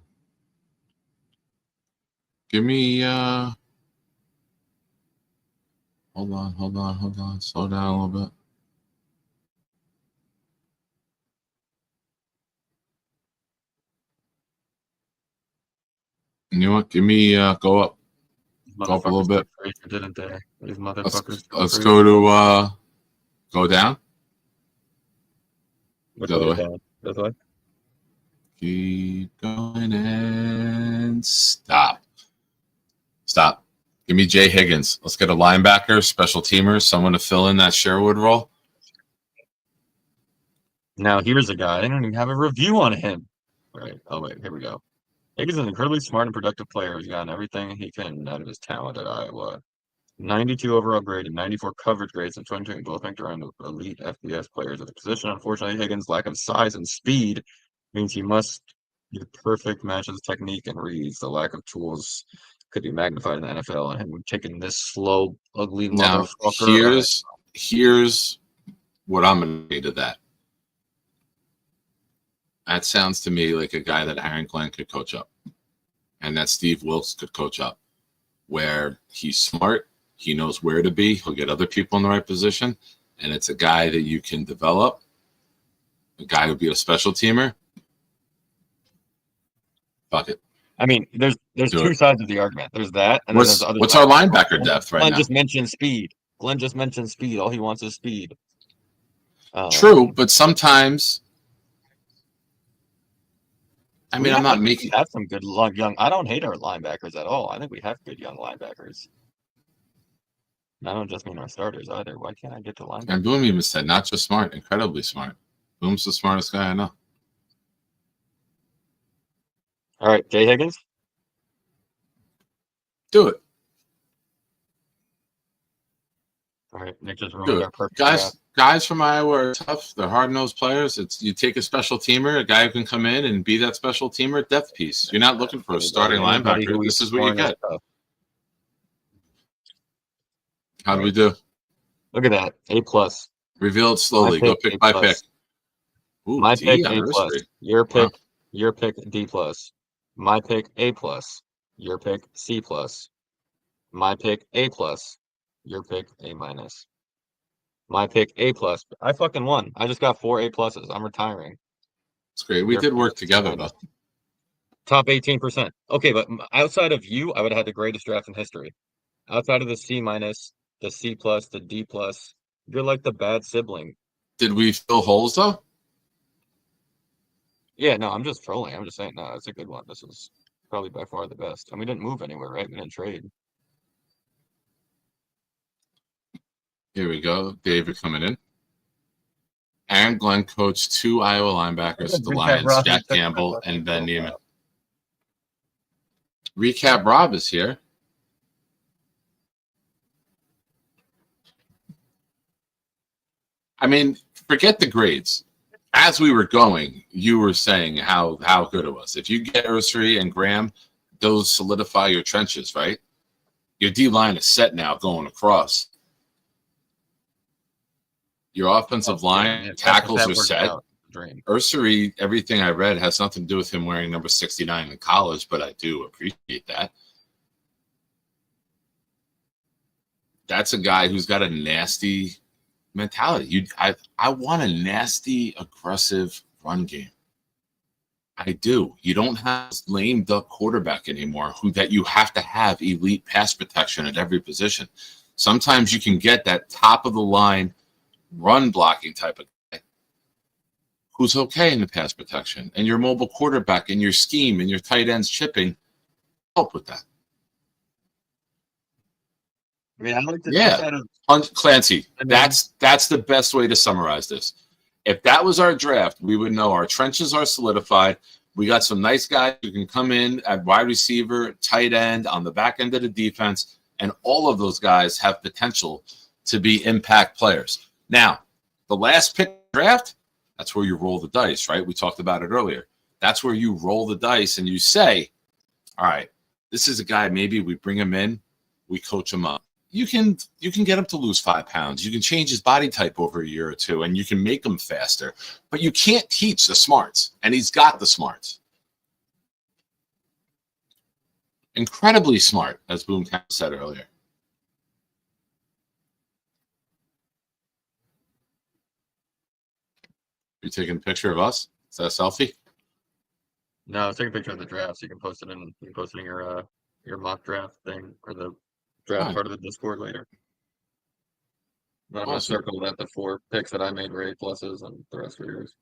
Give me hold on. Slow down a little bit. You know what? Give me go up. Go up a little bit. Crazy, didn't they? These motherfuckers. Let's go to go down. Which The other way. down? This way. Keep going and stop. Stop. Give me Jay Higgins. Let's get a linebacker, special teamer, someone to fill in that Sherwood role. Now here's a guy. I don't even have a review on him. All right. Oh wait, here we go. Higgins is an incredibly smart and productive player who's gotten everything he can out of his talent at Iowa. 92 overall grade and 94 coverage grades in 2020 both ranked around elite FBS players at the position. Unfortunately, Higgins' lack of size and speed means he must be the perfect match of his technique and reads. The lack of tools could be magnified in the NFL, and him taking this slow, ugly Now, motherfucker. here's what I'm going to say to that. That sounds to me like a guy that Aaron Glenn could coach up and that Steve Wilkes could coach up, where he's smart, he knows where to be, he'll get other people in the right position, and it's a guy that you can develop, a guy who'd be a special teamer. Fuck it. I mean, there's two sides of the argument. There's that, and then there's the other what's side. our linebacker depth right Glenn now? just mentioned speed. Glenn just mentioned speed. All he wants is speed. True, but sometimes I mean, I'm not making. We have some good young. I don't hate our linebackers at all. I think we have good young linebackers. And I don't just mean our starters either. Why can't I get to linebackers? And Boom even said, not just smart, incredibly smart. Boom's the smartest guy I know. All right, Jay Higgins. Do it. All right, Nick just ruined our perfect Guys from Iowa are tough. They're hard-nosed players. It's you take a special teamer, a guy who can come in and be that special teamer depth piece. You're not looking for a starting linebacker. This is what you get. How do we do? Look at that. A+. Reveal it slowly. Go pick by pick. Ooh, my D pick, on A+. Your pick, your pick, D+. My pick, A+. Your pick, C+. My pick, A+. Your pick, A-. My pick, A+. I fucking won. I just got 4 A+. I'm retiring. It's great. We did work together, though. Top 18%. Okay, but outside of you, I would have had the greatest draft in history. Outside of the C minus, the C plus, the D plus, you're like the bad sibling. Did we fill holes though? Yeah, no, I'm just trolling. I'm just saying, no, it's a good one. This is probably by far the best. And we didn't move anywhere, right? We didn't trade. Here we go. David coming in. Aaron Glenn coached 2 Iowa linebackers, the Lions, Jack Campbell and Ben Neiman. Recap Rob is here. I mean, forget the grades. As we were going, you were saying how good it was. If you get Ursary and Graham, those solidify your trenches, right? Your D line is set now going across. Your offensive line tackles are set. Ursary, everything I read has nothing to do with him wearing number 69 in college, but I do appreciate that. That's a guy who's got a nasty mentality. I want a nasty, aggressive run game. I do. You don't have this lame duck quarterback anymore that you have to have elite pass protection at every position. Sometimes you can get that top of the line run blocking type of guy who's okay in the pass protection, and your mobile quarterback and your scheme and your tight ends chipping help with that. I mean, I like to Clancy, that's the best way to summarize this. If that was our draft, we would know our trenches are solidified. We got some nice guys who can come in at wide receiver, tight end, on the back end of the defense, and all of those guys have potential to be impact players. Now, the last pick draft, that's where you roll the dice, right? We talked about it earlier. That's where you roll the dice and you say, all right, this is a guy, maybe we bring him in, we coach him up. You can get him to lose 5 pounds. You can change his body type over a year or two, and you can make him faster. But you can't teach the smarts, and he's got the smarts. Incredibly smart, as Boomtown said earlier. You taking a picture of us? Is that a selfie? No, take a picture of the draft. So you can post it in your mock draft thing or the draft part of the Discord later. Then I'm gonna circle that the 4 picks that I made were A pluses and the rest are yours.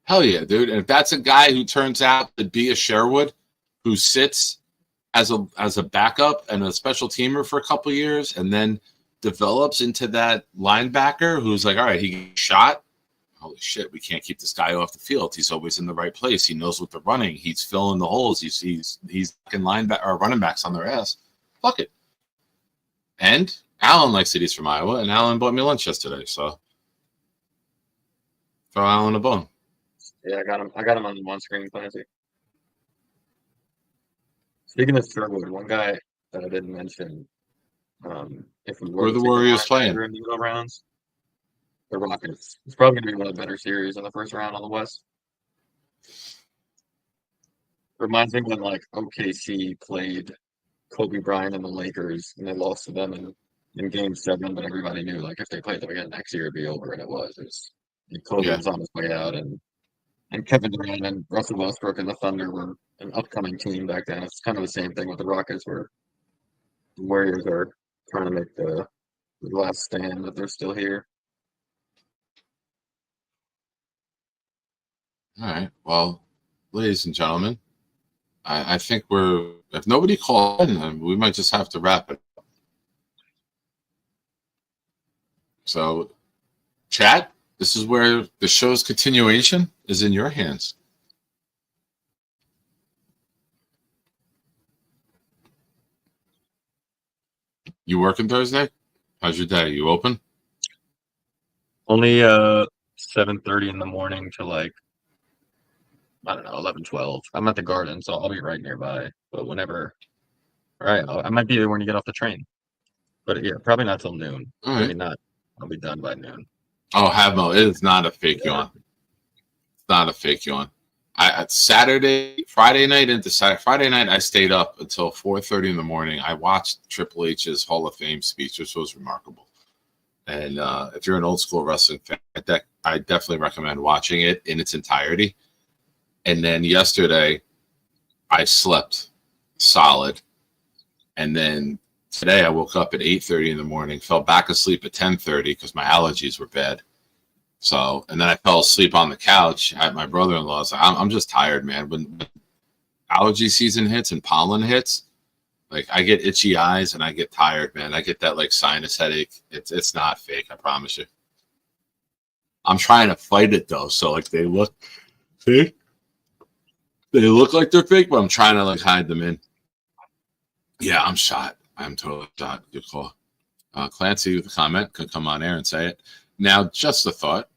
Hell yeah, dude! And if that's a guy who turns out to be a Sherwood, who sits as a backup and a special teamer for a couple years, and then develops into that linebacker who's like, all right, he gets shot. Holy shit, we can't keep this guy off the field. He's always in the right place. He knows what they're running. He's filling the holes. He's in linebacker or running backs on their ass. Fuck it. And Alan likes that he's from Iowa, and Alan bought me lunch yesterday, so throw Alan a bone. Yeah, I got him on one screen, Clancy. Speaking of Sherwood, one guy that I didn't mention, if we were the Warriors playing in the middle rounds, the Rockets. It's probably going to be one of the better series in the first round on the West. Reminds me when like OKC played Kobe Bryant and the Lakers, and they lost to them in Game 7, but everybody knew like if they played them again next year, it'd be over, and it was. Kobe was on his way out, and Kevin Durant and Russell Westbrook and the Thunder were an upcoming team back then. It's kind of the same thing with the Rockets, where the Warriors are trying to make the last stand, but they're still here. All right. Well, ladies and gentlemen, I think if nobody called in, we might just have to wrap it up. So, chat, this is where the show's continuation is in your hands. You working Thursday? How's your day? You open? Only 7:30 in the morning to like, I don't know, 11, 12. I'm at the Garden, so I'll be right nearby. But whenever, all right, I might be there when you get off the train. But yeah, probably not till noon. All right. Maybe not. I'll be done by noon. Oh, Havmo, it is not a fake yawn. It's not a fake yawn. Friday night, I stayed up until 4:30 in the morning. I watched Triple H's Hall of Fame speech, which was remarkable. And if you're an old school wrestling fan, I definitely recommend watching it in its entirety. And then yesterday, I slept solid. And then today I woke up at 8:30 in the morning, fell back asleep at 10:30 because my allergies were bad. So, and then I fell asleep on the couch at my brother-in-law's. I'm just tired, man. When allergy season hits and pollen hits, like I get itchy eyes and I get tired, man. I get that like sinus headache. It's not fake, I promise you. I'm trying to fight it though. So like they look fake. They look like they're fake, but I'm trying to like hide them in. Yeah, I'm shot. I'm totally shot. Good call. Clancy with a comment could come on air and say it. Now, just a thought.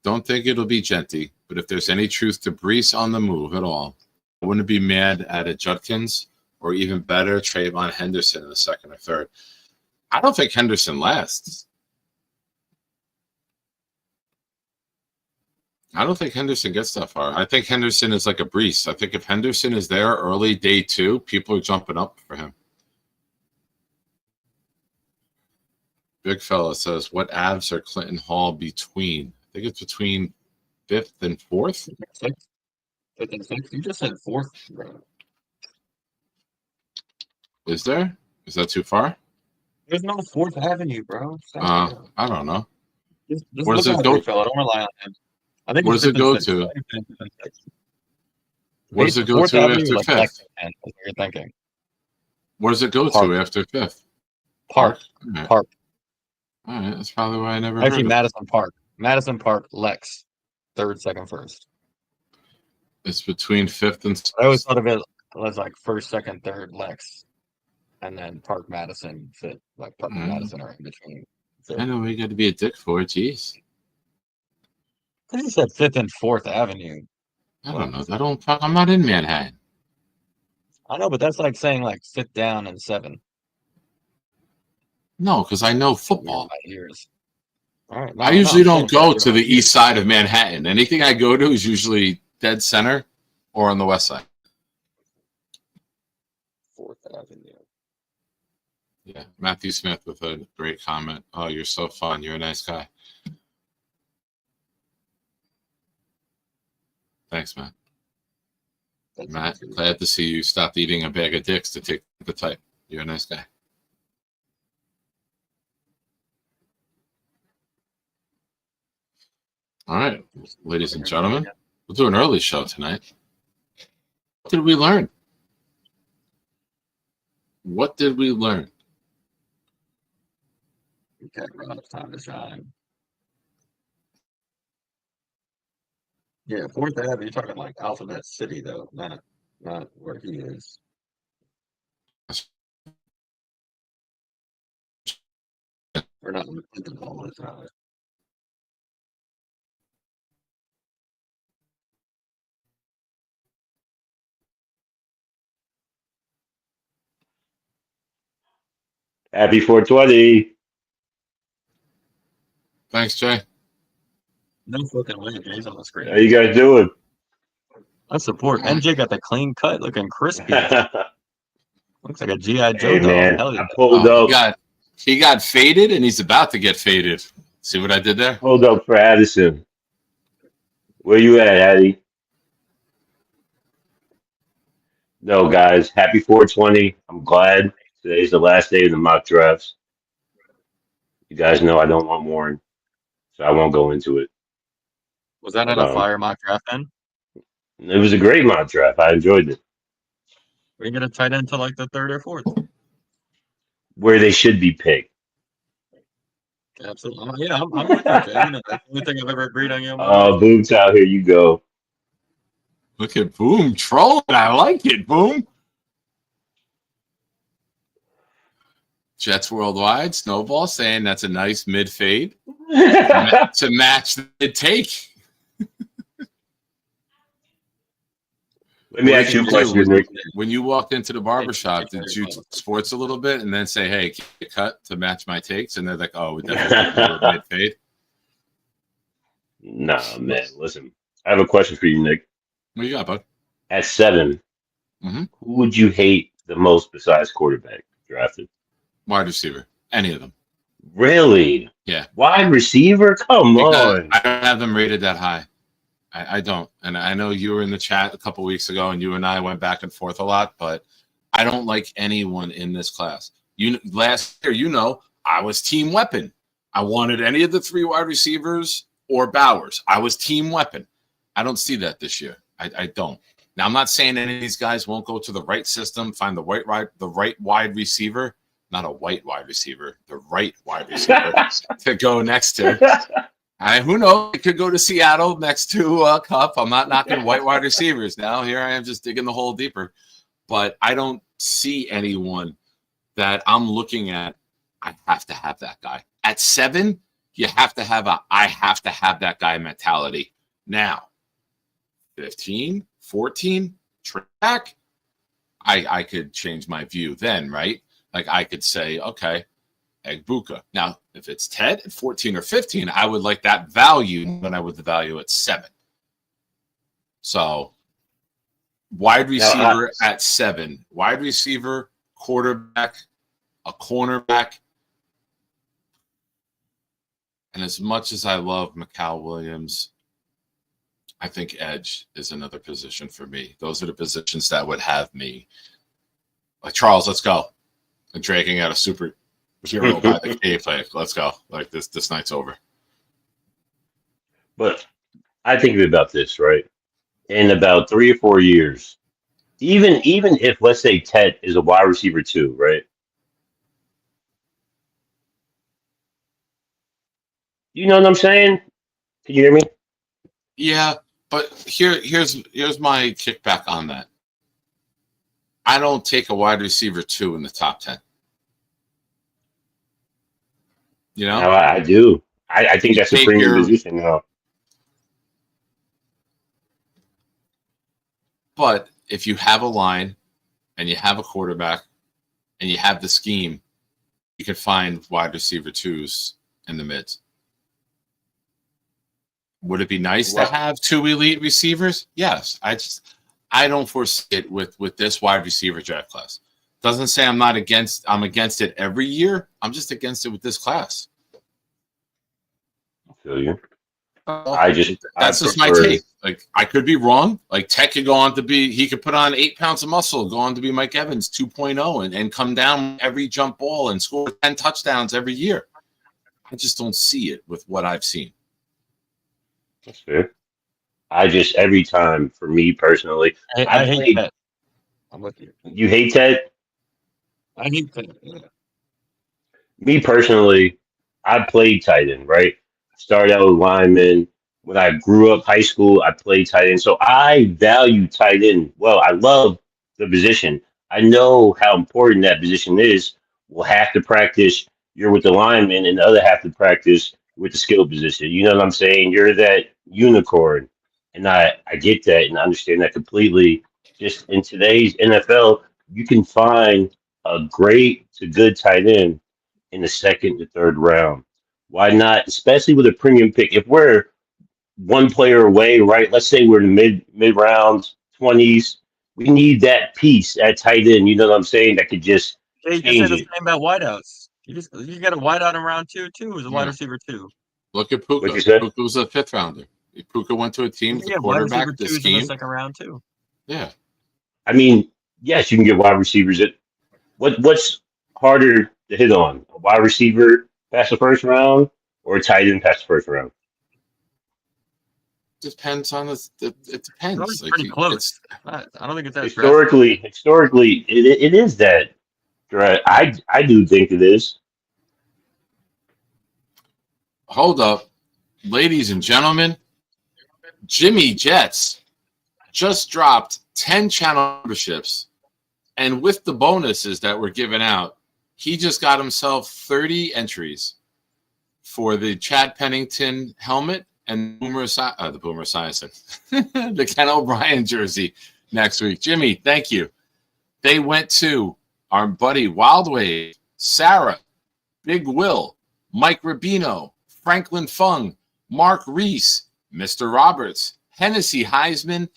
Don't think it'll be Genty, but if there's any truth to Brees on the move at all, I wouldn't be mad at a Judkins or even better, Trayvon Henderson in the second or third. I don't think Henderson lasts. I don't think Henderson gets that far. I think Henderson is like a Brees. I think if Henderson is there early day 2, people are jumping up for him. Big fella says, what abs are Clinton Hall between? I think it's between 5th and 4th. 5th and 6th. You just said 4th, bro. Is there? Is that too far? There's no 4th Avenue, bro. I don't know. Just Where does it go? Fella. Don't rely on him. I think Where does it go to? Where does it go to after 5th? That's what you're thinking. Where does it go to after 5th? Park. Right. Park. All right, that's probably why I never Actually, heard Madison Park. Madison Park, Lex. 3rd, 2nd, 1st. It's between 5th and 6th. I always thought of it as like 1st, 2nd, 3rd, Lex. And then Park, Madison, 5th. Like Park and Madison are in between. I know we got to be a dick for it. Jeez. I think you said 5th and 4th Avenue. I don't know. I'm not in Manhattan. I know, but that's like saying like 5th down and 7. No, because I know football. My ears. All right. I usually don't go to the east side of Manhattan. Anything I go to is usually dead center or on the west side. 4th Avenue. Yeah, Matthew Smith with a great comment. Oh, you're so fun. You're a nice guy. Thanks, man. Matt, glad to see you stopped eating a bag of dicks to take the type. You're a nice guy. All right, ladies and gentlemen, we'll do an early show tonight. What did we learn? What did we learn? You can't run out of time to shine. Yeah, 4th Avenue. You're talking like Alphabet City, though, not where he is. We're not thinking all the time. Happy 420. Thanks, Jay. No fucking way, Jay's on the screen. How you guys doing? I support. NJ got the clean cut, looking crispy. Looks like a G.I. Joe Hey, dog. man, Hell yeah. I pulled up. He got faded, and he's about to get faded. See what I did there? Pulled up for Addison. Where you at, Addie? No, guys. Happy 420. I'm glad today's the last day of the mock drafts. You guys know I don't want Warren, so I won't go into it. Was that in a fire mock draft then? It was a great mock draft. I enjoyed it. We can get a tight end to like the 3rd or 4th. Where they should be picked. Absolutely. Yeah, I'm with you, Jay. That's the only thing I've ever agreed on you. Boom's out. Here you go. Look at Boom trolling. I like it, Boom. Jets Worldwide, Snowball saying that's a nice mid fade to match the take. Let me ask you a question, Nick. When you walked into the barbershop, did you sports a little bit and then say, hey, can you cut to match my takes? And they're like, oh, we definitely mid fade. Nah, man. Listen, I have a question for you, Nick. What you got, bud? At 7, who would you hate the most besides quarterback drafted? Wide receiver. Any of them. Really? Yeah. Wide receiver? Come because on. I don't have them rated that high. I don't. And I know you were in the chat a couple weeks ago, and you and I went back and forth a lot, but I don't like anyone in this class. Last year, I was team weapon. I wanted any of the 3 wide receivers or Bowers. I was team weapon. I don't see that this year. I don't. Now, I'm not saying any of these guys won't go to the right system, find the right wide receiver, not a white wide receiver, the right wide receiver to go next to. Who knows? It could go to Seattle next to Cup. I'm not knocking white wide receivers now. Here I am just digging the hole deeper. But I don't see anyone that I'm looking at. I have to have that guy. At 7, you have to have I have to have that guy mentality. Now, 15, 14, track, I could change my view then, right? Like I could say, okay, Egbuka. Now, if it's Ted at 14 or 15, I would like that value than I would the value at 7. So, wide receiver at 7, wide receiver, quarterback, a cornerback. And as much as I love Mikal Williams, I think edge is another position for me. Those are the positions that would have me. Like, Charles, let's go. And dragging out a super zero by the K play. Let's go. Like this night's over. But I think about this, right? In about 3 or 4 years, even if, let's say, Ted is a wide receiver 2, right? You know what I'm saying? Can you hear me? Yeah, but here's my kickback on that. I don't take a wide receiver 2 in the top 10. You know? No, I do. I think that's a premium position now. But if you have a line and you have a quarterback and you have the scheme, you can find wide receiver 2s in the mids. Would it be nice to have 2 elite receivers? Yes. I don't foresee it with this wide receiver draft class. Doesn't say I'm against it every year. I'm just against it with this class. I feel you. That's just my take. Like, I could be wrong. Like, Tech could go on to be, he could put on 8 pounds of muscle, go on to be Mike Evans 2.0 and come down every jump ball and score 10 touchdowns every year. I just don't see it with what I've seen. That's fair. Every time, for me personally, I hate that. I'm with you. You hate Ted? I hate that. Yeah. Me personally, I played tight end, right? Started out with lineman. When I grew up high school, I played tight end. So I value tight end. Well, I love the position. I know how important that position is. We'll have to practice. You're with the lineman, and the other half to practice with the skill position. You know what I'm saying? You're that unicorn. And I get that and I understand that completely. Just in today's NFL, you can find a great to good tight end in the 2nd to 3rd round. Why not? Especially with a premium pick. If we're one player away, right? Let's say we're in the mid rounds, 20s. We need that piece at tight end. You know what I'm saying? That could just you change can say the same about wideouts. You got a wideout in round 2 too, as a wide receiver 2. Look at Puka. What you said? Puka was a 5th rounder. Puka went to a team with a quarterback, the scheme. In the 2nd round too. Yeah. I mean, yes, you can get wide receivers. What's harder to hit on? A wide receiver past the 1st round or a tight end past the 1st round? Depends on it depends. It's pretty close. I don't think it's that historically, it is that. I do think it is. Hold up. Ladies and gentlemen, Jimmy Jets just dropped 10 channel memberships, and with the bonuses that were given out, he just got himself 30 entries for the Chad Pennington helmet and the Boomer Esiason, the Ken O'Brien jersey next week. Jimmy, thank you. They went to our buddy Wildwave, Sarah, Big Will, Mike Rubino, Franklin Fung, Mark Reese, Mr. Roberts, Hennessy Heisman,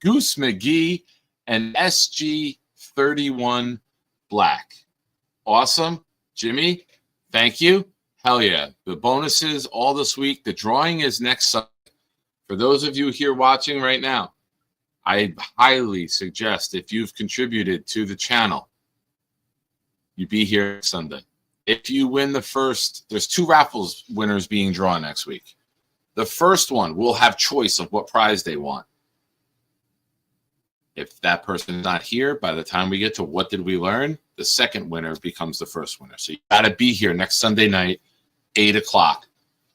Goose McGee, and SG31 Black. Awesome. Jimmy, thank you. Hell yeah. The bonuses all this week. The drawing is next Sunday For those of you here watching right now, I highly suggest if you've contributed to the channel, you be here Sunday. If you win the first, there's 2 raffles winners being drawn next week. The first one will have choice of what prize they want. If that person is not here, by the time we get to what did we learn, the second winner becomes the first winner. So you got to be here next Sunday night, 8 o'clock.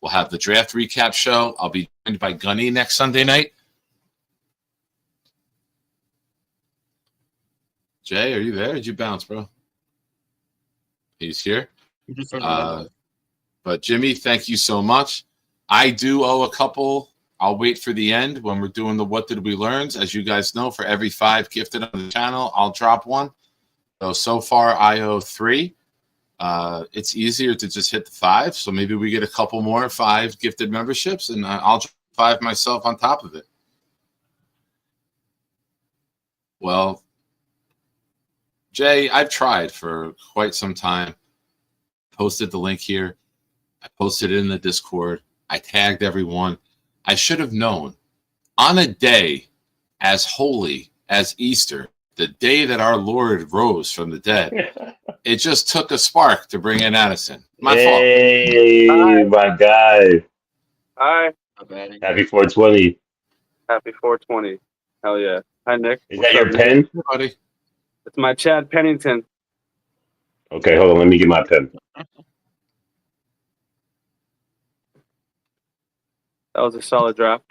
We'll have the draft recap show. I'll be joined by Gunny next Sunday night. Jay, are you there? Did you bounce, bro? He's here. But Jimmy, thank you so much. I do owe a couple. I'll wait for the end when we're doing the What Did We Learns. As you guys know, for every 5 gifted on the channel, I'll drop one. So far, I owe 3. It's easier to just hit the 5. So maybe we get a couple more 5 gifted memberships, and I'll drop 5 myself on top of it. Well, Jay, I've tried for quite some time. Posted the link here. I posted it in the Discord. I tagged everyone. I should have known on a day as holy as Easter, the day that our Lord rose from the dead, it just took a spark to bring in Addison. My fault. Hey, my guy. Hi. Happy 420. Happy 420. Hell yeah. Hi, Nick. Is that your pen? Buddy. It's my Chad Pennington. Okay, hold on. Let me get my pen. That was a solid draft.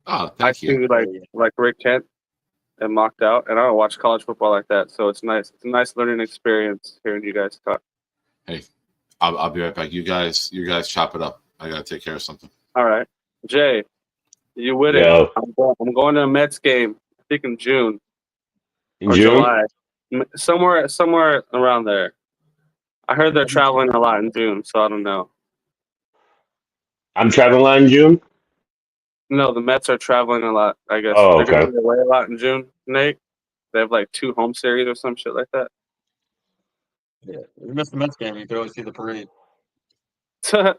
Oh, I thank you. see like Rick Kent and mocked out, and I don't watch college football like that, so it's nice. It's a nice learning experience hearing you guys talk. Hey, I'll be right back. You guys chop it up. I gotta take care of something. All right, Jay, you with it? Yo. I'm going to a Mets game. I think in June In or June? July, somewhere around there. I heard they're traveling a lot in June, so I don't know. I'm traveling in June? No, the Mets are traveling a lot. I guess Oh, they're going okay. to be away a lot in June. Nate, they have like 2 home series or some shit like that. Yeah, if you missed the Mets game, you could always see the parade. True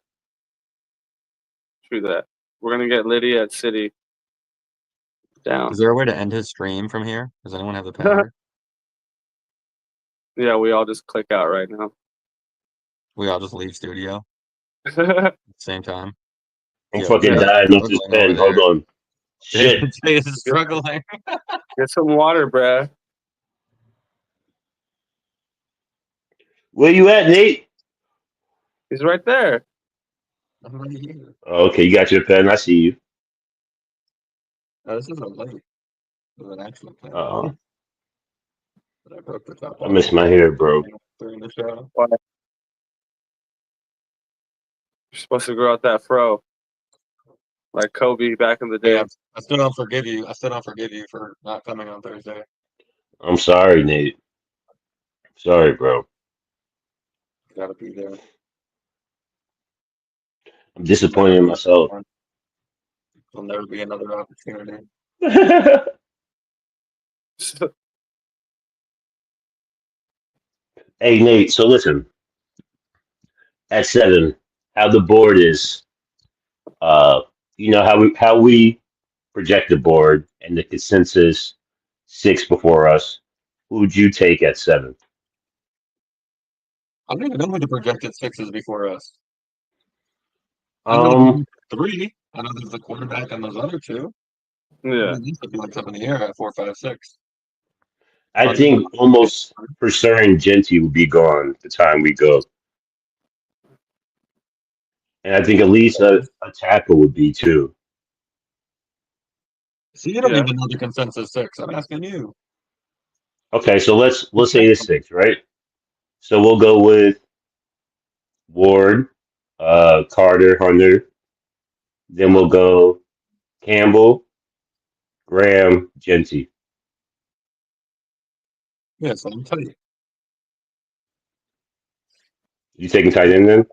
that. We're gonna get Lydia at City down. Is there a way to end his stream from here? Does anyone have the power? Yeah, we all just click out right now. We all just leave studio at the same time. I'm Yeah, fucking yeah. dying off this Struggling pen. over Hold there. on. Shit. Jay is struggling. Get some water, bruh. Where you at, Nate? He's right there. I'm right here. Oh, okay, you got your pen. I see you. This is a light. This is an actual pen. Uh-oh. But I broke the top I off miss my hair, bro. during the show. Why? You're supposed to grow out that fro, like Kobe back in the day. Yeah, I still don't forgive you. I still don't forgive you for not coming on Thursday. I'm sorry, Nate. Sorry, bro. Gotta be there. I'm disappointed in myself. There'll never be another opportunity. Hey, Nate, so listen. At 7, how the board is, you know, how we project the board and the consensus 6 before us. Who would you take at 7? I don't even know who the projected 6 is before us. I know 3. I know there's the quarterback and those other 2. Yeah. These could be like up in the air at 4, 5, 6. I think almost for certain Genty will be gone the time we go. And I think at least a tackle would be too. See, you don't Yeah. even know the consensus 6. I'm asking you. Okay, so let's say the 6, right? So we'll go with Ward, Carter, Hunter. Then we'll go Campbell, Graham, Genty. Yeah, so I'm telling you. You taking tight end then?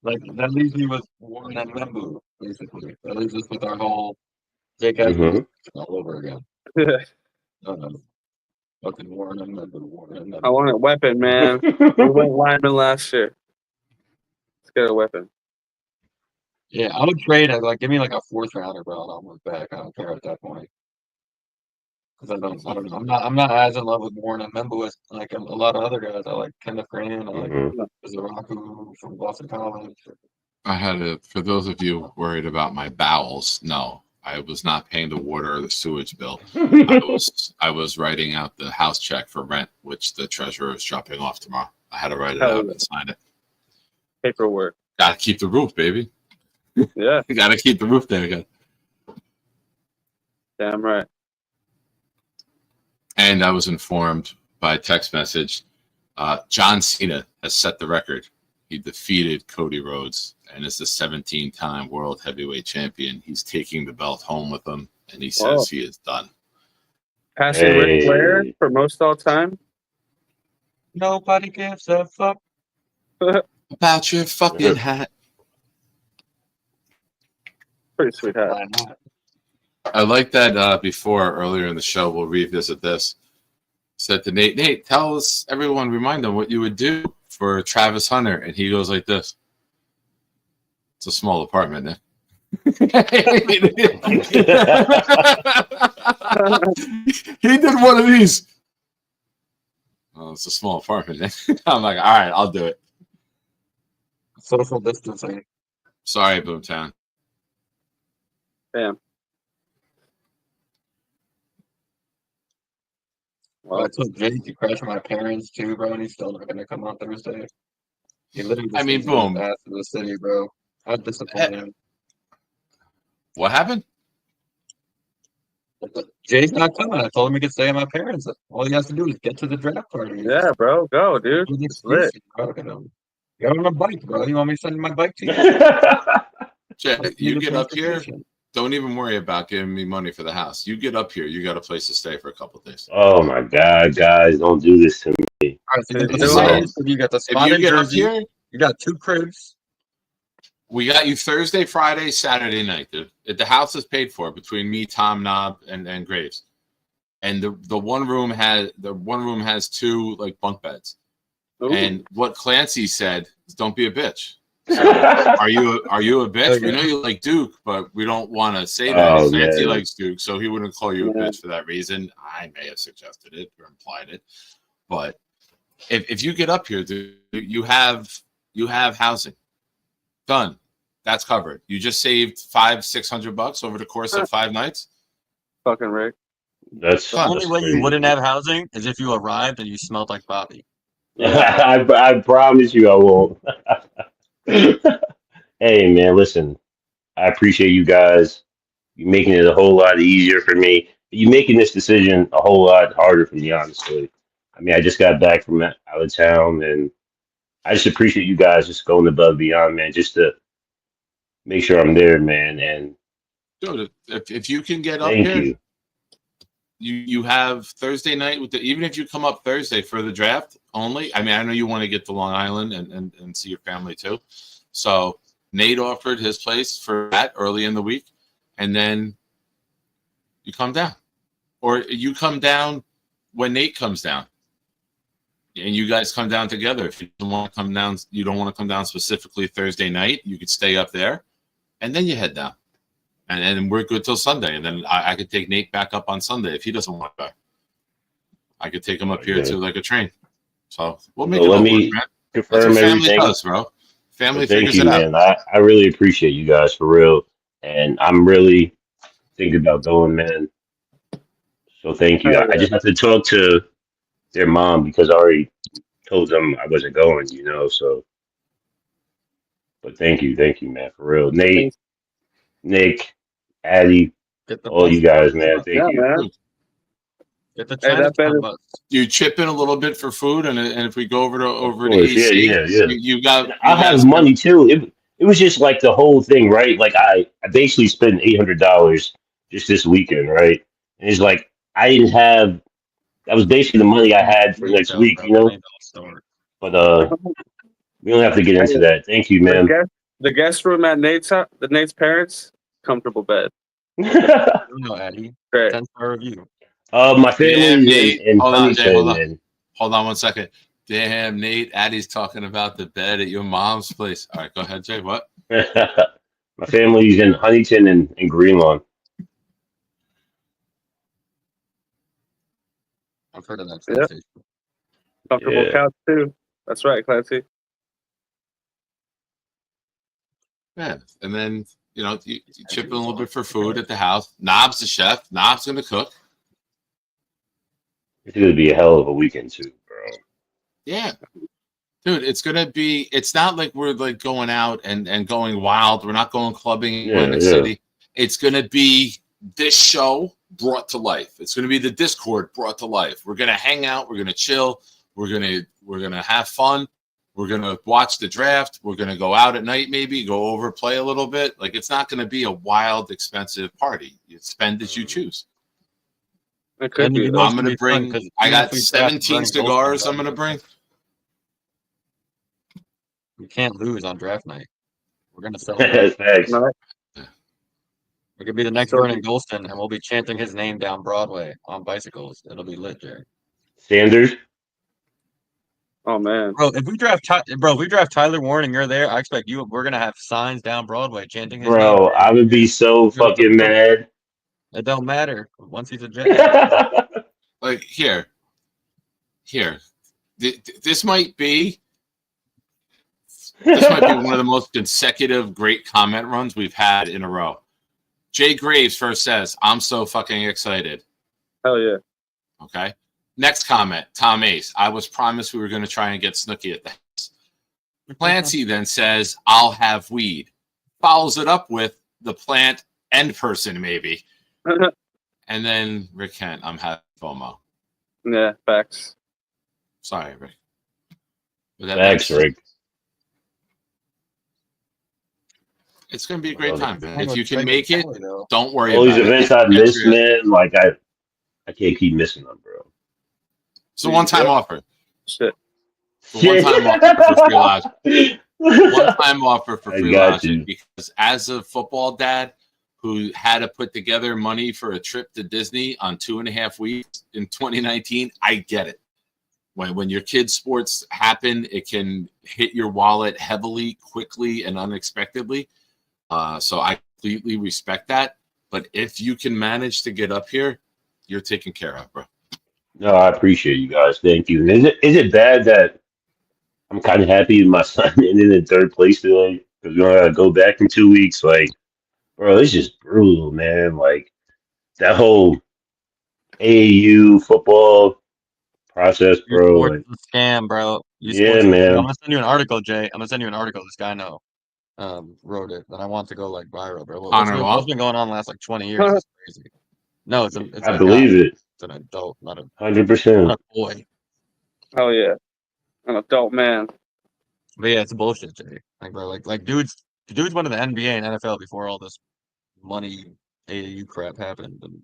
Like, that leaves me with Warren and Membu, basically. That leaves us with our whole Jake Mhm. Asman all over again. Fucking Warren and Membu, Warren and Membu. I want a weapon, man. We went lineman last year. Let's get a weapon. Yeah, I would trade it. Like, give me like a fourth rounder, bro, and I'll move back. I don't care at that point. Because I don't know. I'm not as in love with Warren and Membo as like a lot of other guys. I like Kenneth Grant. I like Mhm. Zaraku from Boston College. I had to, for those of you worried about my bowels, no, I was not paying the water or the sewage bill. I was writing out the house check for rent, which the treasurer is dropping off tomorrow. I had to write it out and sign it. Paperwork. Got to keep the roof, baby. Yeah, You got to keep the roof there again. damn right. And I was informed by text message, John Cena has set the record. He defeated Cody Rhodes and is the 17-time world heavyweight champion. He's taking the belt home with him, and he says he is done. Passing Ric Flair for most all time. Nobody gives a fuck. About your fucking hat. Pretty sweet hat. Why not? I like that before, earlier in the show, we'll revisit this. Said to Nate, tell us, everyone, remind them what you would do for Travis Hunter. And he goes like this. It's a small apartment, Nick. He did one of these. Oh, it's a small apartment, Nick. I'm like, all right, I'll do it. Social distancing. Sorry, Boomtown. Damn. Well, I told Jake to crash my parents too, bro, and he's still not gonna come on Thursday. He literally just thinks he's boom. the best in the city, bro. How disappointing. What happened? Jay's not coming. I told him he could stay at my parents. All he has to do is get to the draft party. Yeah, bro. Go, dude. It's lit. Get on a bike, bro. You want me to send my bike to you? Jay, you get up here. Don't even worry about giving me money for the house. You get up here, you got a place to stay for a couple of days. Oh my God, guys, don't do this to me. All right, so you got So, you got the If spot you in get up Jersey. here, You got 2 cribs. we got you Thursday, Friday, Saturday night, dude. The house is paid for between me, Tom, Knob, and Graves. And the one room has 2 like bunk beds. Ooh. And what Clancy said is, "Don't be a bitch." So, are you a bitch? Okay. We know you like Duke, but we don't want to say that. Oh, Clancy man. likes Duke, so he wouldn't call you a Yeah. bitch for that reason. I may have suggested it or implied it, but if you get up here, dude, you have housing. Done. That's covered. You just saved $500-600 over the course of 5 nights. Fucking Rick. That's The only way you crazy. wouldn't have housing is if you arrived and you smelled like Bobby. I promise you I won't. Hey, man, listen, I appreciate you guys. You're making it a whole lot easier for me. You're making this decision a whole lot harder for me, honestly. I mean, I just got back from out of town, and I just appreciate you guys just going above and beyond, man, just to make sure I'm there, man. And Dude, if you can get up thank here, you. you have Thursday night with even if you come up Thursday for the draft only. I mean, I know you want to get to Long Island and see your family too. So Nate offered his place for that early in the week, and then you come down, or you come down when Nate comes down, and you guys come down together. If you don't want to come down, you don't want to come down specifically Thursday night. You could stay up there, and then you head down. And we're good till Sunday. And then I could take Nate back up on Sunday if he doesn't want to go. I could take him up here to like a train. So we'll make it let all me work, man. That's confirm what family everything. does, bro. Family Thank figures you, it out. man. I really appreciate you guys for real. And I'm really thinking about going, man. So thank you. I just have to talk to their mom because I already told them I wasn't going, so. But thank you, man, for real. Nate, Nick, Addie, all you guys, man. Thank you. Man. Get the Hey, that better- bus. You chip in a little bit for food, and if we go over to course, AC, yeah. you got. I have money too. It was just like the whole thing, right? Like I basically spent $800 just this weekend, right? And it's like I didn't have. That was basically the money I had for next week, But we don't have to get into that. Thank you, man. The guest room at Nate's parents, comfortable bed. No, Eddie. Great. 10-star review. My family Nate. in Hold on, Jay, Huntington, hold on. and Hold on 1 second. Damn, Nate, Addie's talking about the bed at your mom's place. All right, go ahead, Jay. What? My family's in Huntington and Greenlawn. I've heard of that Yep. station. Comfortable Yeah. couch too. That's right, Clancy. Yeah, and then you chip in a little bit for food at the house. Knob's the chef. Knob's gonna cook. It's gonna be a hell of a weekend too, bro. Yeah, dude, it's gonna be. It's not like we're like going out and going wild. We're not going clubbing in Atlantic City. It's gonna be this show brought to life. It's gonna be the Discord brought to life. We're gonna hang out. We're gonna chill. We're gonna have fun. We're gonna watch the draft. We're gonna go out at night, maybe go over, play a little bit. Like it's not gonna be a wild, expensive party. You spend as you choose. It could be. I'm gonna bring. I got 17 cigars. I'm gonna bring. We can't lose on draft night. We're gonna celebrate. Thanks. We could be the next Vernon Golston, and we'll be chanting his name down Broadway on bicycles. It'll be lit, Jerry. Sanders. Oh man, Bro, if we draft Tyler Warren and you're there, I expect you. We're gonna have signs down Broadway chanting his name. Bro, I would be so fucking mad. It don't matter once he's a Jet. Like here. This might be one of the most consecutive great comment runs we've had in a row. Jay Graves first says, "I'm so fucking excited." hell yeah. Okay. Next comment, Tom Ace. I was promised we were going to try and get Snooki at the house. Clancy then says, "I'll have weed." Follows it up with the plant and person, maybe. And then Rick Kent, "I'm having FOMO." Yeah, facts. Sorry, Rick. Thanks, Rick. It's going to be a great time. If you can make it, don't worry all about these events I missed, man. Like I can't keep missing them, bro. It's a one-time offer. Shit. One-time offer for free lodging. One-time offer for free lodging. Because as a football dad who had to put together money for a trip to Disney on 2.5 weeks in 2019, I get it. When your kids' sports happen, it can hit your wallet heavily, quickly, and unexpectedly. So I completely respect that. But if you can manage to get up here, you're taken care of, bro. No, I appreciate you guys. Thank you. And is it bad that I'm kind of happy my son ended in third place today because we don't gotta go back in 2 weeks? Like, bro, it's just brutal, man. Like that whole AAU football process, bro. Like, It's a scam, bro. Yeah, man. I'm gonna send you an article, Jay. I'm gonna send you an article. This guy I know wrote it, and I want to go like viral, bro. What's been going on the last like 20 years? It's crazy. No, it's I believe it. It's an adult, not a 100%. boy. Hell yeah, an adult man. But yeah, it's bullshit, Jay. Like, bro, like dudes went to the NBA and NFL before all this money AAU crap happened, and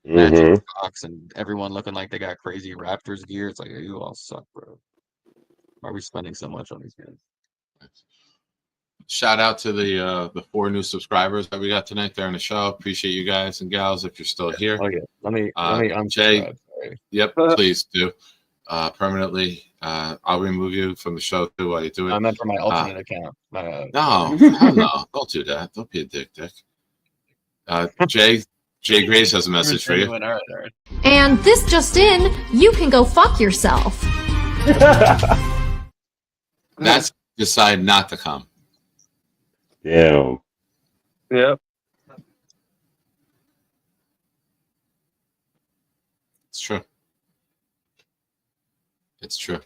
matching stocks and everyone looking like they got crazy Raptors gear. It's like, you all suck, bro. Why are we spending so much on these guys? Shout out to the 4 new subscribers that we got tonight there on the show. Appreciate you guys and gals if you're still here. Oh yeah, let me Jay. Yep, please do. Permanently, I'll remove you from the show too while you do it. I meant for my alternate account. No, don't do that. Don't be a dick. Jay Graves has a message for you. All right. And this just in, you can go fuck yourself. That's decide not to come. Damn. Yep. It's true. It's true.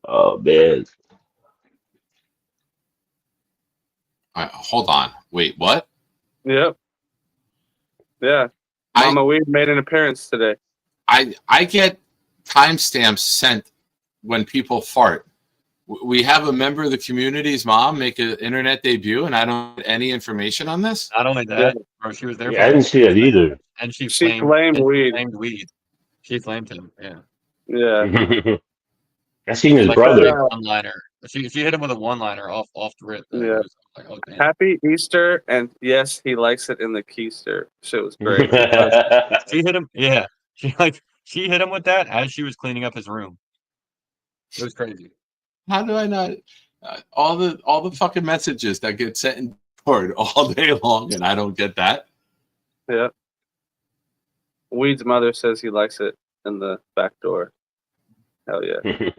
Oh man. All right, hold on. Wait, what? Yep. Yeah. Mama Weed made an appearance today. I get timestamps sent when people fart. We have a member of the community's mom make an internet debut, and I don't get any information on this. Not only that, bro, she was there. Yeah, I didn't see it either. And she flamed weed. She flamed him. Yeah. Yeah. I seen his brother. One-liner. She hit him with a one-liner off the rip. Yeah. Like, oh, Happy Easter, and yes, he likes it in the keister. Shit was great. She hit him. Yeah. She hit him with that as she was cleaning up his room. It was crazy. How do I not? All the fucking messages that get sent in Discord all day long, and I don't get that. Yeah. Weed's mother says he likes it in the back door. Hell yeah.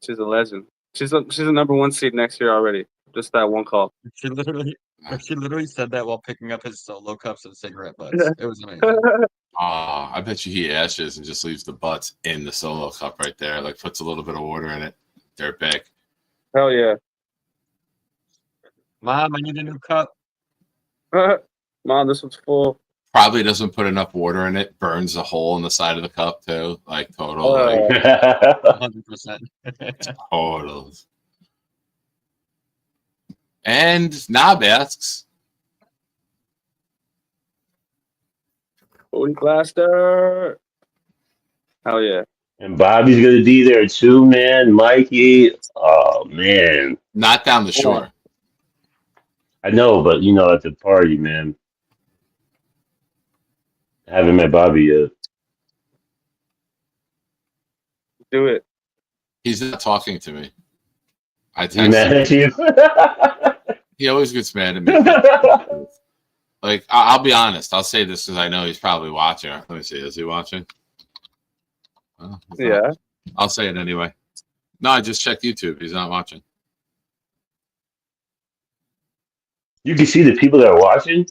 She's a legend. She's a number 1 seed next year already. Just that one call. She literally said that while picking up his solo cups and cigarette butts. It was amazing. I bet you he ashes and just leaves the butts in the solo cup right there. Like puts a little bit of water in it. Dirtbag. Hell yeah. Mom, I need a new cup. Mom, this one's full. Probably doesn't put enough water in it. Burns a hole in the side of the cup too. Like total. 100%. Total. And Knob asks, Holy Blaster. Hell yeah. And Bobby's gonna be there too, man. Mikey, oh man, not down the shore. I know, but at the party, man. I haven't met Bobby yet. Do it. He's not talking to me. I He's mad at you. He always gets mad at me. Like, I'll be honest. I'll say this because I know he's probably watching. Let me see. Is he watching? Oh, yeah. Not. I'll say it anyway. No, I just checked YouTube. He's not watching. You can see the people that are watching.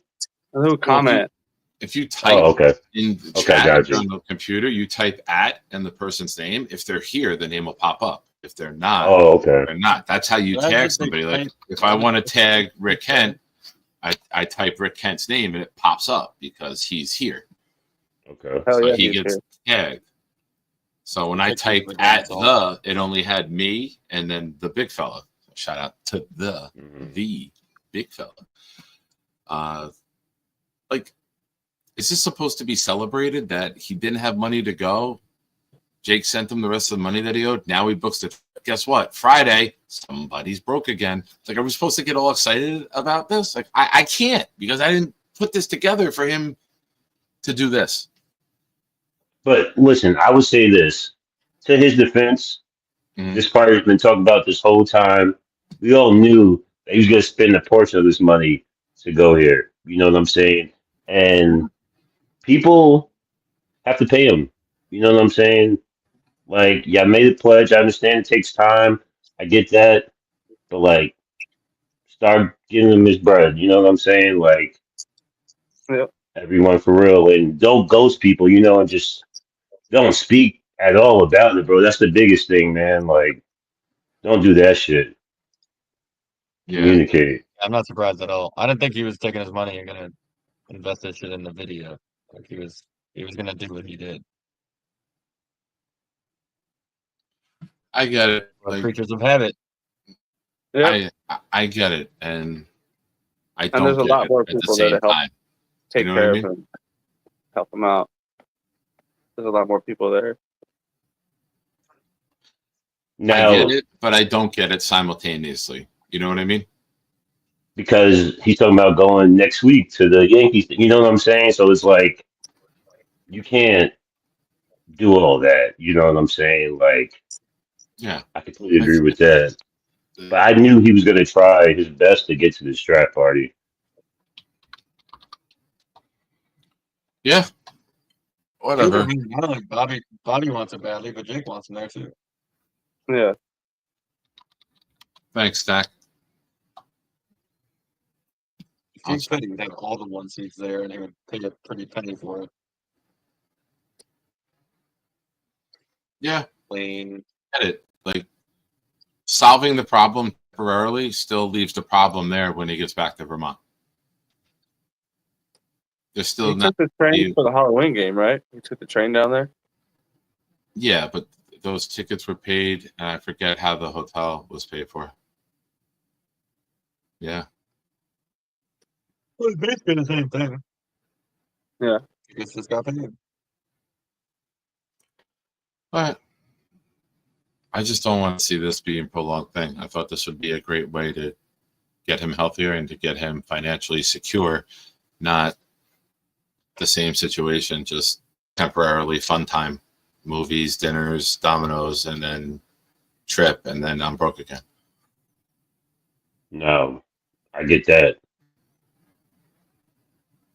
Who comment? If you type in the chat gotcha. on the computer, you type at and the person's name. If they're here, the name will pop up. If they're not, they're not. That's how you tag somebody. Like if I want to tag Rick Kent, I type Rick Kent's name and it pops up because he's here. Okay. So he gets tagged. So when I typed at the, it only had me and then the big fella. So shout out to the big fella. Like, is this supposed to be celebrated that he didn't have money to go? Jake sent him the rest of the money that he owed. Now he books it. Guess what? Friday, somebody's broke again. It's like, are we supposed to get all excited about this? Like, I can't because I didn't put this together for him to do this. But listen, I would say this. To his defense, this party's been talking about this whole time. We all knew that he was going to spend a portion of this money to go here. You know what I'm saying? And people have to pay him. You know what I'm saying? Like, yeah, I made a pledge. I understand it takes time. I get that. But, like, start giving him his bread. You know what I'm saying? Like, everyone for real. And don't ghost people, and just don't speak at all about it, bro. That's the biggest thing, man. Like, don't do that shit. Communicate. I'm not surprised at all. I didn't think he was taking his money and going to invest this shit in the video. Like, he was going to do what he did. I get it. Like, creatures of habit. Yeah. I get it, and I don't. And there's a lot more at the people there same to help time. take You know care what I of mean? him, help him out. There's a lot more people there. Now, I get it, but I don't get it simultaneously. You know what I mean? Because he's talking about going next week to the Yankees. You know what I'm saying? So it's like, you can't do all that. You know what I'm saying? Like, yeah, I completely agree with that. But I knew he was going to try his best to get to the strap party. Yeah. Whatever. I mean, I don't like Bobby wants it badly, but Jake wants him there too. Yeah. Thanks, Stack. Jake said he would have all the 1 seats there, and he would pay a pretty penny for it. Yeah. Clean. Get it. Like, solving the problem temporarily still leaves the problem there when he gets back to Vermont. There's still He not. took the train for the Halloween game, right? He took the train down there. Yeah, but those tickets were paid, and I forget how the hotel was paid for. Yeah. Well, it's basically the same thing. Yeah. It's just got paid. But I just don't want to see this being a prolonged thing. I thought this would be a great way to get him healthier and to get him financially secure, not the same situation, just temporarily fun time, movies, dinners, dominoes, and then trip, and then I'm broke again. No, I get that.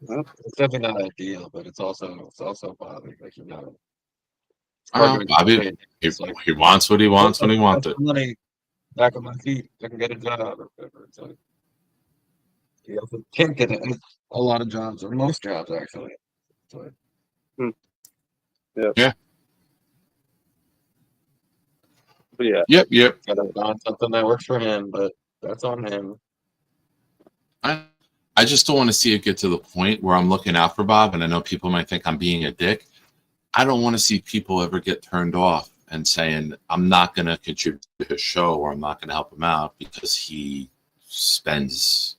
It's definitely not ideal, but it's also Bobby. Like it's hard to Bobby, anticipate. he, It's like he wants what he wants when he put wants it. some money back on my feet. I can get a job or whatever. It's like you also can't get a lot of jobs or most jobs actually. So Hmm. Yeah. Yeah. But yeah. Yep. gotta find something that works for him, but that's on him. I just don't want to see it get to the point where I'm looking out for Bob, and I know people might think I'm being a dick. I don't want to see people ever get turned off and saying, I'm not going to contribute to his show or I'm not going to help him out because he spends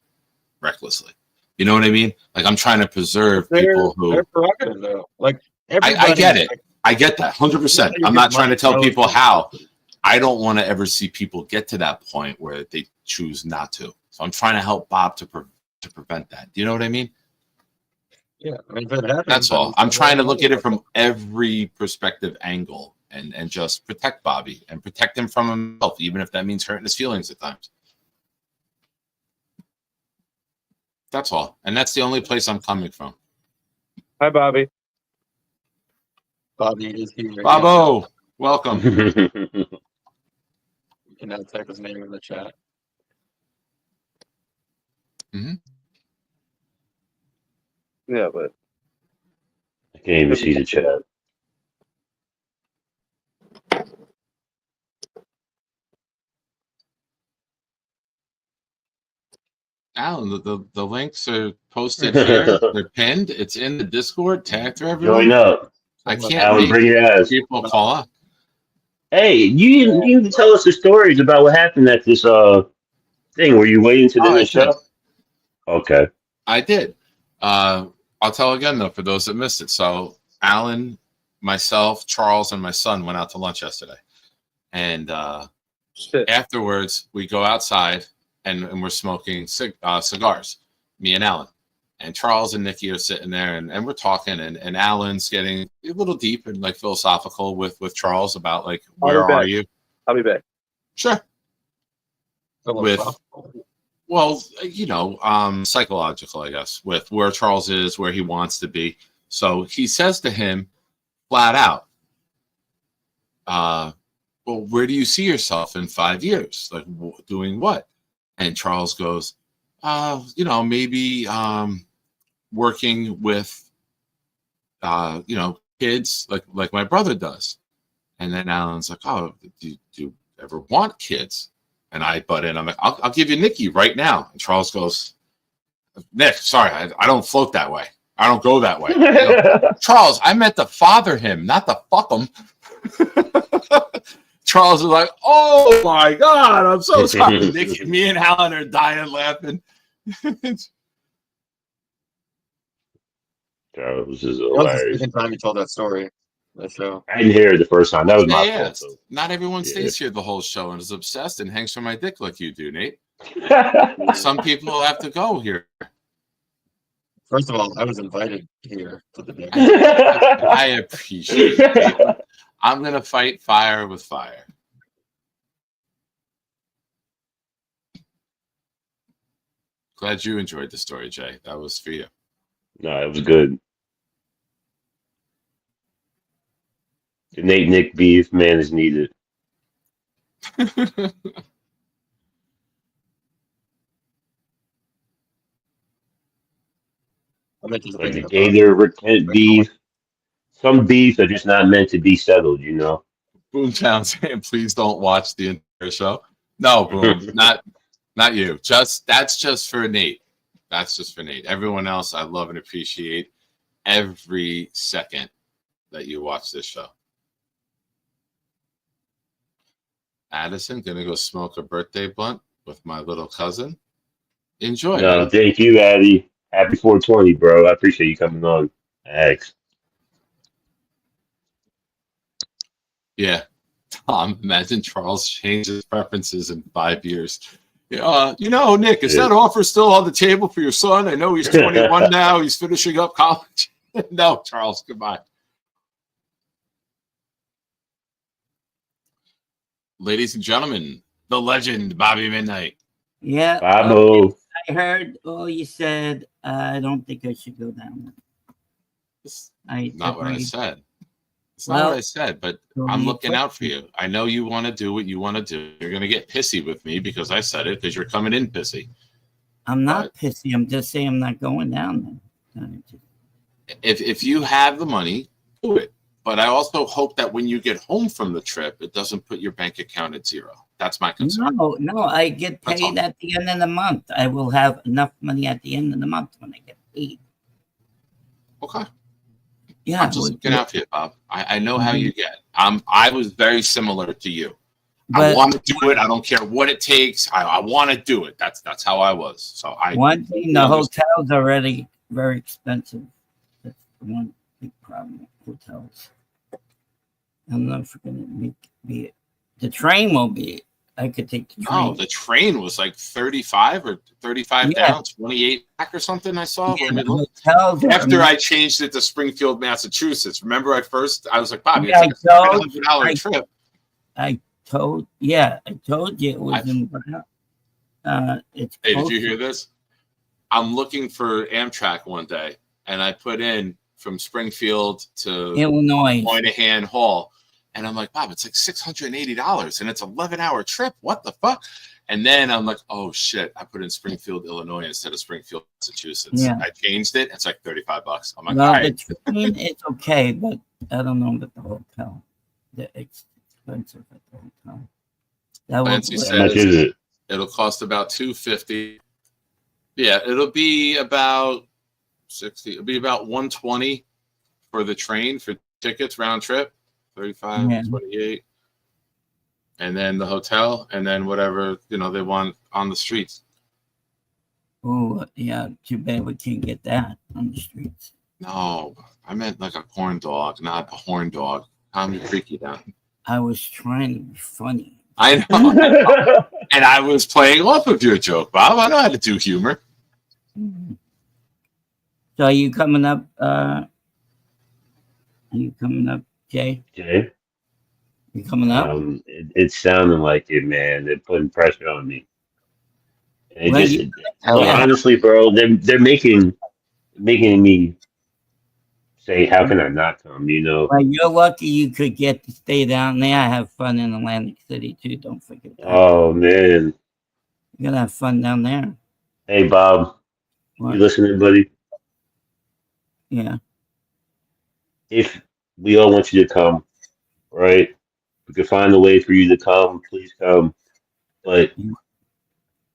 recklessly. You know what I mean? Like, I'm trying to preserve people who. They're prerogative though. Like I get it. like, I get that 100%. you I'm get not trying to money, tell no, people it's- how. I don't want to ever see people get to that point where they choose not to. So I'm trying to help Bob to prevent that. Do you know what I mean? Yeah, I mean, if it happens, That's then all. it's I'm not trying to really look at it money. from every perspective angle and just protect Bobby and protect him from himself, even if that means hurting his feelings at times. That's all. And that's the only place I'm coming from. Hi, Bobby. Bobby is here. Bobo, welcome. You can now type his name in the chat. Yeah, but I can't even see the chat. Alan, the links are posted here. They're pinned. It's in the Discord. Tag through everyone. Join up. I can't Alan, make bring your ass. people call up. Hey, you need to tell us the stories about what happened at this thing. Were you waiting to the end of the show? Okay. I did. I'll tell again though for those that missed it. So Alan, myself, Charles, and my son went out to lunch yesterday, and afterwards we go outside and we're smoking cigars. Me and Alan, and Charles and Nikki are sitting there and we're talking, and Alan's getting a little deep and like philosophical with Charles about like where are you? I'll be back. Sure. With well, psychological, I guess, with where Charles is, where he wants to be. So he says to him flat out, well, where do you see yourself in 5 years? Like doing what? And Charles goes, maybe working with, kids like my brother does. And then Alan's like, oh, do you ever want kids? And I butt in. I'm like, I'll give you Nikki right now. And Charles goes, Nick, sorry, I don't float that way. I don't go that way. Charles, I meant to father him, not to fuck him. Charles is like, oh my God, I'm so sorry. Nick, me and Alan are dying laughing. Charles is That was the hilarious. second time you told that story. That show. I didn't hear it the first time. That was my fault. Yes. Not everyone stays here the whole show and is obsessed and hangs from my dick like you do, Nate. Some people have to go here. First of all, I was invited here to the day. I appreciate it. I'm going to fight fire with fire. Glad you enjoyed the story, Jay. That was for you. No, it was good. The Nate Nick beef, man, is needed. Like the Gator repent beef. Some beefs are just not meant to be settled, you know. Boomtown saying, please don't watch the entire show. No, Boom, not you. That's just for Nate. That's just for Nate. Everyone else, I love and appreciate every second that you watch this show. Addison, gonna go smoke a birthday blunt with my little cousin. Enjoy. No, thank you, Addy. Happy 420, bro. I appreciate you coming on. Thanks. Yeah. Tom, imagine Charles changes preferences in 5 years. Nick, is that offer still on the table for your son? I know he's 21 now. He's finishing up college. No, Charles, goodbye. Ladies and gentlemen, the legend, Bobby Midnight. Yeah. Babo. I heard all you said. I don't think I should go down there. It's I not what I agree. said. It's not what I said, but so I'm you looking out put- for you. I know you want to do what you want to do. You're going to get pissy with me because I said it because you're coming in pissy. I'm not pissy. I'm just saying I'm not going down there. If you have the money, do it. But I also hope that when you get home from the trip, it doesn't put your bank account at zero. That's my concern. No, I get That's all. paid at the end of the month. I will have enough money at the end of the month when I get paid. Okay. Yeah. I'm just looking out for you, Bob. I know how you get. I was very similar to you. I But- want to do it. I don't care what it takes. I want to do it. That's how I was. So One thing, the hotel's already very expensive. That's the one big problem with hotels. I don't know if we're gonna be it. The train will be it. I could take the train. No, the train was like 35 or 35 down, 28 back or something. I saw when we looked. After I changed it to Springfield, Massachusetts. Remember, I was like, Bobby, Yeah, it's like a $700 trip. I told you it was in. It's. Hey, did you hear this? I'm looking for Amtrak one day, and I put in from Springfield to Illinois Moynihan Hall, and I'm like, Bob, it's like $680, and it's an 11-hour trip. What the fuck? And then I'm like, oh shit, I put in Springfield, Illinois instead of Springfield, Massachusetts. Yeah. I changed it. It's like $35. I'm like, Well, all right. the train it's okay, but I don't know about the hotel. It's expensive at the hotel. That Nancy was How much is it? It'll cost about $250. Yeah, it'll be about 60. It'll be about 120 for the train for tickets round trip. 35, Yeah. 28. And then the hotel, and then whatever they want on the streets. Oh, yeah. Too bad we can't get that on the streets. No, I meant like a corn dog, not a horn dog. Calm your freaky down. I was trying to be funny. I know. And I was playing off of your joke, Bob. I know how to do humor. So are you coming up? Jay? Jay? You coming up? It's sounding like it, man. They're putting pressure on me. And Well, honestly, bro, they're making me say, how can I not come? Well, you're lucky you could get to stay down there. Have fun in Atlantic City too. Don't forget that. Oh man, You're gonna have fun down there. hey Bob, What? you listening, buddy? Yeah. If we all want you to come, right? We could find a way for you to come. Please come, but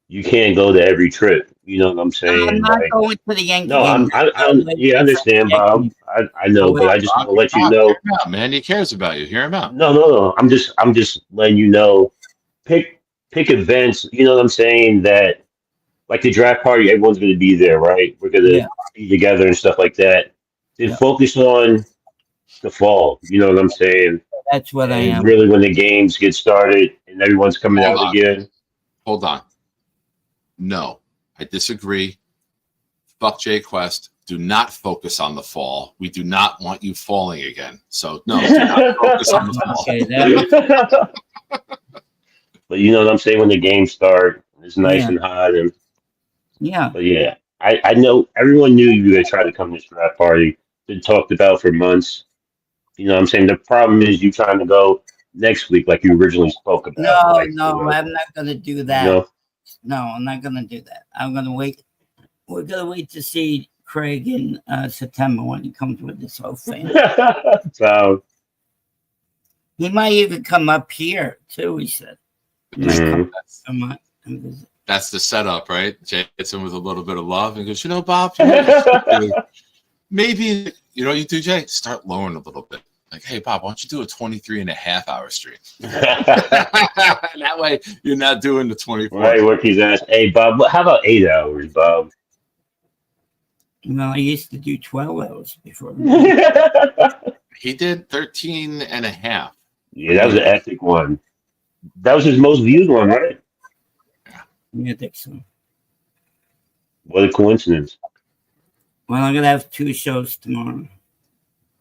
you can't go to every trip. You know what I'm saying? I'm not Like, going to the Yankee no, game. I understand, Bob. I know, but I just want to let you know. Hear him out, man. He cares about you. Hear him out. No. I'm just letting you know. Pick events. You know what I'm saying? That like the draft party, everyone's going to be there, right? We're going to be together and stuff like that. Then focus on the fall. You know what I'm saying? That's what I And am. really, when the games get started and everyone's coming out again. Hold on. No, I disagree. Fuck Jay Quest. Do not focus on the fall. We do not want you falling again. So no, do not focus on the fall. But you know what I'm saying? When the games start, it's nice and hot, and But yeah, I know everyone knew you were gonna try to come to this draft party. Been talked about for months. You know what I'm saying? The problem is you trying to go next week like you originally spoke about. No, I'm not gonna do that. You know? No, I'm not gonna do that. I'm gonna wait. We're gonna wait to see Craig in September when he comes with his whole family. So he might even come up here too. He said. He might Mhm. come up and visit. That's the setup, right? Jay hits him with a little bit of love and goes, Bob, maybe, you know what you do, Jay? Start lowering a little bit. Like, hey, Bob, why don't you do a 23.5-hour stream? That way you're not doing the 24. Right, work his ass. Hey, Bob, how about 8 hours, Bob? I used to do 12 hours before. He did 13.5. Yeah, that was an epic one. That was his most viewed one, right? Yeah, I think so. What a coincidence. Well, I'm gonna have 2 shows tomorrow.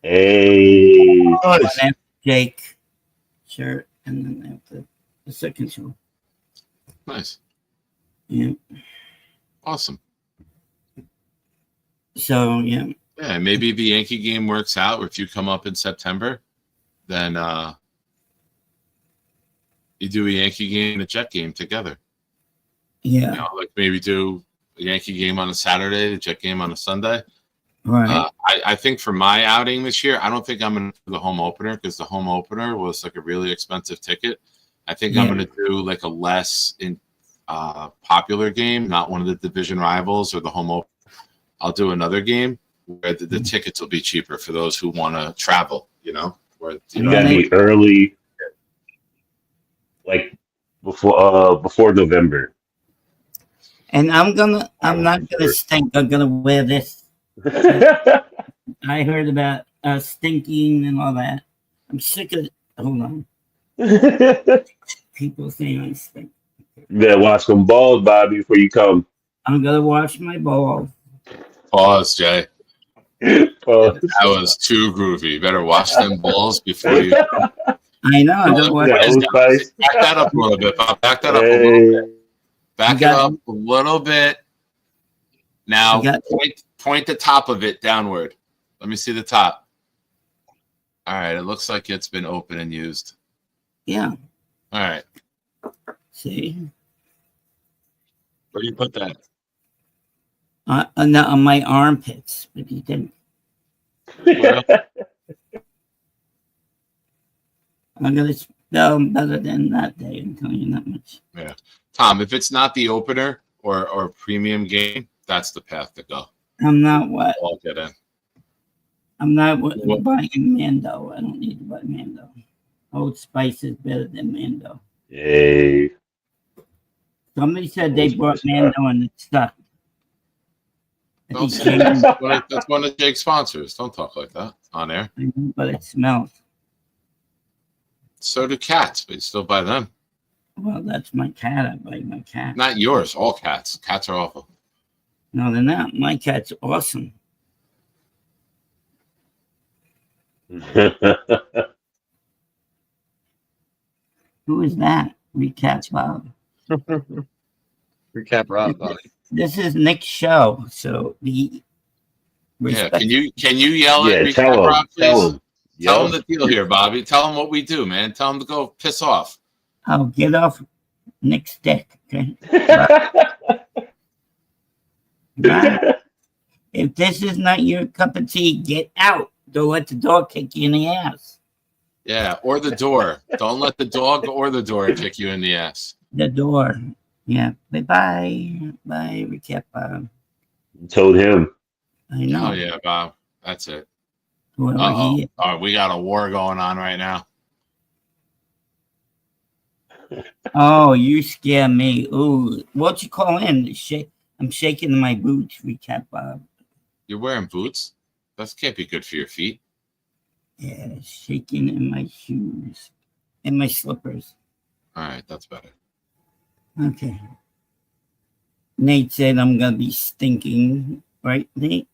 Hey. One after Jake, sure, and then after the second show. Nice. Yeah. Awesome. So yeah. Yeah, maybe the Yankee game works out. Or if you come up in September, then you do a Yankee game and a Jet game together. Yeah. You know, like maybe do a Yankee game on a Saturday, the Jet game on a Sunday. Right. I think for my outing this year, I don't think I'm going to do the home opener because the home opener was like a really expensive ticket. I think I'm going to do like a less popular game, not one of the division rivals or the home opener. I'll do another game where the tickets will be cheaper for those who want to travel, you know? Where, you gotta be early, like before November. And I'm not gonna stink. I'm gonna wear this. I heard about stinking and all that. I'm sick of it. Hold on. People saying I stink. You better wash some balls, Bobby, before you come. I'm gonna wash my balls. Pause, Jay. That was too groovy. You better wash them balls before you. I know. I don't want Back that up a little bit. Bob. Back that up a little bit. Back it up a little bit. Now, point the top of it downward. Let me see the top. All right. It looks like it's been opened and used. Yeah. All right. See? Where do you put that? On my armpits. But you didn't. I'm going to spell better than that day. I'm telling you that much. Yeah. Tom, if it's not the opener or premium game, that's the path to go. I'm not what? I'll get in. I'm not buying Mando. I don't need to buy Mando. Old Spice is better than Mando. Yay. Somebody said they brought Mando and it stuck. That's one of Jake's sponsors. Don't talk like that on air. But it smells. So do cats, but you still buy them. Well, that's my cat. I buy my cat. Not yours. All cats. Cats are awful. No, they're not. My cat's awesome. Who is that? Recap Bob. Recap Rob, Bobby. This is Nick's show, so be respect. Yeah, can you yell at Recap Rob, please? Tell him the deal here, Bobby. Tell him what we do, man. Tell him to go piss off. I'll get off Nick's dick, okay? Bye. If this is not your cup of tea, get out. Don't let the dog kick you in the ass. Yeah, or the door. Don't let the dog or the door kick you in the ass. The door. Yeah. Bye-bye. Bye, Recap Bob. Told him. I know. Oh, yeah, Bob. That's it. Well, oh, we got a war going on right now. Oh, you scare me. Ooh, what'd you call in? I'm shaking my boots, Recap Bob. You're wearing boots? That can't be good for your feet. Yeah, shaking in my shoes. And my slippers. All right, that's better. Okay. Nate said I'm going to be stinking. Right, Nate?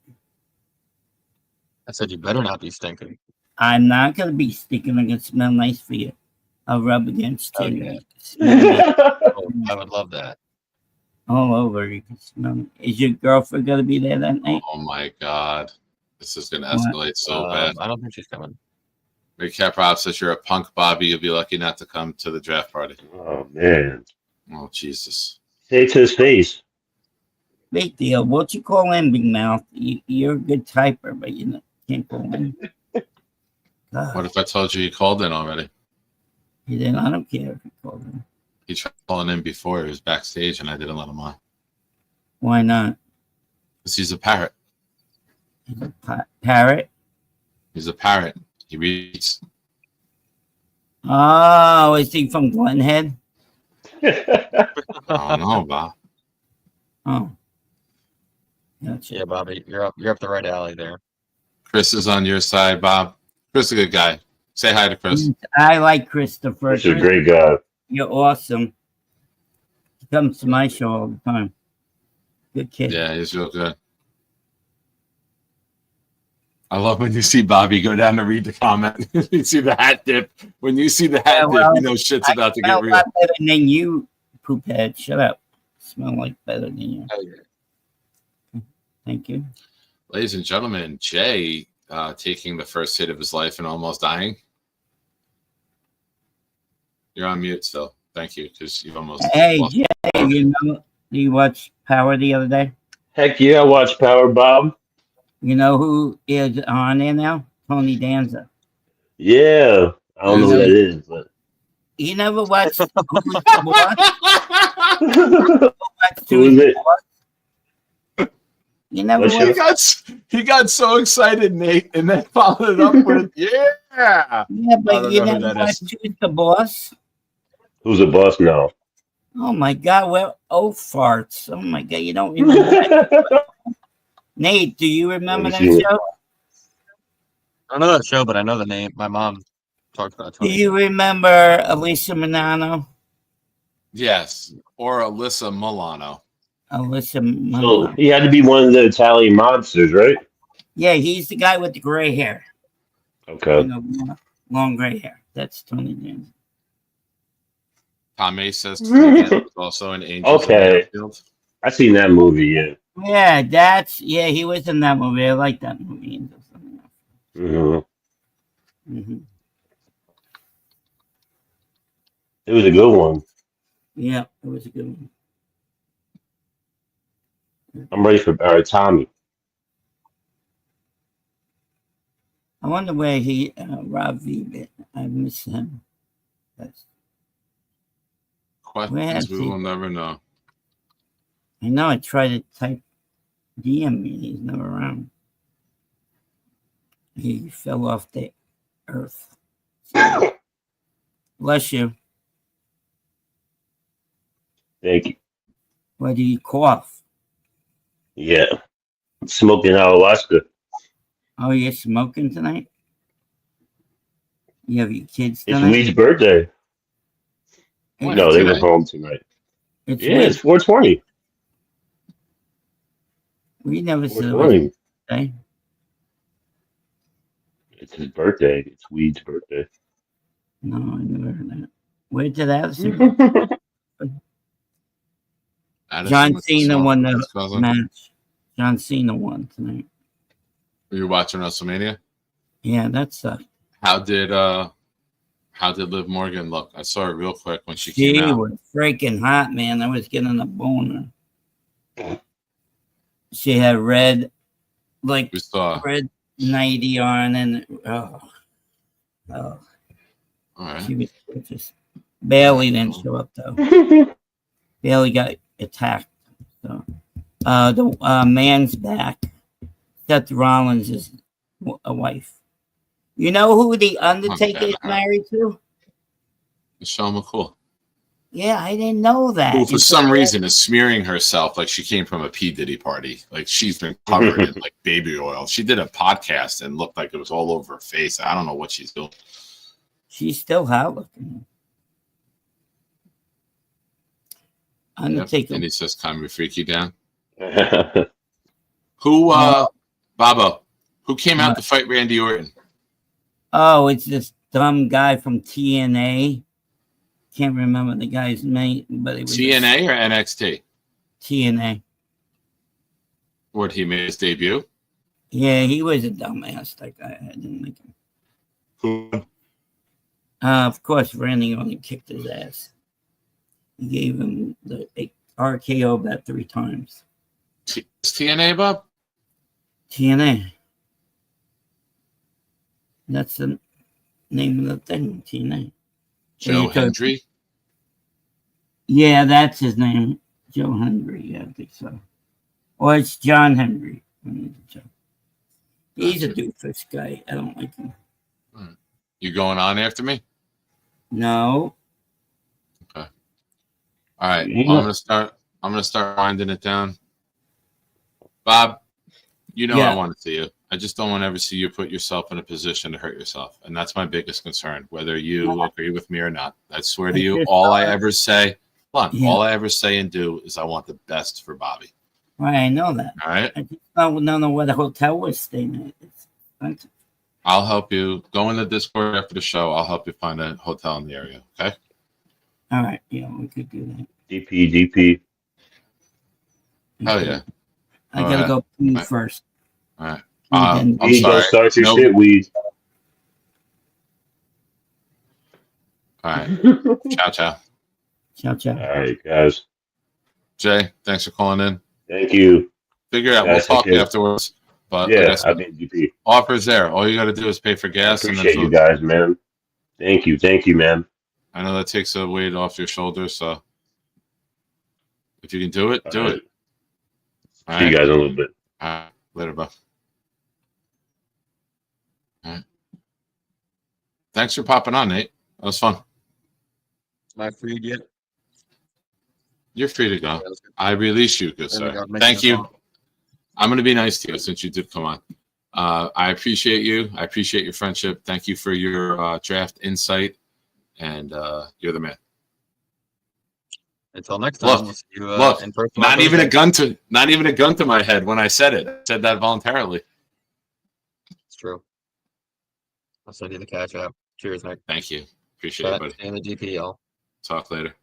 I said you better not be stinking. I'm not going to be stinking. I'm going to smell nice for you. I'll rub against you. Oh, I would love that. All over. You can smell it. Is your girlfriend going to be there that night? Oh, my God. This is going to escalate so bad. I don't think she's coming. Recap Rob says you're a punk, Bobby. You'll be lucky not to come to the draft party. Oh, man. Oh, Jesus. Say it to his face. Big deal. What'd you call in, Big Mouth? You're a good typer, but you can't call in. What if I told you called in already? He didn't. I don't care if he called in. He tried calling in before. He was backstage, and I didn't let him on. Why not? Because he's a parrot. He's a parrot? He's a parrot. He reads. Oh, is he from Glenhead? Oh, no, Bob. Oh. Gotcha. Yeah, Bobby, you're up the right alley there. Chris is on your side, Bob. Chris is a good guy. Say hi to Chris. I like Christopher. He's a great guy. You're awesome. He comes to my show all the time. Good kid. Yeah, he's real good. I love when you see Bobby go down to read the comment. You see the hat dip. When you see the hat dip, you know shit's about to get real. A lot better than you, poophead. Shut up. smell like better than you. Hell yeah. Thank you. Ladies and gentlemen, Jay taking the first hit of his life and almost dying. You're on mute still. Thank you, because you almost. Hey, lost- Jay, you watch Power the other day? Heck yeah, I watch Power, Bob. You know who is on there now? Tony Danza. Yeah. I don't know who that is, but. You never watched Who's the Boss? Who is it? You never What's watched. he got so excited, Nate, and then followed it up with yeah. Yeah, I but don't you know who never that watched is. Who's the Boss? Who's the boss now? Oh my God, well, farts. Oh my God, you don't remember that? Nate, do you remember that Let me see. show? I don't know that show, but I know the name. My mom talked about it. Do you remember Alicia Milano? Yes, or Alyssa Milano. Alyssa Milano. So he had to be one of the Italian monsters, right? Yeah, he's the guy with the gray hair. Okay. You know, long gray hair. That's Tony Danza. Tom Ace says was also an angel. Okay. I seen that movie, yeah. Yeah, he was in that movie. I like that movie. hmm Mm-hmm. It was a good one. Yeah, it was a good one. I'm ready for Tommy. I wonder where Rob V been. I miss him. That's, Questions we will never know. I know. I tried to type DM me. He's never around. He fell off the earth. Bless you. Thank you. Why do you cough? Yeah. Smoking ayahuasca. Oh, you're smoking tonight? You have your kids It's tonight? Weed's birthday. It's No, they tonight? went home tonight. It's Yeah, Weed. it's 420. We never said it was 420. birthday. It's his birthday. It's Weed's birthday. No, I never heard that. Where did Addison? Addison John with the Cena song. won This the cousin. match. John Cena won tonight. Were you watching WrestleMania? Yeah, that sucked. How did Liv Morgan look? I saw her real quick when she She came out. was freaking hot, man. I was getting a boner. She had red, like We saw. red nightie on, and oh, All right. she was gorgeous. Bailey didn't show up though. Bailey got attacked. So, the man's back. Seth Rollins is a wife. You know who the Undertaker is married to? Michelle McCool. Yeah, I didn't know that. Who for some reason is smearing herself like she came from a P. Diddy party. Like she's been covered in like baby oil. She did a podcast and looked like it was all over her face. I don't know what she's doing. She's still hot looking. Undertaker. Yep. And he says, "Can we freak you down?" Who, Bobo? Who came out to fight Randy Orton? Oh, it's this dumb guy from TNA. Can't remember the guy's name, but it was TNA or NXT? TNA. Where he made his debut? Yeah, he was a dumbass. That guy, I didn't like him. Who? Of course, Randy only kicked his ass. He gave him the RKO about 3 times. Is TNA, Bob? TNA. That's the name of the thing, TNA. Joe Hendry? Yeah, that's his name. Joe Hendry, yeah, I think so. Or it's John Hendry. He's a doofus guy. I don't like him. You going on after me? No. Okay. All right. Well, I'm gonna start winding it down. Bob, you know I want to see you. I just don't want to ever see you put yourself in a position to hurt yourself. And that's my biggest concern, whether you agree with me or not. I swear to you, all I ever say, all I ever say and do is I want the best for Bobby. Right, I know that. All right. I just don't know where the hotel was staying at. It's expensive. I'll help you. Go in the Discord after the show. I'll help you find a hotel in the area. Okay. All right. Yeah, we could do that. DP. Oh yeah. I gotta go pee Alright. first. All right. And then- I'm Weed, sorry. don't start your No- shit, Weed. All right. Ciao, ciao. Ciao, ciao. All right, guys. Jay, thanks for calling in. Thank you. Figure it out. Guys, We'll take talk care. afterwards. But Yeah, like I said, I've been GP. offers there. All you got to do is pay for I gas and then appreciate you food. guys, man. Thank you, man. I know that takes a weight off your shoulders. So if you can do it, do All it. right. All See you right. guys in a little bit. All right. Later, bro. All right. Thanks for popping on, Nate. That was fun. Am I freed yet? You're free to go. Yeah, let's go. I release you, good There we sir. go. Making Thank a you. call. I'm going to be nice to you since you did come on. I appreciate you. I appreciate your friendship. Thank you for your draft insight, and you're the man. Until next time, Look, we'll see you look, in person. not even a gun to my head when I said it. I said that voluntarily. It's true. I'll send you the cash app. Cheers, Nick. Thank you. Appreciate it, buddy. And the GPL. Talk later.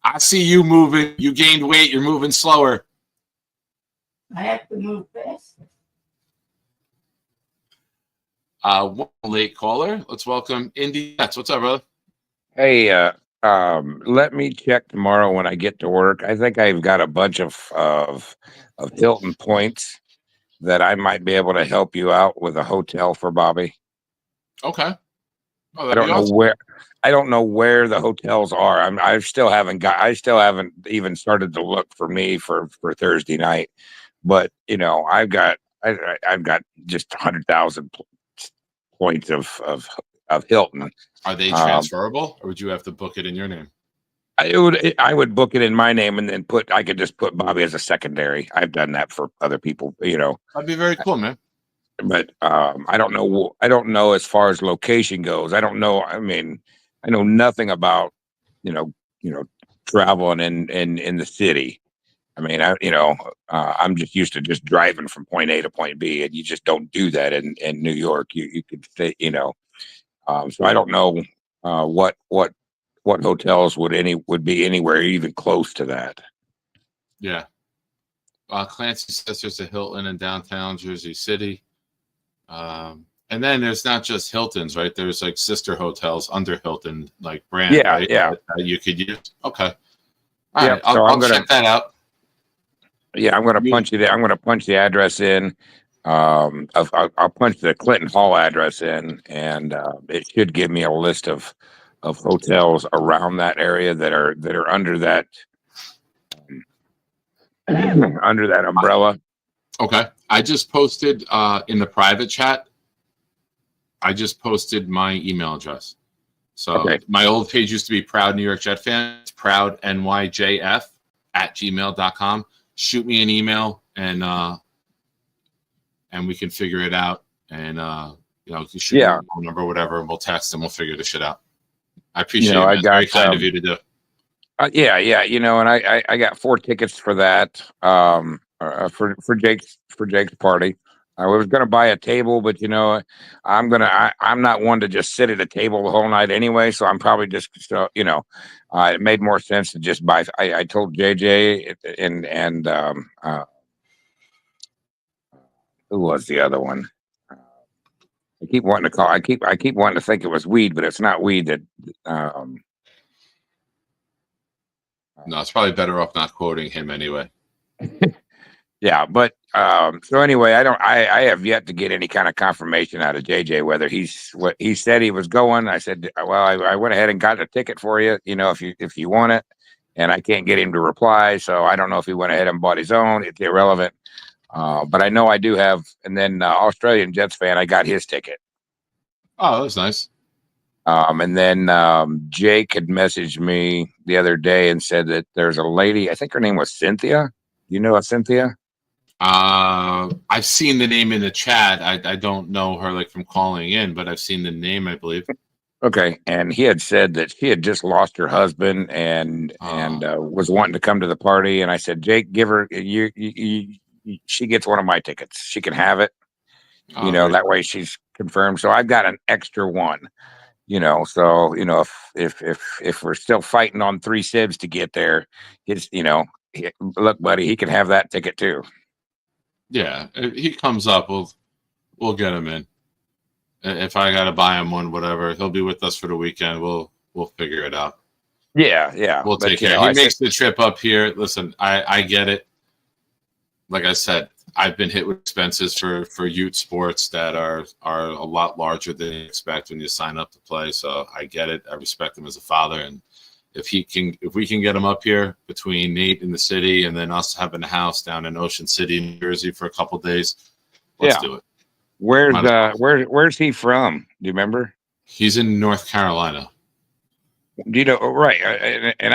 I see you moving. You gained weight. You're moving slower. I have to move fast. One late caller. Let's welcome Indy Nets. What's up, brother? Hey, let me check tomorrow when I get to work. I think I've got a bunch of Hilton points that I might be able to help you out with a hotel for Bobby. Okay. Oh, I don't know where. I don't know where the hotels are. I still haven't even started to look for me for Thursday night. But I've got just 100,000 points of Hilton. Are they transferable, or would you have to book it in your name? I would book it in my name and then I could just put Bobby as a secondary. I've done that for other people, That'd be very cool, man. But I don't know. I don't know as far as location goes. I don't know. I mean, I know nothing about traveling in the city. I mean, I'm just used to just driving from point A to point B, and you just don't do that in New York. You could say, so I don't know what hotels would be anywhere even close to that. Yeah. Clancy says there's a Hilton in downtown Jersey City. And then there's not just Hiltons, right? There's like sister hotels under Hilton, like brand, Yeah, right? yeah. That you could use. Okay. All Yeah, right. I'll, so I'm I'll check that out. Yeah, I'm going to punch it. I'm going to punch the address in. I'll punch the Clinton Hall address in, and it should give me a list of hotels around that area that are under that under that umbrella. Okay. I just posted in the private chat. I just posted my email address. So Okay. my old page used to be Proud New York Jet Fan. It's proudnyjf@gmail.com. Shoot me an email and we can figure it out. And you shoot me a phone number or whatever, and we'll text and we'll figure this shit out. I appreciate it. Man. It's very kind of you to do. Yeah, and I got 4 tickets for that for Jake's party. I was going to buy a table, but I'm not one to just sit at a table the whole night anyway. So I'm probably just it made more sense to just buy. I told JJ and who was the other one? I keep wanting to call. I keep wanting to think it was weed, but it's not weed. That No, it's probably better off not quoting him anyway. Yeah, but so anyway, I have yet to get any kind of confirmation out of JJ whether what he said he was going. I said, well, I went ahead and got a ticket for you, if you want it, and I can't get him to reply, so I don't know if he went ahead and bought his own. It's irrelevant. But I know I do have, and then Australian Jets fan, I got his ticket. Oh, that was nice. And then Jake had messaged me the other day and said that there's a lady, I think her name was Cynthia. You know Cynthia? I've seen the name in the chat. I don't know her from calling in, but I've seen the name, I believe. Okay, and he had said that she had just lost her husband and was wanting to come to the party. And I said, Jake, give her she gets one of my tickets. She can have it. That way she's confirmed. So I've got an extra one. So if we're still fighting on 3 sibs to get there, look, buddy, he can have that ticket too. Yeah, if he comes up, we'll get him in. If I gotta buy him one, whatever, he'll be with us for the weekend. We'll figure it out. Yeah. We'll But, take you care. know, He I makes said, the trip up here. Listen, I get it. Like I said, I've been hit with expenses for youth sports that are a lot larger than you expect when you sign up to play. So I get it. I respect him as a father, and if we can get him up here between Nate in the city and then us having a house down in Ocean City, New Jersey for a couple days, let's do it. Where's he from? Do you remember? He's in North Carolina. Do you know? Right, and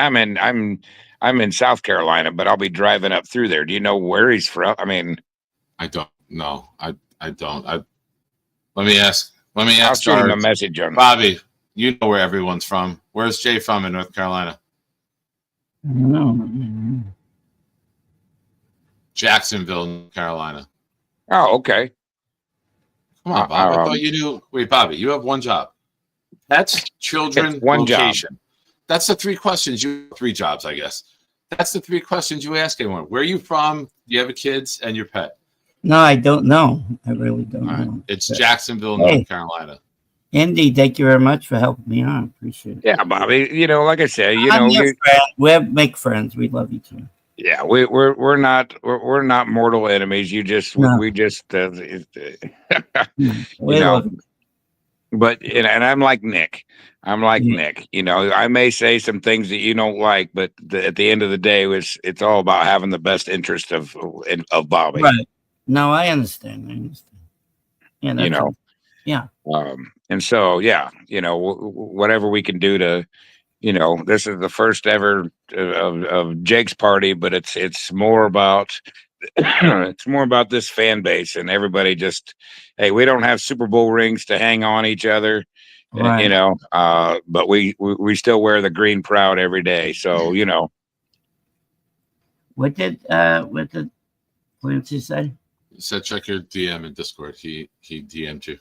I'm in South Carolina, but I'll be driving up through there. Do you know where he's from? I mean, I don't know. I don't. Let me ask. I'll shoot him a message on Bobby. You know where everyone's from. Where's Jay from in North Carolina? No. Jacksonville, North Carolina. Oh, okay. Come on, Bob. I thought you knew. Wait, Bobby, you have one job. Pets, children, one location. job. That's the three questions. Three jobs, I guess. That's the three questions you ask anyone. Where are you from? Do you have kids and your pet? No, I don't know. I really don't know. It's Jacksonville, Hey. North Carolina. Andy, thank you very much for helping me out. Appreciate it. Yeah, Bobby. You know, like I said, I'm your friend. We make friends. We love each other. Yeah, we're not mortal enemies. We just We love you. But and I'm like Nick. Nick. You know, I may say some things that you don't like, but at the end of the day, it's all about having the best interest of Bobby. Right. No, I understand. Yeah, You know. Yeah. And so, yeah, you know, whatever we can do to, you know, this is the first ever of Jake's party, but it's more about it's more about this fan base and everybody just, hey, we don't have Super Bowl rings to hang on each other, Right. you know, but we still wear the green proud every day. So, you know. What did Clancy say? He said check your DM in Discord. He DM'd you.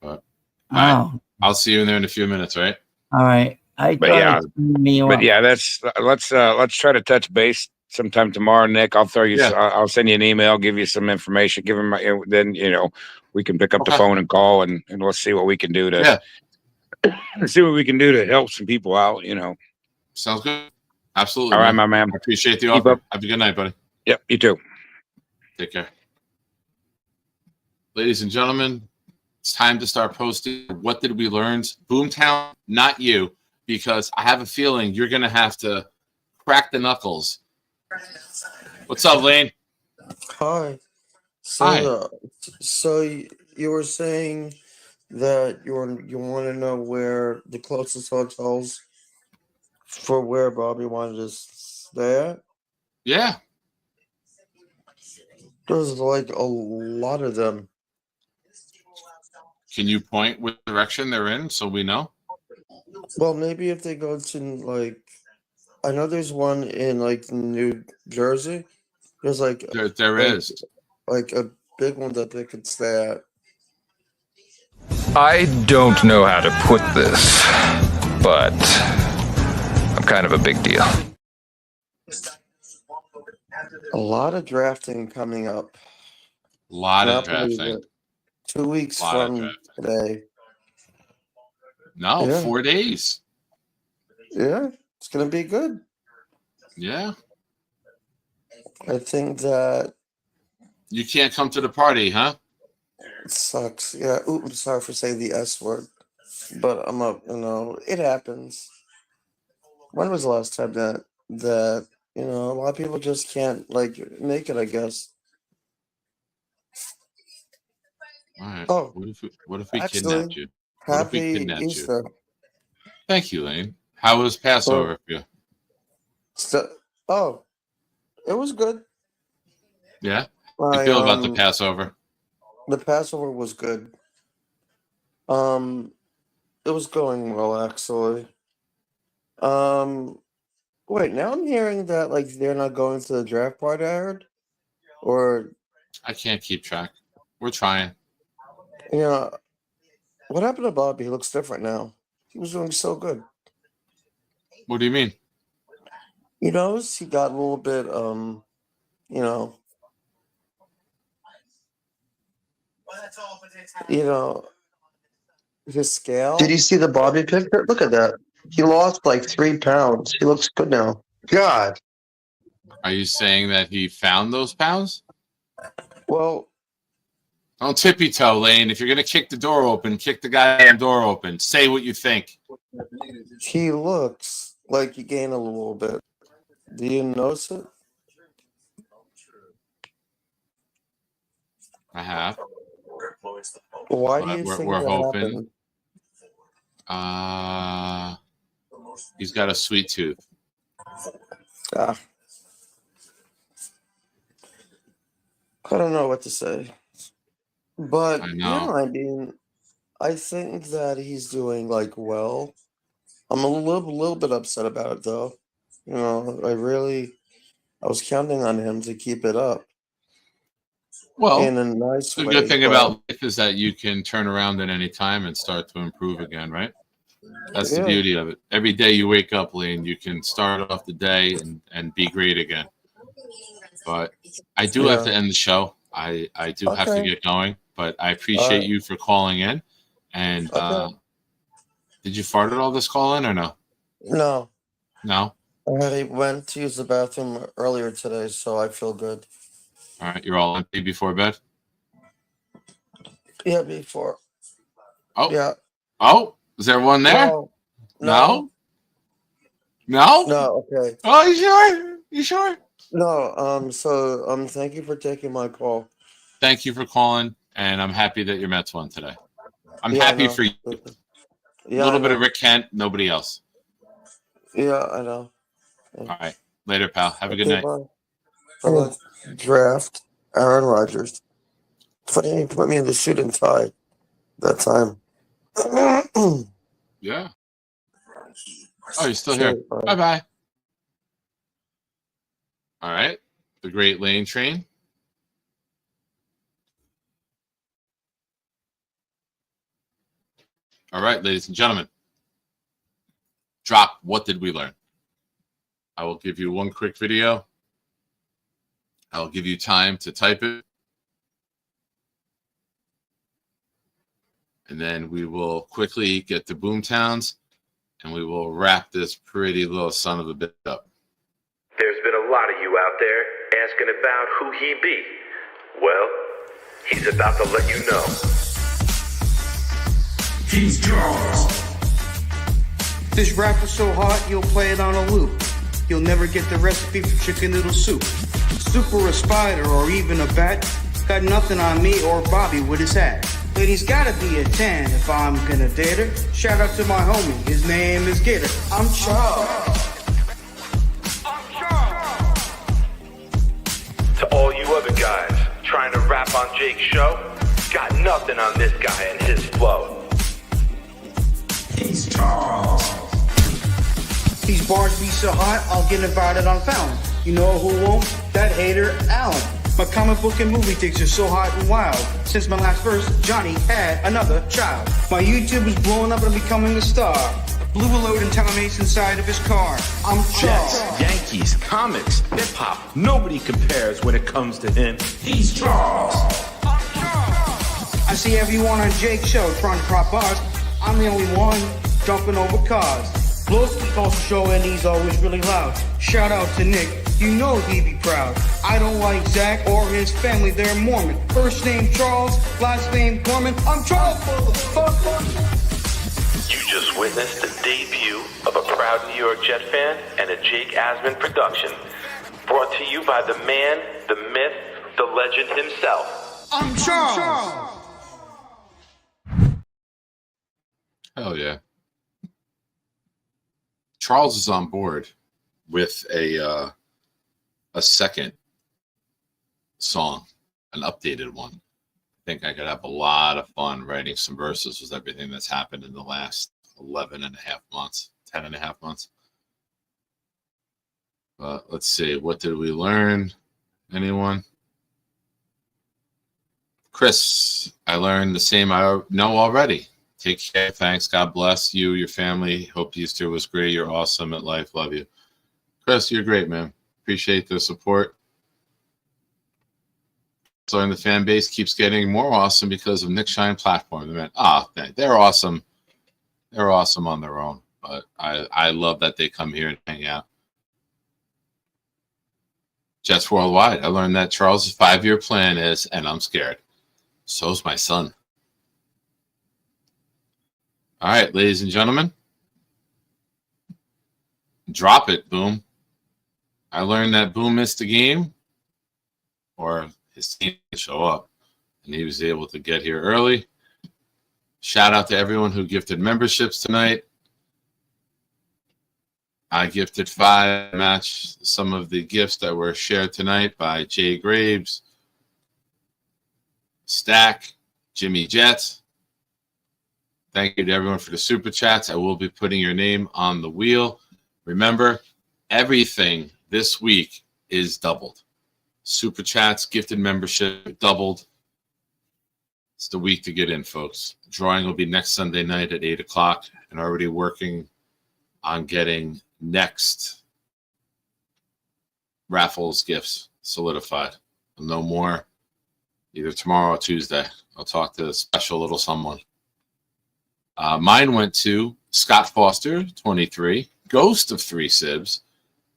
But I'll see you in there in a few minutes, right? All right. Let's try to touch base sometime tomorrow, Nick. I'll throw you. Yeah. I'll send you an email, give you some information, give him then you know we can pick up the phone and call and let's see what we can do to see what we can do to help some people out. You know, sounds good. Absolutely. All right, my man. I appreciate the Keep offer. up. Have a good night, buddy. Yep, you too. Take care. Ladies and gentlemen, it's time to start posting. What did we learn? Boomtown, not you, because I have a feeling you're going to have to crack the knuckles. What's up, Lane? Hi. So you were saying that you want to know where the closest hotels for where Bobby wanted to stay at? Yeah. There's like a lot of them. Can you point which direction they're in so we know? Well, maybe if they go to like, I know there's one in like New Jersey. There's like there is like a big one that they could stay at. I don't know how to put this, but I'm kind of a big deal. A lot of drafting coming up. A lot of Not believe drafting. it. 2 weeks Lot of from drafting. today. No, Yeah. 4 days. Yeah, it's gonna be good. Yeah. I think that You can't come to the party, huh? it sucks. Yeah. Ooh, I'm sorry for saying the S word, but I'm up. You know, it happens. When was the last time that a lot of people just can't like make it? I guess. All right. Oh, what if we actually, kidnapped you? What if we Happy kidnapped Easter. you? Thank you, Lane. How was Passover for you? Oh, it was good. Yeah? How do you feel about the um, Passover? The Passover was good. It was going well actually. Wait, now I'm hearing that like they're not going to the draft party. I heard, or I can't keep track. We're trying. what happened to Bobby? He looks different now. He was doing so good. What do you mean? You notice he got a little bit, you know, you know, his scale. Did you see the Bobby picture? Look at that. He lost like 3 pounds. He looks good now. God. Are you saying that he found those pounds? Well, don't tippy toe, Lane. If you're gonna kick the door open, kick the goddamn door open. Say what you think. he looks like he gained a little bit. Do you notice it? I have. Why do But you think we're that hoping. happened? He's got a sweet tooth. I don't know what to say. But I yeah, know. I mean, I think that he's doing like well. I'm a little bit upset about it though. You know, I was counting on him to keep it up Well, in a nice the way. good thing but about life is that you can turn around at any time and start to improve again, right? That's the Yeah. beauty of it. Every day you wake up, Lane, you can start off the day and be great again. But I do have Yeah. to end the show. I do have to Okay. get going, but I appreciate you for calling in. And Okay. did you fart at all this call in or no? No, No? I went to use the bathroom earlier today, so I feel good. All right, you're all empty before bed? Yeah, before. Oh. Yeah. Oh, is there one there? No. No? No? No, okay. Oh, you sure? You sure? No, so thank you for taking my call. Thank you for calling, and I'm happy that your Mets won today. I'm Yeah, I happy know. for you. Yeah, A little I bit of know. Rick Kent, nobody else. Yeah, I know. All right. Later, pal. Have a good Okay, night. bye. Bye-bye. Draft Aaron Rodgers. Funny you put me in the suit and tie that time. Yeah. Oh, you're still here. Sure, bye. Bye-bye. All right. The Great Lane Train. All right, ladies and gentlemen. Drop What Did We Learn? I will give you one quick video. I'll give you time to type it. And then we will quickly get to Boomtowns, and we will wrap this pretty little son of a bit up. There's been a lot of you out there asking about who he be. Well, he's about to let you know. He's Charles. This rap is so hot, you'll play it on a loop. You'll never get the recipe for chicken noodle soup. Super a spider or even a bat. Got nothing on me or Bobby with his hat. Lady's gotta be a 10 if I'm gonna date her. Shout out to my homie, his name is Gator. I'm Charles. To all you other guys trying to rap on Jake's show, got nothing on this guy and his flow. He's Charles. These bars be so hot, I'll get invited on Fallon. You know who won't? That hater, Alan. My comic book and movie takes are so hot and wild. Since my last verse, Johnny had another child. My YouTube is blowing up and becoming a star. Blue alert and telemates inside of his car. I'm Charles. Jets, Yankees, comics, hip-hop. Nobody compares when it comes to him. He's Charles. I see everyone on Jake's show trying to prop us. I'm the only one jumping over cars. Blowski calls the show and he's always really loud. Shout out to Nick, you know he'd be proud. I don't like Zach or his family, they're Mormon. First name Charles, last name Gorman. I'm Charles, motherfucker. You just witnessed the debut of a proud New York Jet fan and a Jake Asman production. Brought to you by the man, the myth, the legend himself. I'm Charles. Hell yeah. Charles is on board with a second song, an updated one. I think I could have a lot of fun writing some verses with everything that's happened in the last 11 and a half months, 10 and a half months. But let's see, what did we learn? Anyone? Chris, I learned the same I know already. Take care. Thanks. God bless you, your family. Hope Easter was great. You're awesome at life. Love you. Chris, you're great, man. Appreciate the support. So, and the fan base keeps getting more awesome because of Nick Shine platform. They're awesome. They're awesome on their own, but I love that they come here and hang out. Jets Worldwide. I learned that Charles' 5-year plan is, and I'm scared. So's my son. All right, ladies and gentlemen. Drop it, Boom. I learned that Boom missed the game, or his team didn't show up, and he was able to get here early. Shout out to everyone who gifted memberships tonight. I gifted 5, match some of the gifts that were shared tonight by Jay Graves, Stack, Jimmy Jets. Thank you to everyone for the super chats. I will be putting your name on the wheel. Remember, everything this week is doubled. Super chats, gifted membership, doubled. It's the week to get in, folks. Drawing will be next Sunday night at 8 o'clock, and already working on getting next raffles gifts solidified. No more either tomorrow or Tuesday. I'll talk to a special little someone. Mine went to Scott Foster, 23, Ghost of 3 Sibs,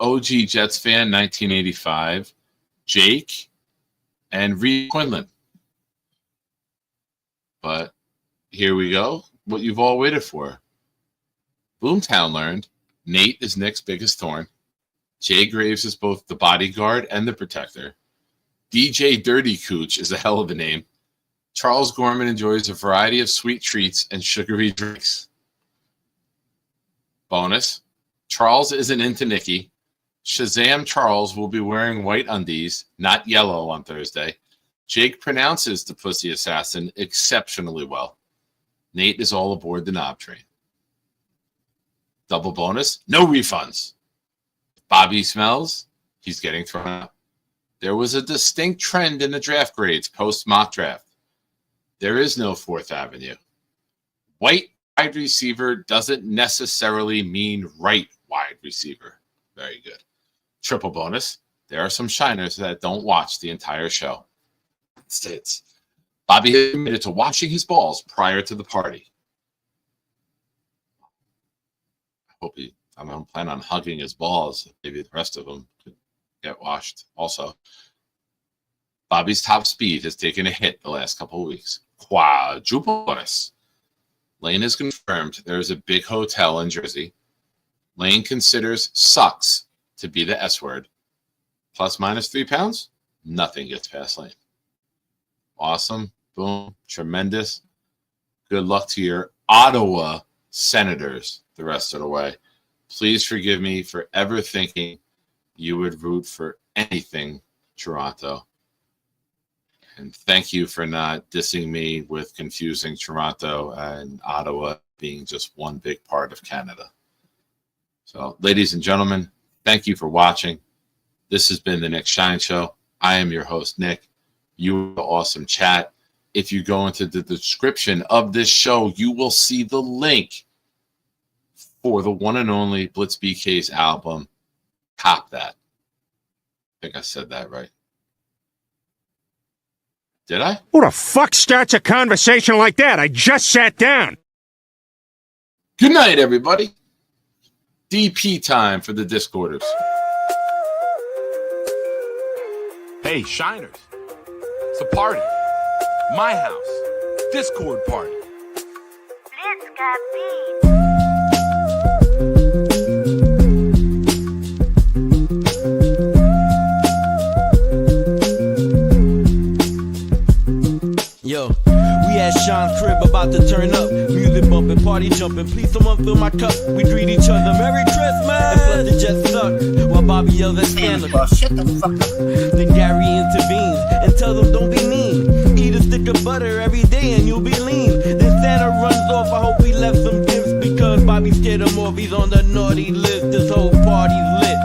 OG Jets fan, 1985, Jake, and Reed Quinlan. But here we go. What you've all waited for. Boomtown learned Nate is Nick's biggest thorn. Jay Graves is both the bodyguard and the protector. DJ Dirty Cooch is a hell of a name. Charles Gorman enjoys a variety of sweet treats and sugary drinks. Bonus, Charles isn't into Nikki. Shazam Charles will be wearing white undies, not yellow, on Thursday. Jake pronounces the pussy assassin exceptionally well. Nate is all aboard the knob train. Double bonus, no refunds. Bobby smells, he's getting thrown out. There was a distinct trend in the draft grades post-mock draft. There is no 4th Avenue. White wide receiver doesn't necessarily mean right wide receiver. Very good. Triple bonus, there are some shiners that don't watch the entire show. It's Bobby has admitted to washing his balls prior to the party. I'm planning on hugging his balls. Maybe the rest of them could get washed also. Bobby's top speed has taken a hit the last couple of weeks. Quadruple bonus. Lane has confirmed there is a big hotel in Jersey. Lane considers sucks to be the S word. Plus minus 3 pounds, nothing gets past Lane. Awesome. Boom. Tremendous. Good luck to your Ottawa Senators the rest of the way. Please forgive me for ever thinking you would root for anything Toronto. And thank you for not dissing me with confusing Toronto and Ottawa being just one big part of Canada. So, ladies and gentlemen, thank you for watching. This has been the Nick Shine Show. I am your host, Nick. You have an awesome chat. If you go into the description of this show, you will see the link for the one and only Blitz BK's album. Cop that. I think I said that right. Did I? Who the fuck starts a conversation like that? I just sat down. Good night, everybody. DP time for the Discorders. Hey, Shiners. It's a party. My house. Discord party. Blitz got beat. Yo, we at Sean's crib about to turn up. Music bumping, party jumping. Please someone fill my cup. We greet each other Merry Christmas. And let the Jets suck while Bobby yells at scandal. Shut the fuck up. Then Gary intervenes and tells them don't be mean. Eat a stick of butter every day and you'll be lean. Then Santa runs off. I hope we left some gifts because Bobby scared him off. He's on the naughty list. This whole party's lit.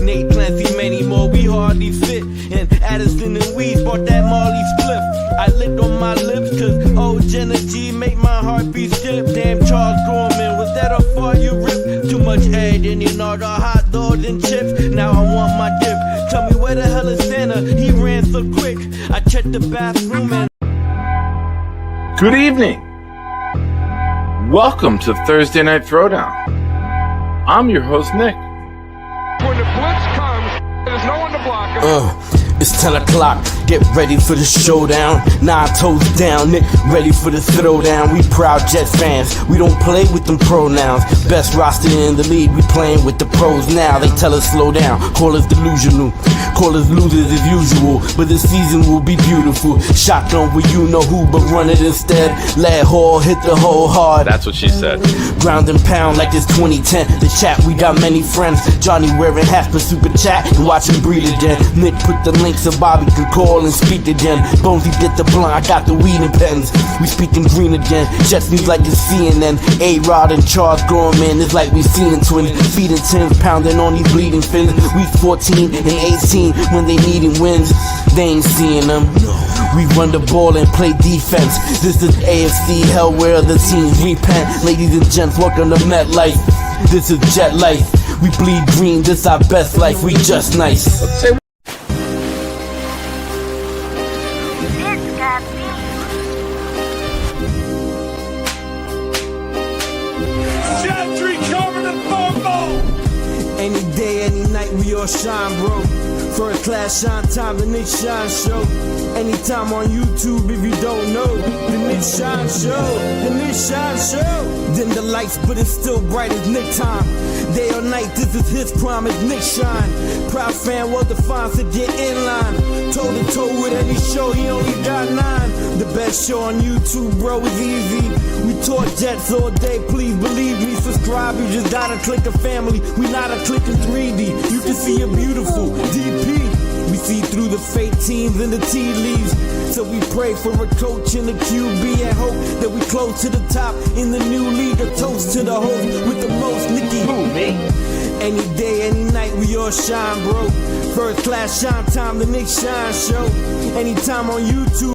Nate Clancy, many more, we hardly fit. And Addison and Weeds bought that Marley spliff. I licked on my lips cause old Jenna G make my heart beat skip. Damn Charles Gorman, was that a fart you ripped? Too much head in your know the hot dogs and chips. check the bathroom and Good evening. Welcome to Thursday Night Throwdown. I'm your host, Nick. When the blitz comes, there's no one to block him. It's 10 o'clock, get ready for the showdown. 9 toes down, Nick, ready for the throwdown. We proud Jets fans, we don't play with them pronouns. Best roster in the league, we playing with the pros now. They tell us slow down, call us delusional, call us losers as usual. But this season will be beautiful. Shotgun with you know who, but run it instead. Lad Hall hit the hole hard. That's what she said. Ground and pound like it's 2010. The chat, we got many friends. Johnny wearing hats for super chat and watch him breathe again. Nick put the link so Bobby can call and speak again. Bonesy did the blunt, I got the weed and pens. We speaking green again. Jets news like it's CNN. A-Rod and Charles Gorman, it's like we seeing twins. Feeding tins, pounding on these bleeding fins. Week 14 and 18 when they needing wins. They ain't seeing them. We run the ball and play defense. This is AFC hell where other teams repent. Ladies and gents, welcome to MetLife. This is Jet Life. We bleed green, this our best life. We just nice. Any day, any night, we all shine, bro. First class shine time, the Nick Shine Show. Anytime on YouTube, if you don't know, the Nick Shine Show, the Nick Shine Show. Dim the lights, but it's still bright as Nick time. Day or night, this is his prime, it's Nick Shine. Proud fan, well defined, so get in line. Toe to toe with any show, he only got 9. The best show on YouTube, bro, is easy. We talk Jets all day, please believe me. Subscribe, you just gotta click a family. We not a click in 3D. You can see a beautiful DP. We see through the fake teams and the tea leaves. So we pray for a coach and a QB and hope that we close to the top in the new league. A toast to the host with the most, Nicky. Who, me? Any day, any night, we all shine, bro. First class shine time, the Nick Shine Show. Anytime on YouTube.